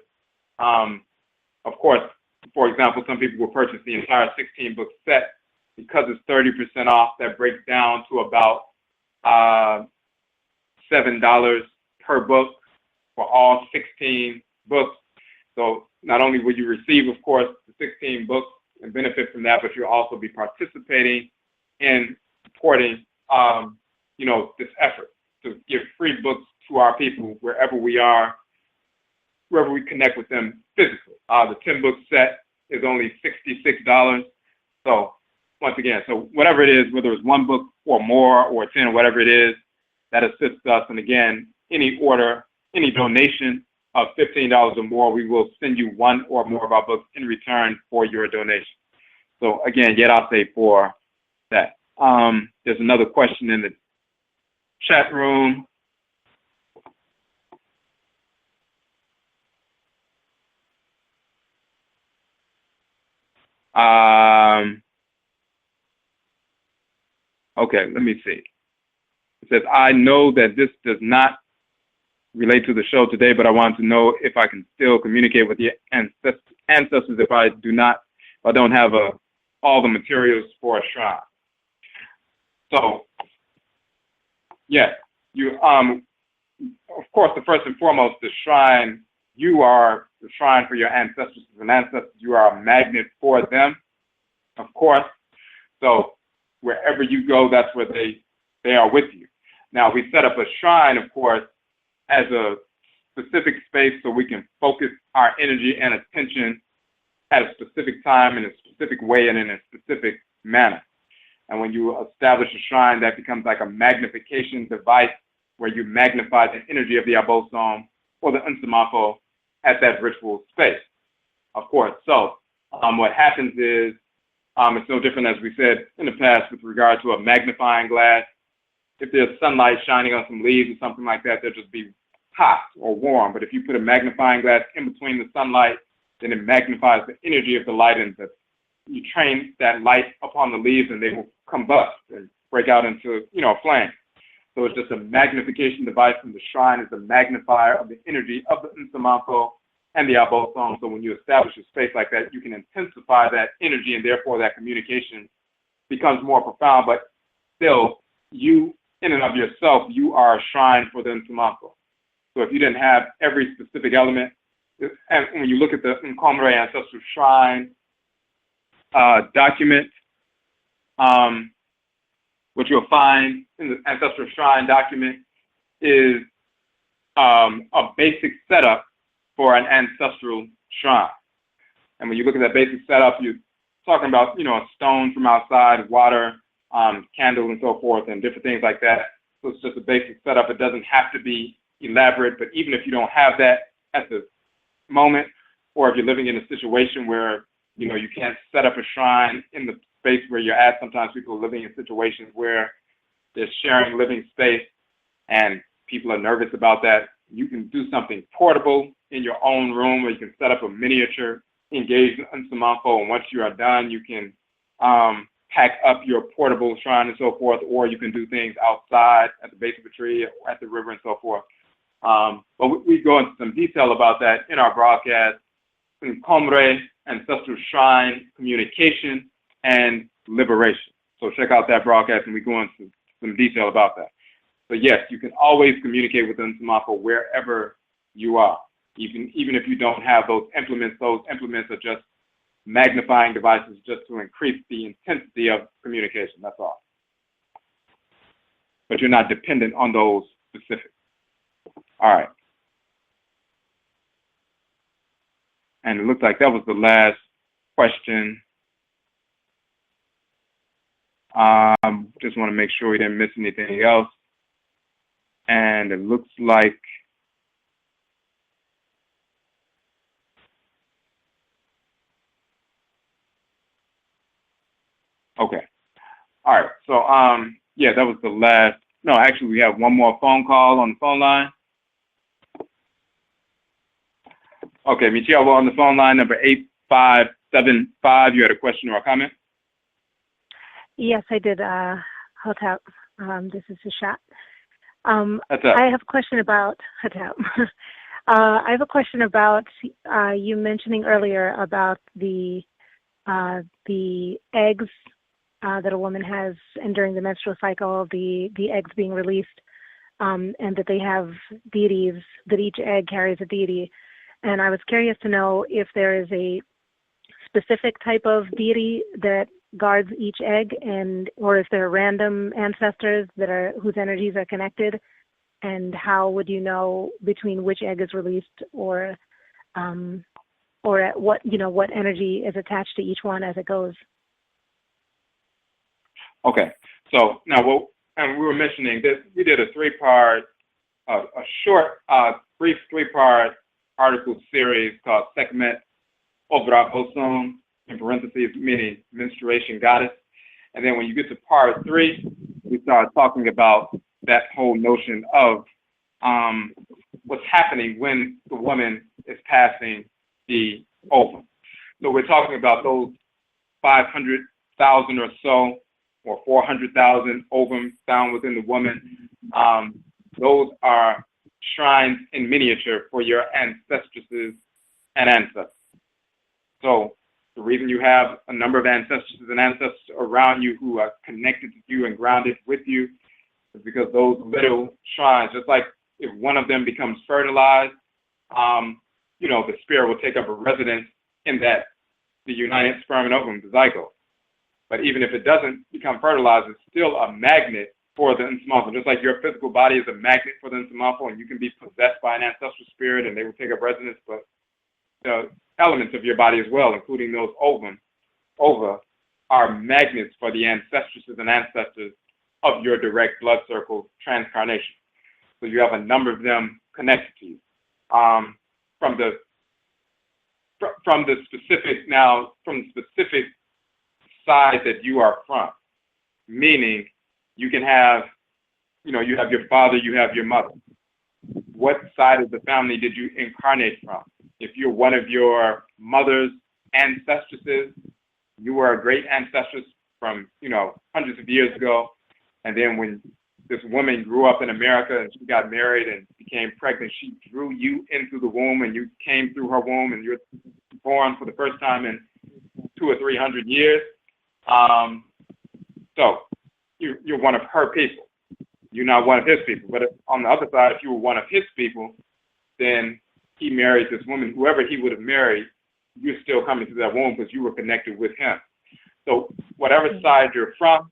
Of course, for example, some people will purchase the entire 16 book set. Because it's 30% off, that breaks down to about $7 per book for all 16 books. So not only will you receive, of course, the 16 books and benefit from that, but you'll also be participating in supporting, this effort to give free books to our people wherever we are, wherever we connect with them physically. The 10 book set is only $66. So once again, so whatever it is, whether it's one book or more or 10 or whatever it is, that assists us. And again, any order, any donation of $15 or more, we will send you one or more of our books in return for your donation. So again, yet I'll say for that. There's another question in the chat room. Okay, let me see. It says, I know that this does not relate to the show today, but I want to know if I can still communicate with the ancestors if I don't have all the materials for a shrine. So, yes, you of course, the first and foremost, the shrine, you are the shrine for your ancestors. As an ancestor, you are a magnet for them, of course. So wherever you go, that's where they are with you. Now, we set up a shrine, of course, as a specific space so we can focus our energy and attention at a specific time in a specific way and in a specific manner. And when you establish a shrine, that becomes like a magnification device where you magnify the energy of the Obosom or the Nsamafo at that ritual space, of course. So what happens is, it's no different, as we said in the past, with regard to a magnifying glass. If there's sunlight shining on some leaves or something like that, they'll just be hot or warm. But if you put a magnifying glass in between the sunlight, then it magnifies the energy of the light, and you train that light upon the leaves, and they will combust and break out into, a flame. So it's just a magnification device, and the shrine is a magnifier of the energy of the Nsamafo and the Obosom. So when you establish a space like that, you can intensify that energy, and therefore that communication becomes more profound. But still, you, in and of yourself, you are a shrine for the Nsamafo. So if you didn't have every specific element, and when you look at the Nkomre Ancestral Shrine document, what you'll find in the Ancestral Shrine document is a basic setup for an ancestral shrine. And when you look at that basic setup, you're talking about, a stone from outside, water, candles and so forth, and different things like that. So it's just a basic setup. It doesn't have to be elaborate, but even if you don't have that at the moment, or if you're living in a situation where, you can't set up a shrine in the space where you're at, sometimes people are living in situations where they're sharing living space and people are nervous about that. You can do something portable in your own room, where you can set up a miniature engaged Nsamafo, and once you are done, you can pack up your portable shrine and so forth, or you can do things outside at the base of a tree or at the river and so forth. But we go into some detail about that in our broadcast, in Nkomre, Ancestral Shrine, Communication, and Liberation. So check out that broadcast, and we go into some detail about that. So yes, you can always communicate with Nsamafo wherever you are. Even if you don't have those implements are just magnifying devices just to increase the intensity of communication, that's all. But you're not dependent on those specifics. All right. And it looks like that was the last question. Just want to make sure we didn't miss anything else. And it looks like okay. All right. So yeah, that was the last. No, actually we have one more phone call on the phone line. Okay, Michelle, we're on the phone line, number 8575. You had a question or a comment? Yes, I did. Hotep. This is Sashat. That's up. I have a question about Hotep. I have a question about you mentioning earlier about the eggs that a woman has, and during the menstrual cycle, the eggs being released, and that they have deities, that each egg carries a deity. And I was curious to know if there is a specific type of deity that guards each egg, or if there are random ancestors whose energies are connected, and how would you know between which egg is released, or at what energy is attached to each one as it goes? Okay, so now and we were mentioning this. We did a short, brief three-part article series called Sekhmet, Obrabosom, in parentheses, meaning menstruation goddess. And then when you get to part 3, we start talking about that whole notion of what's happening when the woman is passing the ovum. So we're talking about those 500,000 or so, or 400,000 ovums found within the woman. Those are shrines in miniature for your ancestresses and ancestors. So the reason you have a number of ancestresses and ancestors around you who are connected to you and grounded with you is because those little shrines, just like if one of them becomes fertilized, the spirit will take up a residence in that, the united sperm and ovum, the zygote. But even if it doesn't become fertilized, it's still a magnet for the Nsamalfo. Just like your physical body is a magnet for the Nsamalfo, and you can be possessed by an ancestral spirit and they will take up residence, but the elements of your body as well, including those ova, are magnets for the ancestresses and ancestors of your direct blood circle transcarnation. So you have a number of them connected to you. From the specific side that you are from, meaning you can have, you have your father, you have your mother. What side of the family did you incarnate from? If you're one of your mother's ancestresses, you were a great ancestress from, hundreds of years ago. And then when this woman grew up in America and she got married and became pregnant, she drew you into the womb and you came through her womb and you're born for the first time in 200 or 300 years. So you're one of her people. You're not one of his people. But on the other side, if you were one of his people, then he married this woman. Whoever he would have married, you're still coming through that womb because you were connected with him. So whatever side you're from,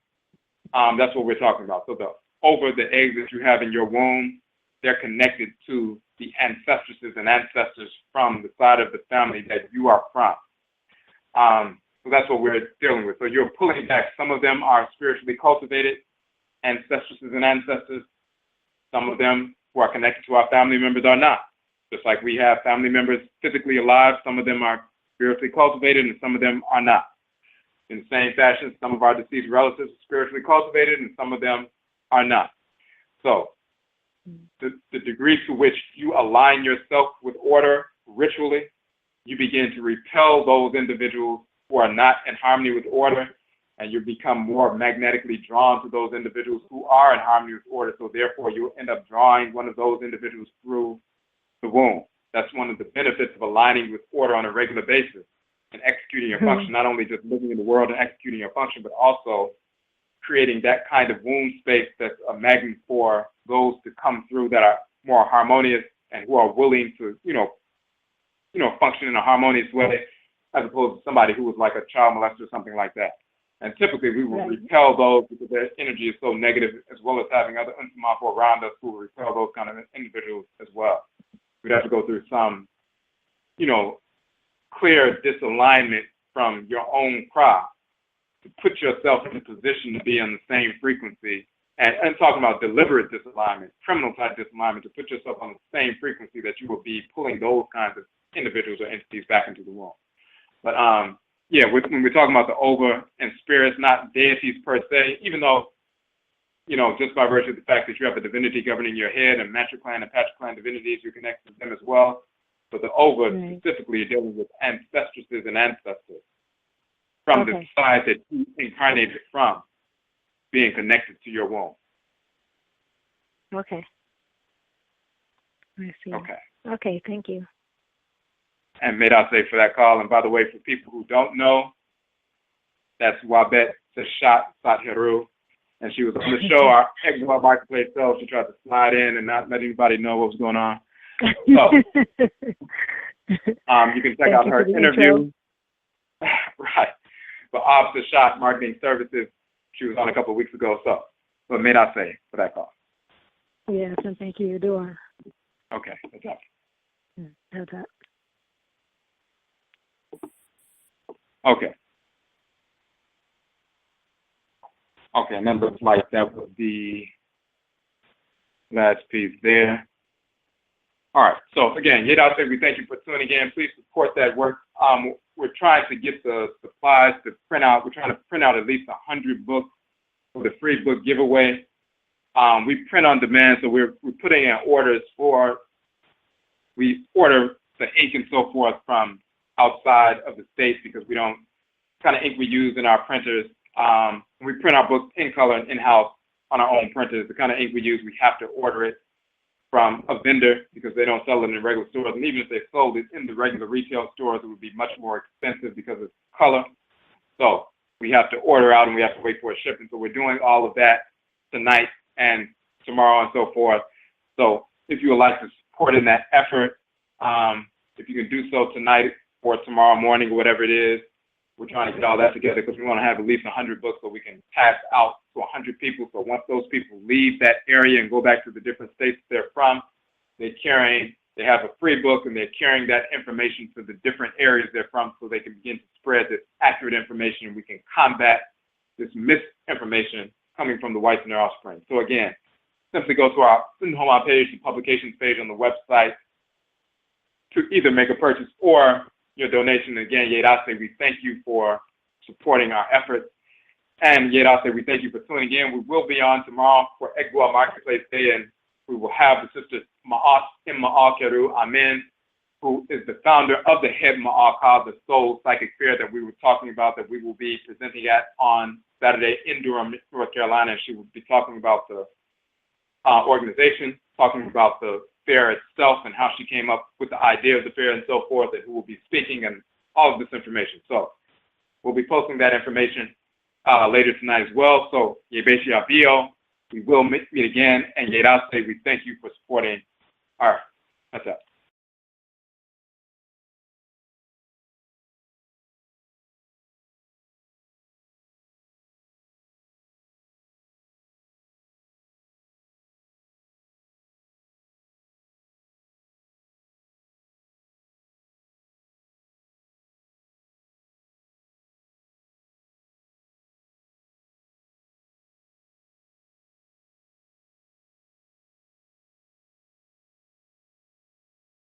that's what we're talking about. So the eggs that you have in your womb, they're connected to the ancestresses and ancestors from the side of the family that you are from. So that's what we're dealing with. So you're pulling back. Some of them are spiritually cultivated ancestresses and ancestors. Some of them who are connected to our family members are not. Just like we have family members physically alive, some of them are spiritually cultivated and some of them are not. In the same fashion, some of our deceased relatives are spiritually cultivated and some of them are not. So the degree to which you align yourself with order ritually, you begin to repel those individuals who are not in harmony with order, and you become more magnetically drawn to those individuals who are in harmony with order. So therefore, you'll end up drawing one of those individuals through the womb. That's one of the benefits of aligning with order on a regular basis and executing your function, not only just living in the world and executing your function, but also creating that kind of womb space that's a magnet for those to come through that are more harmonious and who are willing to, function in a harmonious way, as opposed to somebody who was like a child molester or something like that. And typically we will repel those because their energy is so negative, as well as having other Nsamalfo around us who will repel those kind of individuals as well. We'd have to go through some, clear disalignment from your own craft to put yourself in a position to be on the same frequency. And talking about deliberate disalignment, criminal type disalignment, to put yourself on the same frequency that you will be pulling those kinds of individuals or entities back into the womb. But when we're talking about the ova and spirits, not deities per se, even though, just by virtue of the fact that you have a divinity governing your head and matriclan and patriclan divinities, you're connected to them as well. But the ova specifically are dealing with ancestresses and ancestors from the side that you incarnated from, being connected to your womb. Okay. I see. Okay, thank you. And may I say for that call, and by the way, for people who don't know, that's Wabet Seshat Satheru, and she was on the show, our Exile Marketplace show. She tried to slide in and not let anybody know what was going on. So, you can check out her interview. Right. For Ob Seshat Marketing Services, she was on a couple of weeks ago. So, what may I say for that call? Yes, and thank you, Dora. Okay, that's up. That's that. Okay, and that looks like that was the last piece there. All right, so again, Yedase, we thank you for tuning in. Please support that work. We're trying to get the supplies to print out. We're trying to print out at least 100 books for the free book giveaway. We print on demand, so we're putting in orders we order the ink and so forth from outside of the States because we don't, kind of ink we use in our printers. We print our books in color and in-house on our own printers. The kind of ink we use, we have to order it from a vendor because they don't sell it in regular stores. And even if they sold it in the regular retail stores, it would be much more expensive because it's color. So we have to order out and we have to wait for a shipment. So we're doing all of that tonight and tomorrow and so forth. So if you would like to support in that effort, if you can do so tonight or tomorrow morning or whatever it is, we're trying to get all that together because we want to have at least 100 books so we can pass out to 100 people. So once those people leave that area and go back to the different states they're from, they have a free book and they're carrying that information to the different areas they're from so they can begin to spread this accurate information and we can combat this misinformation coming from the whites and their offspring. So again, simply go to our Sinhoma page, the publications page on the website to either make a purchase or your donation. Again, Yedase, we thank you for supporting our efforts. And Yedase, we thank you for tuning in. We will be on tomorrow for Egwa Marketplace Day, and we will have the sister Ma'at Keru Amen, who is the founder of the Head Ma'aka, the Soul Psychic Fair that we were talking about, that we will be presenting at on Saturday in Durham, North Carolina. She will be talking about the organization, talking about the fair itself and how she came up with the idea of the fair and so forth, and who will be speaking and all of this information. So we'll be posting that information later tonight as well. So Yebeshi Abio, we will meet again, and Yedase, we thank you for supporting our. That's it.